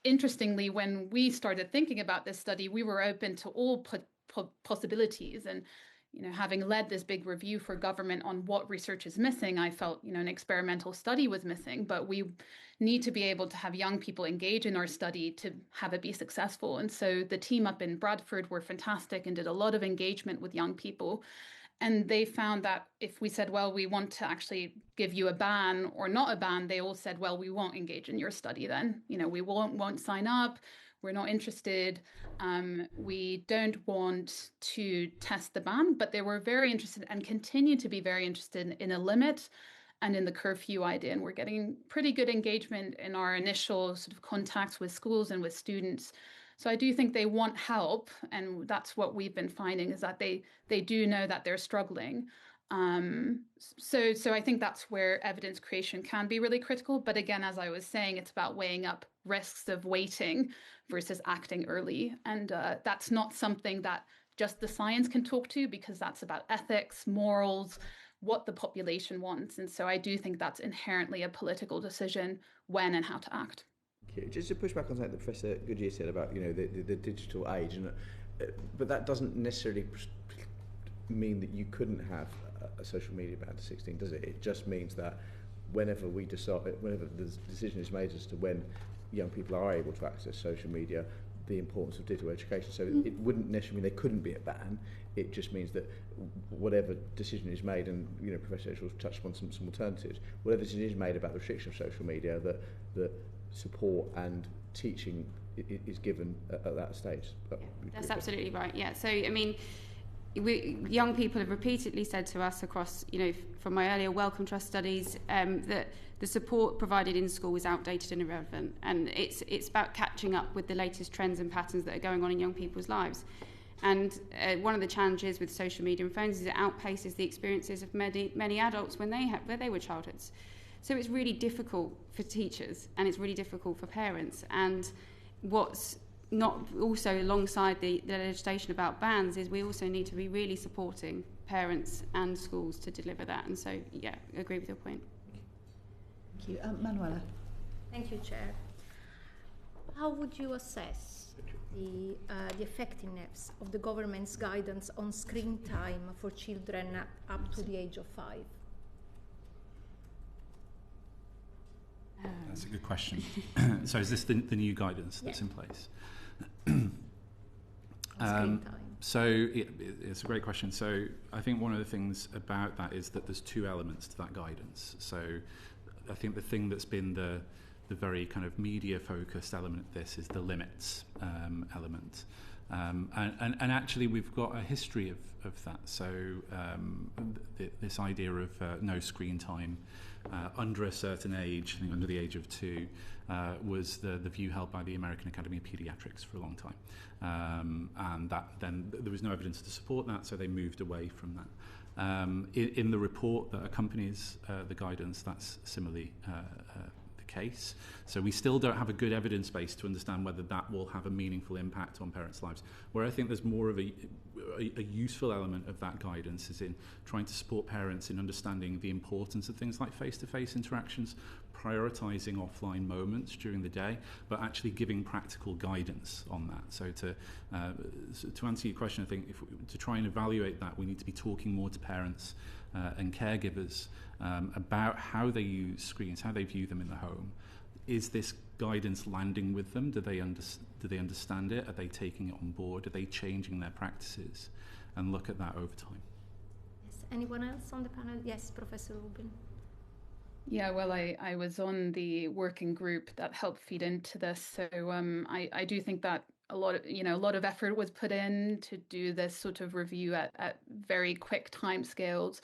Interestingly, when we started thinking about this study, we were open to all possibilities. And having led this big review for government on what research is missing, I felt, an experimental study was missing, but we need to be able to have young people engage in our study to have it be successful. And so the team up in Bradford were fantastic and did a lot of engagement with young people. And they found that if we said, well, we want to actually give you a ban or not a ban, they all said, well, we won't engage in your study then. We won't sign up. We're not interested. We don't want to test the ban, but they were very interested and continue to be very interested in a limit and in the curfew idea. And we're getting pretty good engagement in our initial sort of contacts with schools and with students. So I do think they want help. And that's what we've been finding, is that they do know that they're struggling. So I think that's where evidence creation can be really critical. But again, as I was saying, it's about weighing up risks of waiting versus acting early. And that's not something that just the science can talk to, because that's about ethics, morals, what the population wants. And so I do think that's inherently a political decision when and how to act. Just to push back on something that Professor Goodyear said about the digital age, but that doesn't necessarily mean that you couldn't have a social media ban to 16, does it? It just means that whenever the decision is made as to when young people are able to access social media, the importance of digital education. So it wouldn't necessarily mean there couldn't be a ban. It just means that whatever decision is made, and Professor Edgeworth touched upon some alternatives, whatever decision is made about the restriction of social media, that support and teaching is given at that stage. That's absolutely right. Yeah. So young people have repeatedly said to us across, from my earlier Wellcome Trust studies, that the support provided in school is outdated and irrelevant, and it's about catching up with the latest trends and patterns that are going on in young people's lives. And one of the challenges with social media and phones is it outpaces the experiences of many adults when they were childhoods. So it's really difficult for teachers, and it's really difficult for parents. And what's not also alongside the legislation about bans is we also need to be really supporting parents and schools to deliver that. And so, yeah, I agree with your point. Thank you. Manuela. Thank you, Chair. How would you assess the effectiveness of the government's guidance on screen time for children up to the age of 5? That's a good question. So is this the new guidance that's in place? So it's a great question. So I think one of the things about that is that there's two elements to that guidance. So I think the thing that's been the very kind of media focused element of this is the limits element. And actually we've got a history of that. So this idea of no screen time under a certain age, I think under the age of 2, was the view held by the American Academy of Pediatrics for a long time. And that then there was no evidence to support that, so they moved away from that. In the report that accompanies the guidance, that's similarly the case. So we still don't have a good evidence base to understand whether that will have a meaningful impact on parents' lives. Where I think there's more of a useful element of that guidance is in trying to support parents in understanding the importance of things like face-to-face interactions, prioritising offline moments during the day, but actually giving practical guidance on that. So to answer your question, I think to try and evaluate that, we need to be talking more to parents and caregivers about how they use screens, how they view them in the home. Is this guidance landing with them? Do they understand it? Are they taking it on board? Are they changing their practices? And look at that over time. Yes. Anyone else on the panel? Yes, Professor Rubin. Yeah, well, I was on the working group that helped feed into this, so I do think that a lot of effort was put in to do this sort of review at very quick timescales.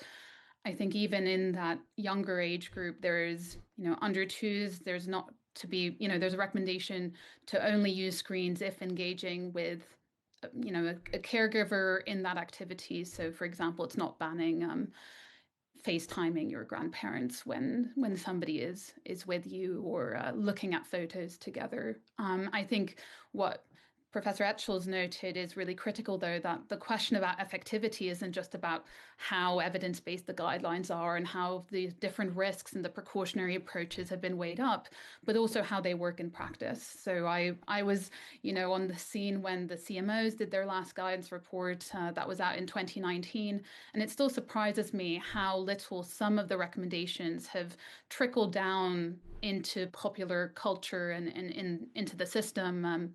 I think even in that younger age group, there's under 2s, there's not to be there's a recommendation to only use screens if engaging with a caregiver in that activity. So, for example, it's not banning FaceTiming your grandparents when somebody is with you, or looking at photos together. I think what Professor Etchells noted is really critical, though, that the question about effectivity isn't just about how evidence-based the guidelines are and how the different risks and the precautionary approaches have been weighed up, but also how they work in practice. So I was, on the scene when the CMOs did their last guidance report that was out in 2019, and it still surprises me how little some of the recommendations have trickled down into popular culture and into the system.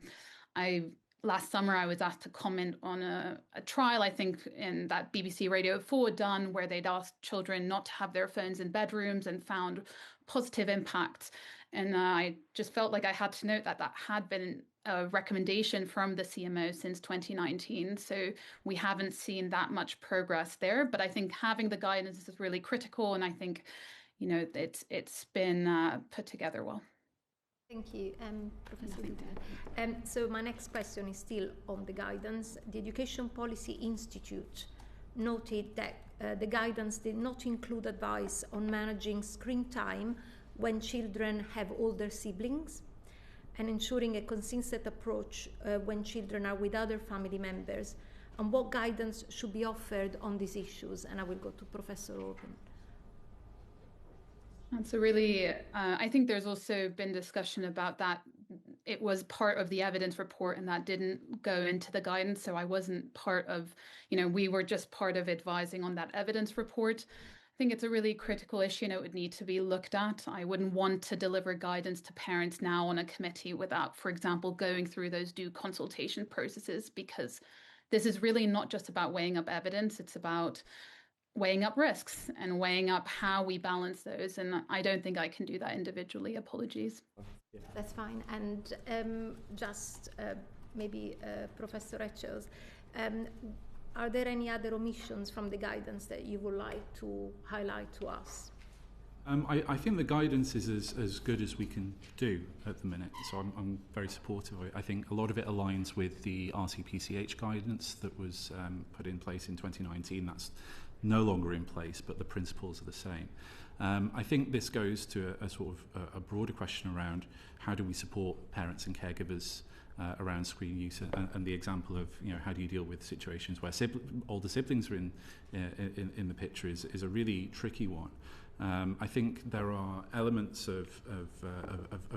Last summer, I was asked to comment on a trial, I think, in that BBC Radio 4 had done, where they'd asked children not to have their phones in bedrooms and found positive impacts. And I just felt like I had to note that had been a recommendation from the CMO since 2019. So we haven't seen that much progress there. But I think having the guidance is really critical. And I think, it's been put together well. Thank you, Professor Dutton. So my next question is still on the guidance. The Education Policy Institute noted that the guidance did not include advice on managing screen time when children have older siblings, and ensuring a consistent approach when children are with other family members, and what guidance should be offered on these issues. And I will go to Professor Orban. And so really, I think there's also been discussion about that. It was part of the evidence report and that didn't go into the guidance. So I wasn't part of, we were just part of advising on that evidence report. I think it's a really critical issue and it would need to be looked at. I wouldn't want to deliver guidance to parents now on a committee without, for example, going through those due consultation processes, because this is really not just about weighing up evidence. It's about weighing up risks and weighing up how we balance those. And I don't think I can do that individually. Apologies. That's fine. And maybe Professor Etchells, are there any other omissions from the guidance that you would like to highlight to us? I think the guidance is as good as we can do at the minute, so I'm very supportive of it. I think a lot of it aligns with the RCPCH guidance that was put in place in 2019. That's no longer in place, but the principles are the same. I think this goes to a sort of a broader question around how do we support parents and caregivers around screen use, and the example of how do you deal with situations where older siblings are in the picture is a really tricky one. I think there are elements of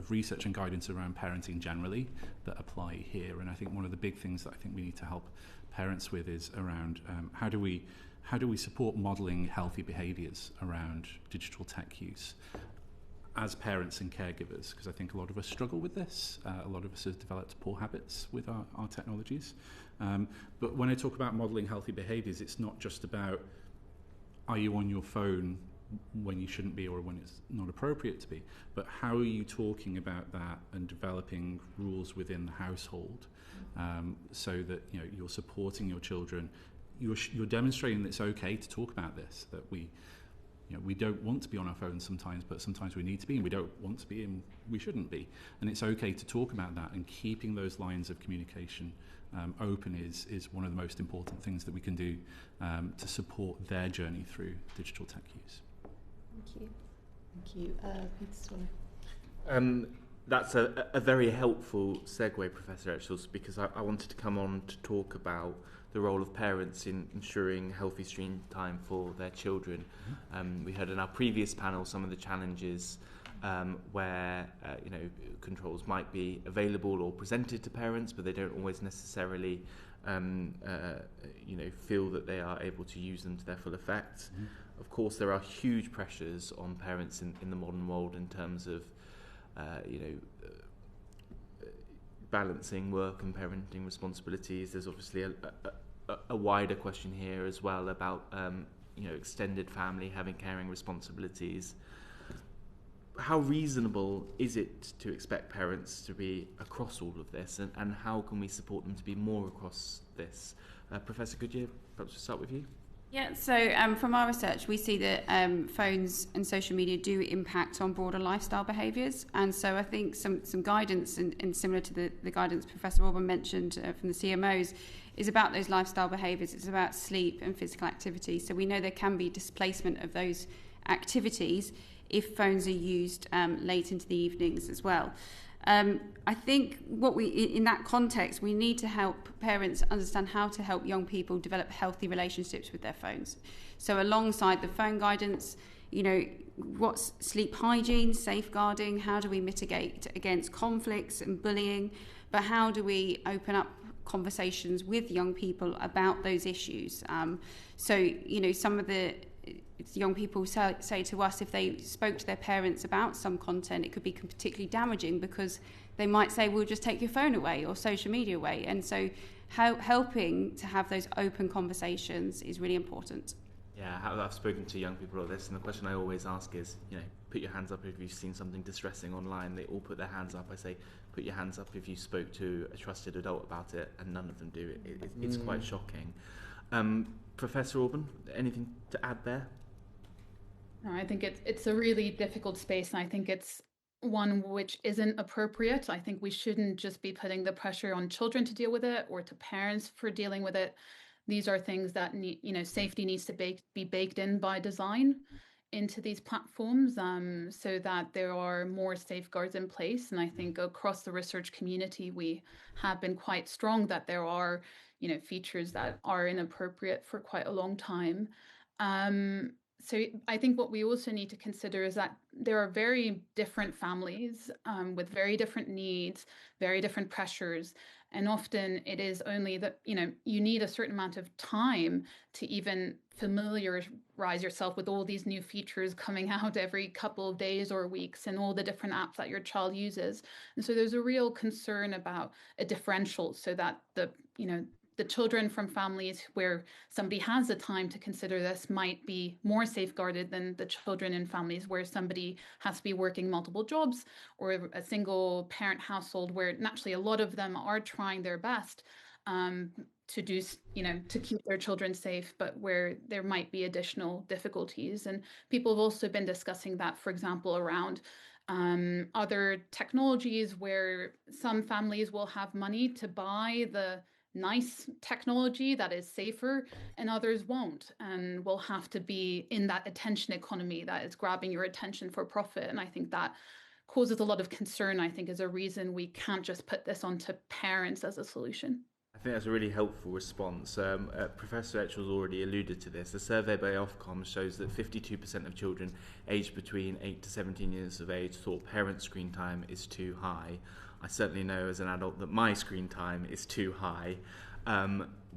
research and guidance around parenting generally that apply here, and I think one of the big things that I think we need to help parents with is around how do we support modelling healthy behaviours around digital tech use as parents and caregivers, because I think a lot of us struggle with this. A lot of us have developed poor habits with our technologies. But when I talk about modelling healthy behaviours, it's not just about are you on your phone when you shouldn't be or when it's not appropriate to be, but how are you talking about that and developing rules within the household so that you're supporting your children. You're demonstrating that it's okay to talk about this, that we don't want to be on our phones sometimes, but sometimes we need to be, and we don't want to be, and we shouldn't be. And it's okay to talk about that, and keeping those lines of communication open is one of the most important things that we can do to support their journey through digital tech use. Thank you. Thank you. Peter Stoller. That's a very helpful segue, Professor Etchells, because I wanted to come on to talk about the role of parents in ensuring healthy screen time for their children. We heard in our previous panel some of the challenges where controls might be available or presented to parents, but they don't always necessarily feel that they are able to use them to their full effect. Of course, there are huge pressures on parents in the modern world in terms of balancing work and parenting responsibilities. There's obviously a wider question here as well about extended family having caring responsibilities. How reasonable is it to expect parents to be across all of this, and how can we support them to be more across this? Professor Goodyear, perhaps we'll start with you. Yeah, so from our research, we see that phones and social media do impact on broader lifestyle behaviours. And so I think some guidance, and similar to the guidance Professor Orban mentioned from the CMOs, is about those lifestyle behaviours. It's about sleep and physical activity. So we know there can be displacement of those activities if phones are used late into the evenings as well. I think in that context, we need to help parents understand how to help young people develop healthy relationships with their phones. So alongside the phone guidance, what's sleep hygiene, safeguarding, how do we mitigate against conflicts and bullying, but how do we open up conversations with young people about those issues? Some of the young people say to us, if they spoke to their parents about some content, it could be particularly damaging because they might say, we'll just take your phone away or social media away. And so helping to have those open conversations is really important. Yeah, I've spoken to young people about this, and the question I always ask is, put your hands up if you've seen something distressing online. They all put their hands up. I say, put your hands up if you spoke to a trusted adult about it, and none of them do. It's quite shocking. Professor Orban, anything to add there? No, I think it's a really difficult space, and I think it's one which isn't appropriate. I think we shouldn't just be putting the pressure on children to deal with it or to parents for dealing with it. These are things that safety needs to be baked in by design into these platforms, so that there are more safeguards in place. And I think across the research community, we have been quite strong that there are features that are inappropriate for quite a long time. So I think what we also need to consider is that there are very different families with very different needs, very different pressures. And often it is only that, you need a certain amount of time to even familiarize yourself with all these new features coming out every couple of days or weeks and all the different apps that your child uses. And so there's a real concern about a differential so that the children from families where somebody has the time to consider this might be more safeguarded than the children in families where somebody has to be working multiple jobs, or a single parent household where naturally a lot of them are trying their best to do, to keep their children safe, but where there might be additional difficulties. And people have also been discussing that, for example, around other technologies where some families will have money to buy the nice technology that is safer and others won't, and will have to be in that attention economy that is grabbing your attention for profit. And I think that causes a lot of concern. I think is a reason we can't just put this onto parents as a solution. I think that's a really helpful response. Professor Etchell's already alluded to this. A survey by Ofcom shows that 52% of children aged between 8 to 17 years of age thought parent screen time is too high. I certainly know as an adult that my screen time is too high.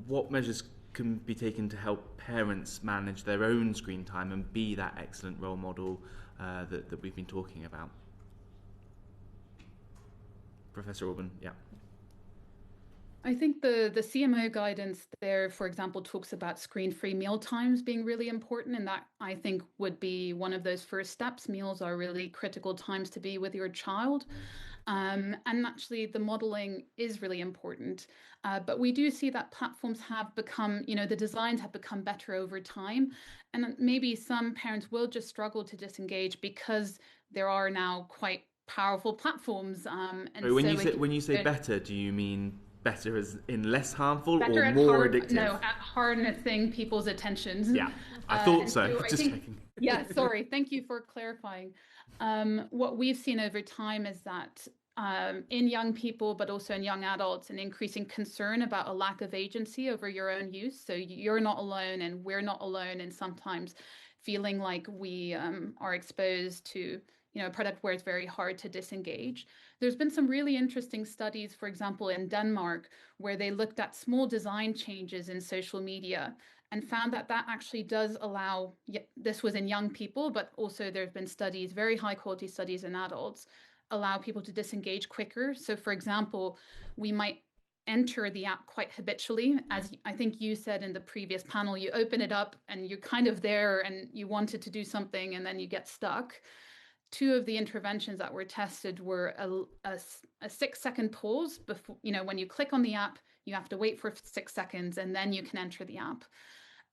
What measures can be taken to help parents manage their own screen time and be that excellent role model that we've been talking about? Professor Orban, yeah. I think the CMO guidance there, for example, talks about screen-free meal times being really important, and that I think would be one of those first steps. Meals are really critical times to be with your child. And actually the modeling is really important. But we do see that platforms have become, the designs have become better over time. And maybe some parents will just struggle to disengage because there are now quite powerful platforms. When you say better, do you mean better as in less harmful better or more addictive? No, at harnessing people's attentions. Yeah, I thought so. Just checking. Yeah, sorry. Thank you for clarifying. What we've seen over time is that in young people, but also in young adults, an increasing concern about a lack of agency over your own use. So you're not alone and we're not alone, and sometimes feeling like we are exposed to a product where it's very hard to disengage. There's been some really interesting studies, for example, in Denmark, where they looked at small design changes in social media and found that that actually does allow, this was in young people, but also there have been studies, very high quality studies in adults, allow people to disengage quicker. So for example, we might enter the app quite habitually. As I think you said in the previous panel, you open it up and you're kind of there and you wanted to do something and then you get stuck. Two of the interventions that were tested were a 6-second pause before, when you click on the app, you have to wait for 6 seconds and then you can enter the app.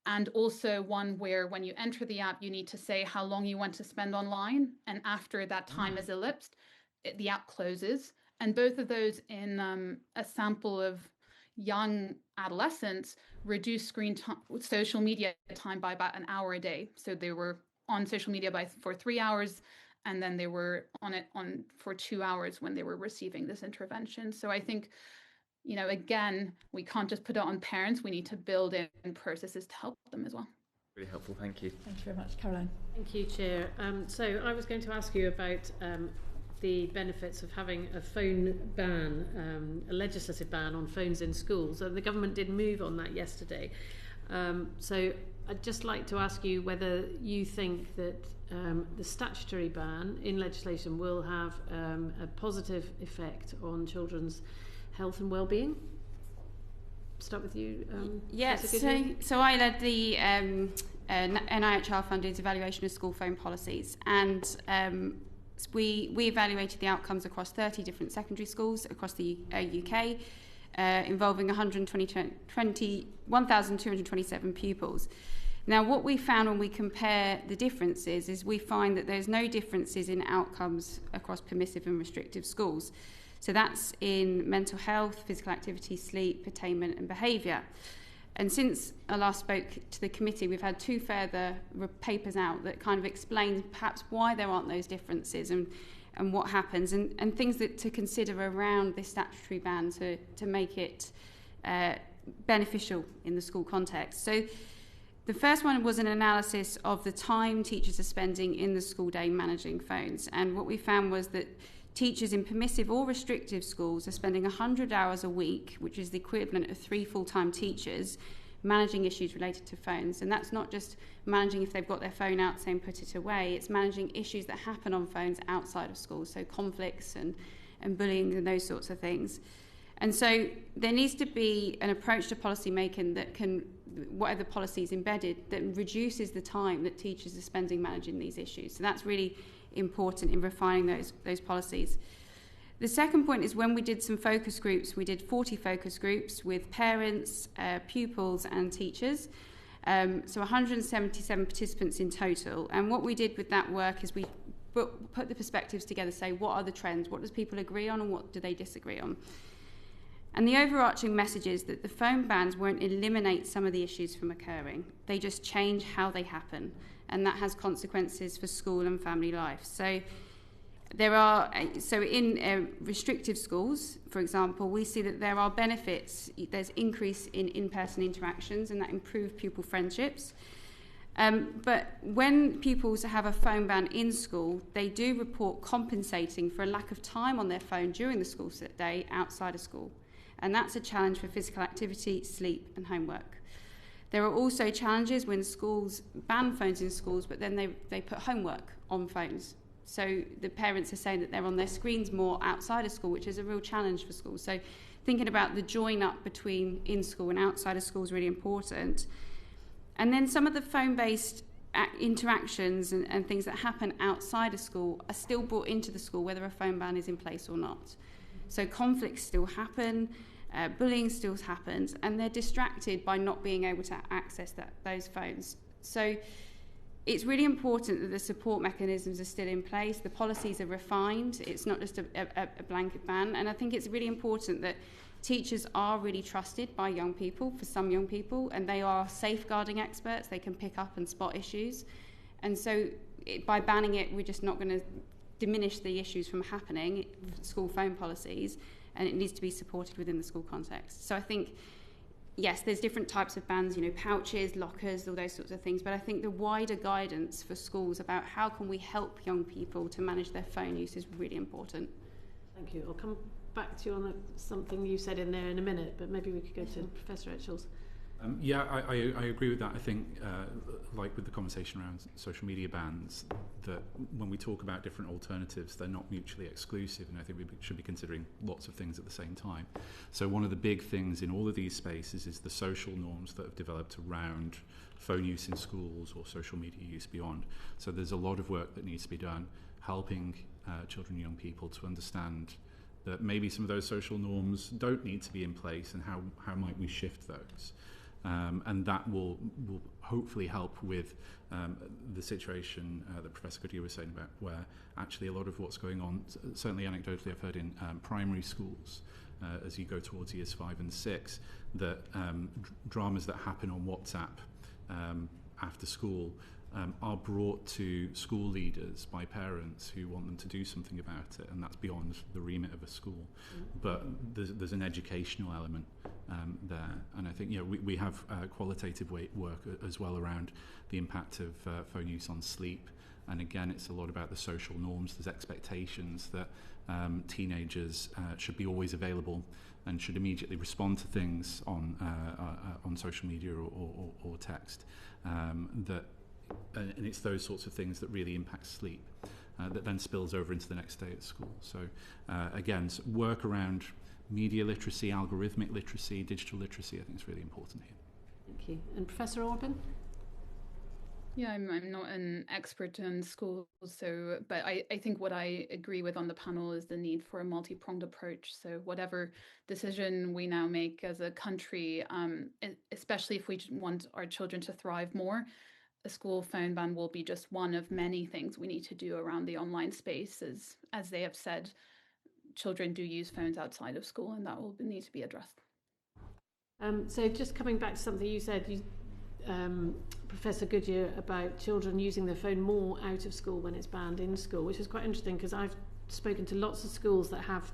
and also one where when you enter the app, you need to say how long you want to spend online. And after that time has elapsed, the app closes. And both of those in a sample of young adolescents reduced social media time by about an hour a day. So they were on social media for 3 hours, and then they were on it for 2 hours when they were receiving this intervention. So I think, again, we can't just put it on parents. We need to build in processes to help them as well. Really helpful, thank you. Thank you very much, Caroline. Thank you, Chair. So I was going to ask you about the benefits of having a phone ban, a legislative ban on phones in schools. The government did move on that yesterday. So I'd just like to ask you whether you think that the statutory ban in legislation will have a positive effect on children's health and well-being. Start with you. Yes, so I led the NIHR funded evaluation of school phone policies, and we evaluated the outcomes across 30 different secondary schools across the UK, involving 1,227 pupils. Now, what we found when we compare the differences is we find that there's no differences in outcomes across permissive and restrictive schools. So that's in mental health, physical activity, sleep, attainment and behaviour. And since I last spoke to the committee, we've had 2 further papers out that kind of explain perhaps why there aren't those differences and what happens, and things that to consider around this statutory ban to make it beneficial in the school context. So the first one was an analysis of the time teachers are spending in the school day managing phones. And what we found was that teachers in permissive or restrictive schools are spending 100 hours a week, which is the equivalent of 3 full-time teachers, managing issues related to phones. And that's not just managing if they've got their phone out saying put it away, it's managing issues that happen on phones outside of school, so conflicts and bullying and those sorts of things. And so there needs to be an approach to policy making that can, whatever policy is embedded, that reduces the time that teachers are spending managing these issues. So that's really important in refining those policies. The second point is when we did some focus groups, we did 40 focus groups with parents, pupils and teachers, so 177 participants in total. And what we did with that work is we put the perspectives together, say what are the trends, what does people agree on and what do they disagree on. And the overarching message is that the phone bans won't eliminate some of the issues from occurring, they just change how they happen. And that has consequences for school and family life. So in restrictive schools, for example, we see that there are benefits. There's increase in in-person interactions, and that improve pupil friendships. But when pupils have a phone ban in school, they do report compensating for a lack of time on their phone during the school day outside of school. And that's a challenge for physical activity, sleep and homework. There are also challenges when schools ban phones in schools, but then they put homework on phones. So the parents are saying that they're on their screens more outside of school, which is a real challenge for schools. So thinking about the join up between in school and outside of school is really important. And then some of the phone-based interactions and things that happen outside of school are still brought into the school, whether a phone ban is in place or not. So conflicts still happen. Bullying still happens, and they're distracted by not being able to access those phones. So it's really important that the support mechanisms are still in place, the policies are refined, it's not just a blanket ban. And I think it's really important that teachers are really trusted by young people, for some young people, and they are safeguarding experts, they can pick up and spot issues. And so by banning it, we're just not going to diminish the issues from happening, school phone policies, and it needs to be supported within the school context. So I think, yes, there's different types of bans, pouches, lockers, all those sorts of things, but I think the wider guidance for schools about how can we help young people to manage their phone use is really important. Thank you. I'll come back to you on something you said in there in a minute, but maybe we could go to Professor Etchells. I agree with that. I think, like with the conversation around social media bans, that when we talk about different alternatives, they're not mutually exclusive, and I think we should be considering lots of things at the same time. So one of the big things in all of these spaces is the social norms that have developed around phone use in schools or social media use beyond. So there's a lot of work that needs to be done, helping children and young people to understand that maybe some of those social norms don't need to be in place, and how might we shift those. And that will hopefully help with the situation that Professor Goodyear was saying about, where actually a lot of what's going on, certainly anecdotally I've heard in primary schools, as you go towards years 5 and 6, that dramas that happen on WhatsApp after school are brought to school leaders by parents who want them to do something about it, and that's beyond the remit of a school. But there's an educational element there, and I think we have qualitative work as well around the impact of phone use on sleep. And again, it's a lot about the social norms. There's expectations that teenagers should be always available and should immediately respond to things on social media or text. And it's those sorts of things that really impact sleep, that then spills over into the next day at school. So again, work around media literacy, algorithmic literacy, digital literacy, I think is really important here. Thank you. And Professor Orban? Yeah, I'm not an expert in schools, but I think what I agree with on the panel is the need for a multi-pronged approach. So whatever decision we now make as a country, especially if we want our children to thrive more, a school phone ban will be just one of many things we need to do around the online space. As they have said, children do use phones outside of school, and that will need to be addressed. So just coming back to something you said, Professor Goodyear, about children using their phone more out of school when it's banned in school, which is quite interesting because I've spoken to lots of schools that have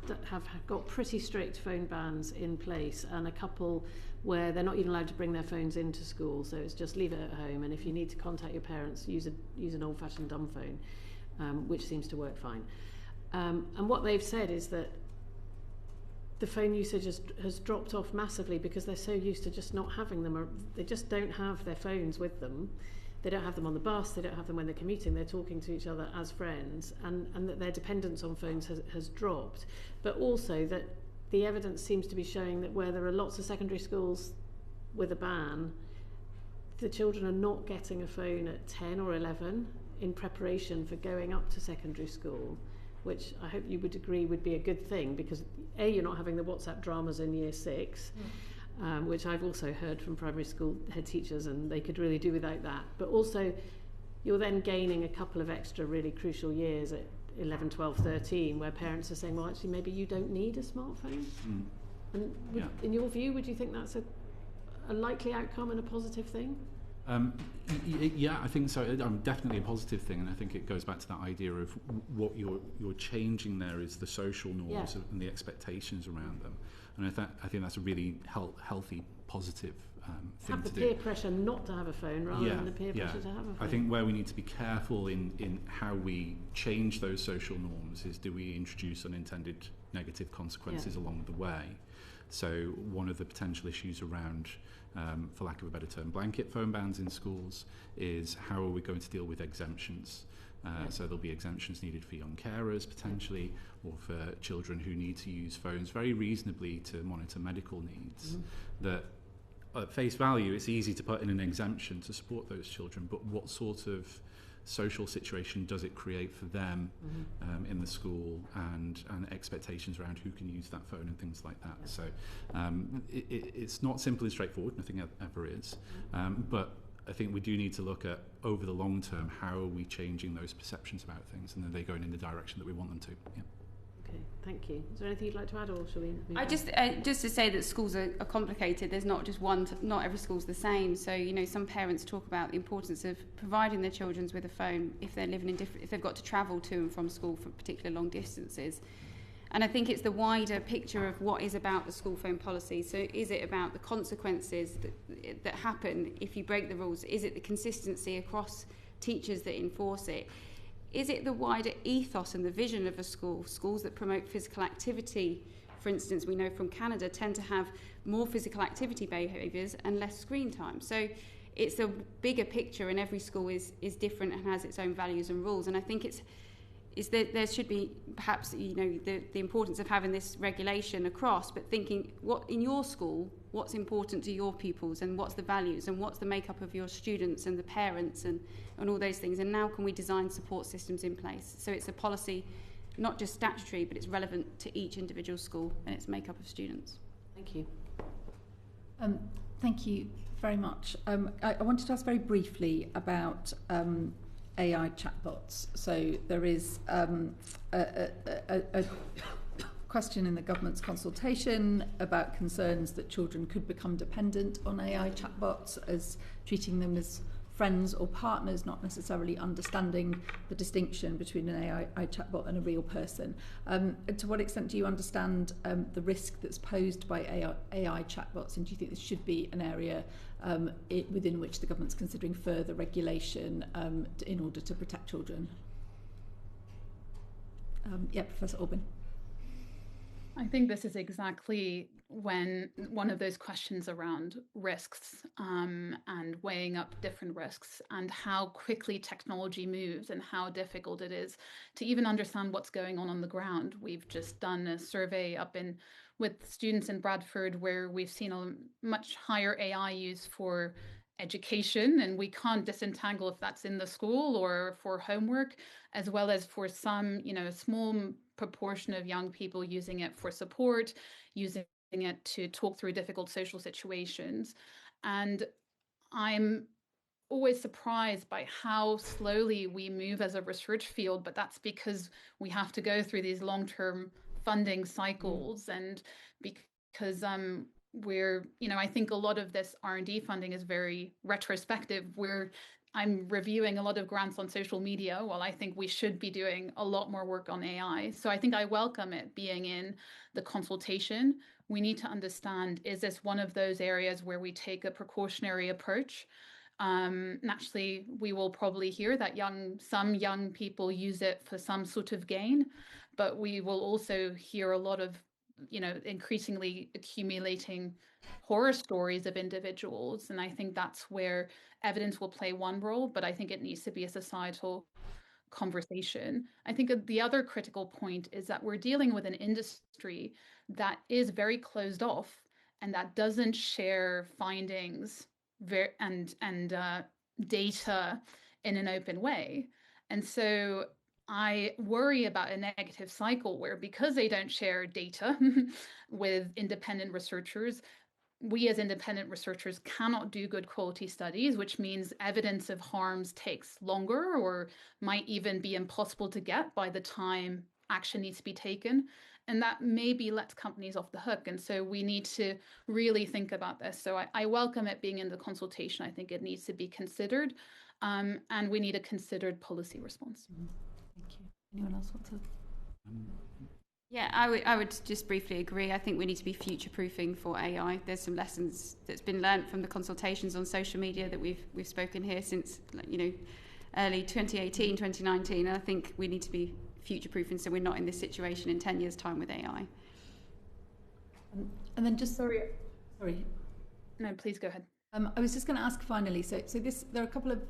got pretty strict phone bans in place, and a couple where they're not even allowed to bring their phones into school, so it's just leave it at home, and if you need to contact your parents, use an old-fashioned dumb phone, which seems to work fine. And what they've said is that the phone usage has dropped off massively because they're so used to just not having them, or they just don't have their phones with them. They don't have them on the bus, they don't have them when they're commuting, they're talking to each other as friends, and that their dependence on phones has dropped. But also that the evidence seems to be showing that where there are lots of secondary schools with a ban, the children are not getting a phone at 10 or 11 in preparation for going up to secondary school, which I hope you would agree would be a good thing, because A, you're not having the WhatsApp dramas in year 6, which I've also heard from primary school head teachers, and they could really do without that. But also, you're then gaining a couple of extra really crucial years at 11, 12, 13, where parents are saying, well, actually, maybe you don't need a smartphone. And in your view, would you think that's a likely outcome and a positive thing? Yeah, I think so. Definitely a positive thing, and I think it goes back to that idea of what you're changing there is the social norms and the expectations around them, and I think that's a really healthy, positive thing have the to do. peer pressure not to have a phone rather than the peer pressure to have a phone. I think where we need to be careful in how we change those social norms is, do we introduce unintended negative consequences along the way? So one of the potential issues around, for lack of a better term, blanket phone bans in schools is how are we going to deal with exemptions? So there'll be exemptions needed for young carers potentially, or for children who need to use phones very reasonably to monitor medical needs. That at face value, it's easy to put in an exemption to support those children, but what sort of social situation does it create for them in the school, and expectations around who can use that phone and things like that. So it's not simple and straightforward, nothing ever is, but I think we do need to look at, over the long term, how are we changing those perceptions about things, and are they going in the direction that we want them to. Okay, thank you. Is there anything you'd like to add, or shall we? Just to say that schools are complicated. There's not just one. Not every school's the same. So some parents talk about the importance of providing their children with a phone if they're living in if they've got to travel to and from school for particular long distances. And I think it's the wider picture of what is about the school phone policy. So is it about the consequences that happen if you break the rules? Is it the consistency across teachers that enforce it? Is it the wider ethos and the vision of a school? Schools that promote physical activity, for instance, we know from Canada, tend to have more physical activity behaviours and less screen time. So it's a bigger picture, and every school is different and has its own values and rules. And I think there should be perhaps the importance of having this regulation across, but thinking what in your school, what's important to your pupils, and what's the values, and what's the makeup of your students and the parents and all those things, and now can we design support systems in place so it's a policy not just statutory but it's relevant to each individual school and its makeup of students. Thank you. Thank you very much. I wanted to ask very briefly about AI chatbots. So there is a question in the government's consultation about concerns that children could become dependent on AI chatbots, as treating them as friends or partners, not necessarily understanding the distinction between an AI chatbot and a real person. To what extent do you understand the risk that's posed by AI chatbots, and do you think this should be an area within which the government's considering further regulation in order to protect children? Professor Orban. I think this is exactly when one of those questions around risks and weighing up different risks and how quickly technology moves and how difficult it is to even understand what's going on the ground. We've just done a survey with students in Bradford where we've seen a much higher AI use for education, and we can't disentangle if that's in the school or for homework, as well as for some, a small proportion of young people using it for support, using it to talk through difficult social situations. And I'm always surprised by how slowly we move as a research field, but that's because we have to go through these long-term funding cycles, and because I think a lot of this R&D funding is very retrospective. I'm reviewing a lot of grants on social media, while I think we should be doing a lot more work on AI. So I think I welcome it being in the consultation. We need to understand, is this one of those areas where we take a precautionary approach? Naturally, we will probably hear that some young people use it for some sort of gain, but we will also hear a lot of increasingly accumulating horror stories of individuals. And I think that's where evidence will play one role, but I think it needs to be a societal conversation. I think the other critical point is that we're dealing with an industry that is very closed off and that doesn't share findings and data in an open way. And so I worry about a negative cycle where, because they don't share data with independent researchers, we as independent researchers cannot do good quality studies, which means evidence of harms takes longer or might even be impossible to get by the time action needs to be taken. And that maybe lets companies off the hook. And so we need to really think about this. So I welcome it being in the consultation. I think it needs to be considered, and we need a considered policy response. Thank you. Anyone else want to? Yeah, I would just briefly agree. I think we need to be future-proofing for AI. There's some lessons that's been learnt from the consultations on social media that we've spoken here since early 2018, 2019. And I think we need to be future-proofing so we're not in this situation in 10 years' time with AI. And then just sorry. No, please go ahead. I was just going to ask finally. So there are a couple of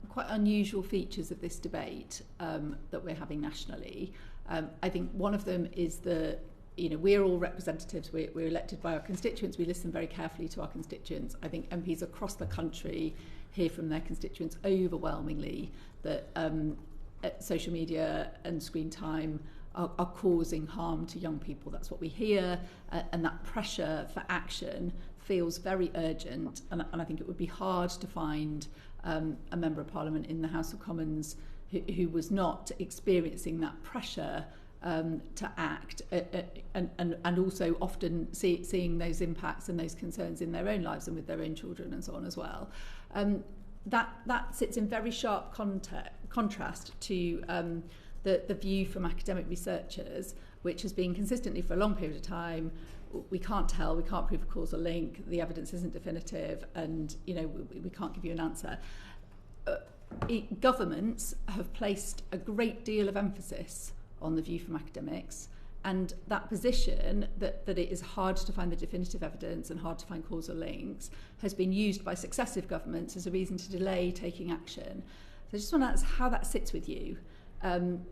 quite unusual features of this debate that we're having nationally. I think one of them is we're all representatives. We're elected by our constituents. We listen very carefully to our constituents. I think MPs across the country hear from their constituents overwhelmingly that social media and screen time are causing harm to young people. That's what we hear, and that pressure for action feels very urgent. And I think it would be hard to find a Member of Parliament in the House of Commons who was not experiencing that pressure to act, and also often seeing those impacts and those concerns in their own lives and with their own children and so on as well. That sits in very sharp contrast to the view from academic researchers, which has been consistently for a long period of time: we can't tell, we can't prove a causal link, the evidence isn't definitive, and we can't give you an answer. Governments have placed a great deal of emphasis on the view from academics, and that position that it is hard to find the definitive evidence and hard to find causal links has been used by successive governments as a reason to delay taking action. So I just want to ask how that sits with you. Do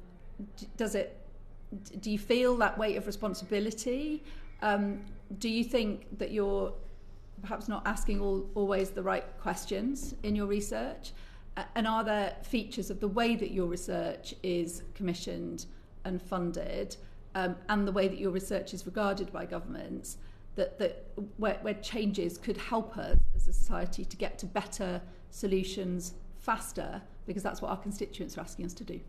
you feel that weight of responsibility? Do you think that you're perhaps not asking always the right questions in your research? And are there features of the way that your research is commissioned and funded, and the way that your research is regarded by governments, where changes could help us as a society to get to better solutions faster, because that's what our constituents are asking us to do.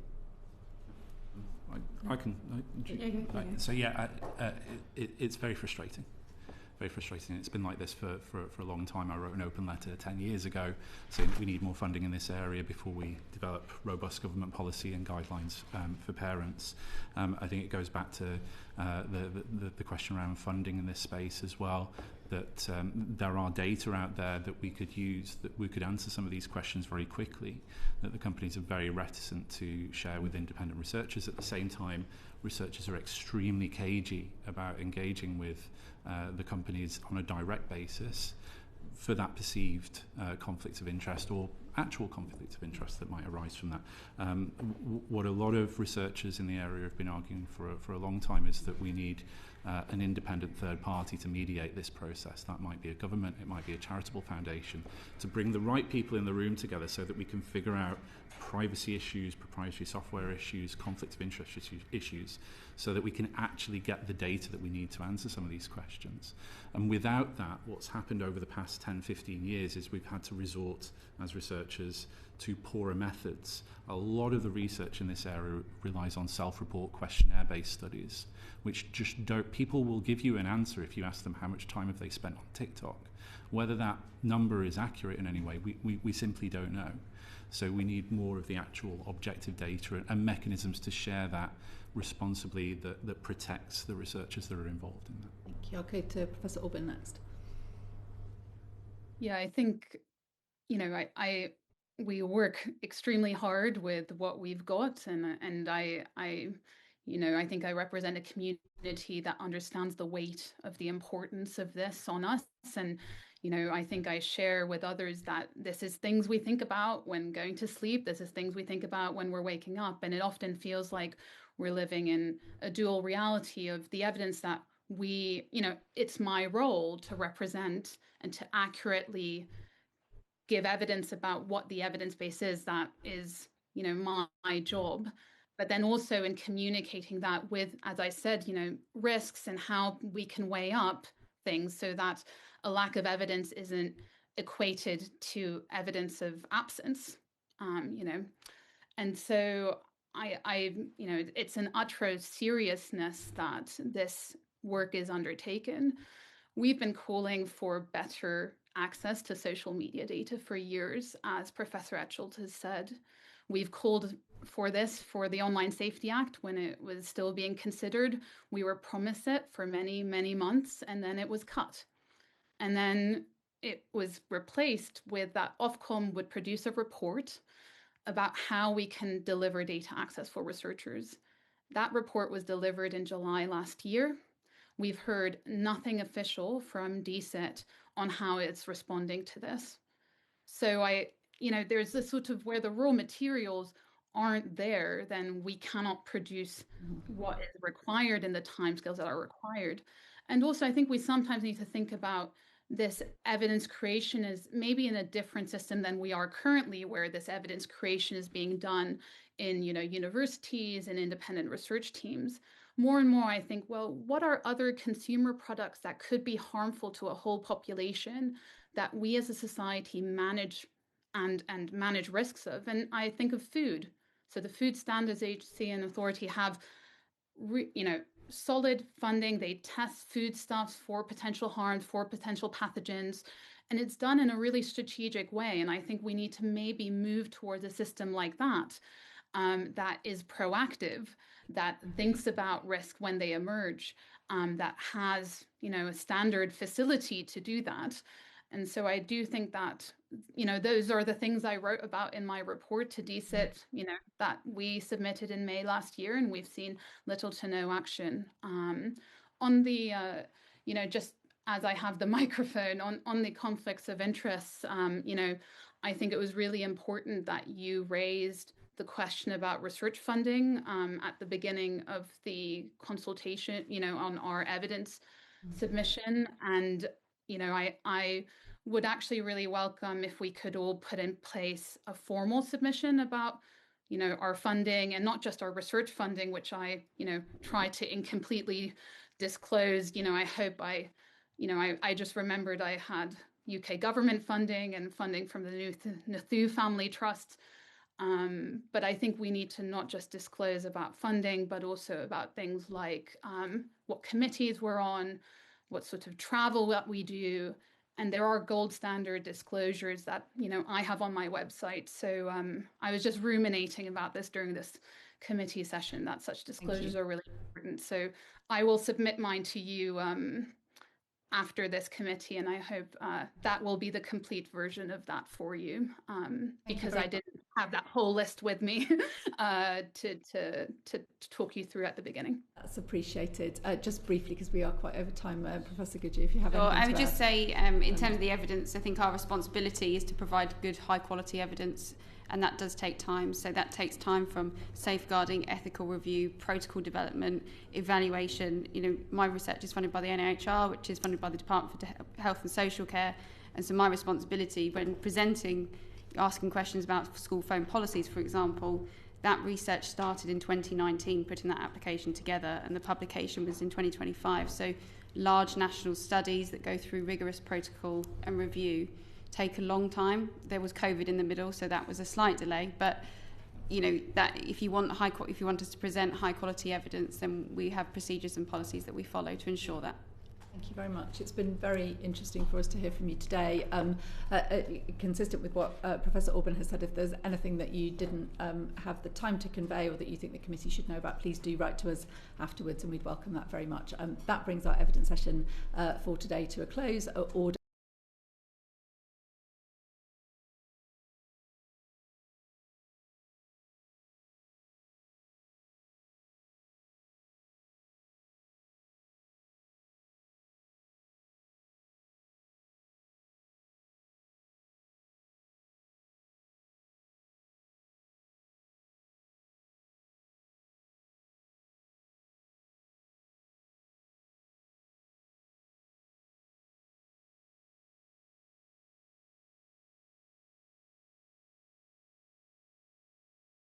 It's very frustrating. Very frustrating. It's been like this for a long time. I wrote an open letter 10 years ago saying we need more funding in this area before we develop robust government policy and guidelines for parents. I think it goes back to the question around funding in this space as well, that there are data out there that we could use, that we could answer some of these questions very quickly, that the companies are very reticent to share with independent researchers. At the same time, researchers are extremely cagey about engaging with the companies on a direct basis for that perceived conflict of interest or actual conflict of interest that might arise from that. What a lot of researchers in the area have been arguing for a long time is that we need an independent third party to mediate this process. That might be a government, it might be a charitable foundation, to bring the right people in the room together so that we can figure out privacy issues, proprietary software issues, conflict of interest issues, so that we can actually get the data that we need to answer some of these questions. And without that, what's happened over the past 10, 15 years is we've had to resort as researchers to poorer methods. A lot of the research in this area relies on self-report questionnaire-based studies, which just don't, people will give you an answer if you ask them how much time have they spent on TikTok. Whether that number is accurate in any way, we simply don't know. So we need more of the actual objective data and mechanisms to share that responsibly that protects the researchers that are involved in that. Thank you. I'll go to Professor Orban next. Yeah, I think, we work extremely hard with what we've got, and I think I represent a community that understands the weight of the importance of this on us. And I think I share with others that this is things we think about when going to sleep. This is things we think about when we're waking up. And it often feels like we're living in a dual reality of the evidence that it's my role to represent and to accurately give evidence about what the evidence base is. That is, my job. But then also in communicating that with, as I said, risks and how we can weigh up things so that a lack of evidence isn't equated to evidence of absence, And so it's an utmost seriousness that this work is undertaken. We've been calling for better access to social media data for years, as Professor Etchells has said. We've called for this for the Online Safety Act when it was still being considered. We were promised it for many, many months, and then it was cut. And then it was replaced with that Ofcom would produce a report about how we can deliver data access for researchers. That report was delivered in July last year. We've heard nothing official from DSIT on how it's responding to this. So there's this sort of where the raw materials aren't there, then we cannot produce what is required in the timescales that are required. And also, I think we sometimes need to think about this evidence creation is maybe in a different system than we are currently, where this evidence creation is being done in universities and independent research teams. More and more, I think, well, what are other consumer products that could be harmful to a whole population that we as a society manage and manage risks of? And I think of food. So the Food Standards Agency and Authority have, solid funding. They test foodstuffs for potential harms, for potential pathogens, and it's done in a really strategic way. And I think we need to maybe move towards a system like that, that is proactive, that thinks about risk when they emerge, that has, a standard facility to do that. And so I do think that, those are the things I wrote about in my report to DSIT, that we submitted in May last year, and we've seen little to no action. On the, just as I have the microphone, on the conflicts of interest, I think it was really important that you raised the question about research funding at the beginning of the consultation, on our evidence submission. And I would actually really welcome if we could all put in place a formal submission about, our funding, and not just our research funding, which I, try to incompletely disclose. I hope by I just remembered I had UK government funding and funding from the Nathu Family Trust. But I think we need to not just disclose about funding, but also about things like what committees we're on, what sort of travel that we do. And there are gold standard disclosures that, I have on my website. So I was just ruminating about this during this committee session, that such disclosures are really important. So I will submit mine to you after this committee, and I hope that will be the complete version of that for you, because I didn't have that whole list with me to talk you through at the beginning. That's appreciated. Just briefly, because we are quite over time, Professor Goodger, if you have anything I would to just add. say, in terms of the evidence, I think our responsibility is to provide good, high-quality evidence, and that does take time. So that takes time from safeguarding, ethical review, protocol development, evaluation. My research is funded by the NIHR, which is funded by the Department for Health and Social Care, and so my responsibility when presenting, asking questions about school phone policies, for example, that research started in 2019, putting that application together, and the publication was in 2025. So large national studies that go through rigorous protocol and review take a long time. There was COVID in the middle, so that was a slight delay. But that if you want us to present high quality evidence, then we have procedures and policies that we follow to ensure that. Thank you very much. It's been very interesting for us to hear from you today. Consistent with what Professor Orban has said, if there's anything that you didn't have the time to convey or that you think the committee should know about, please do write to us afterwards, and we'd welcome that very much. That brings our evidence session for today to a close. Order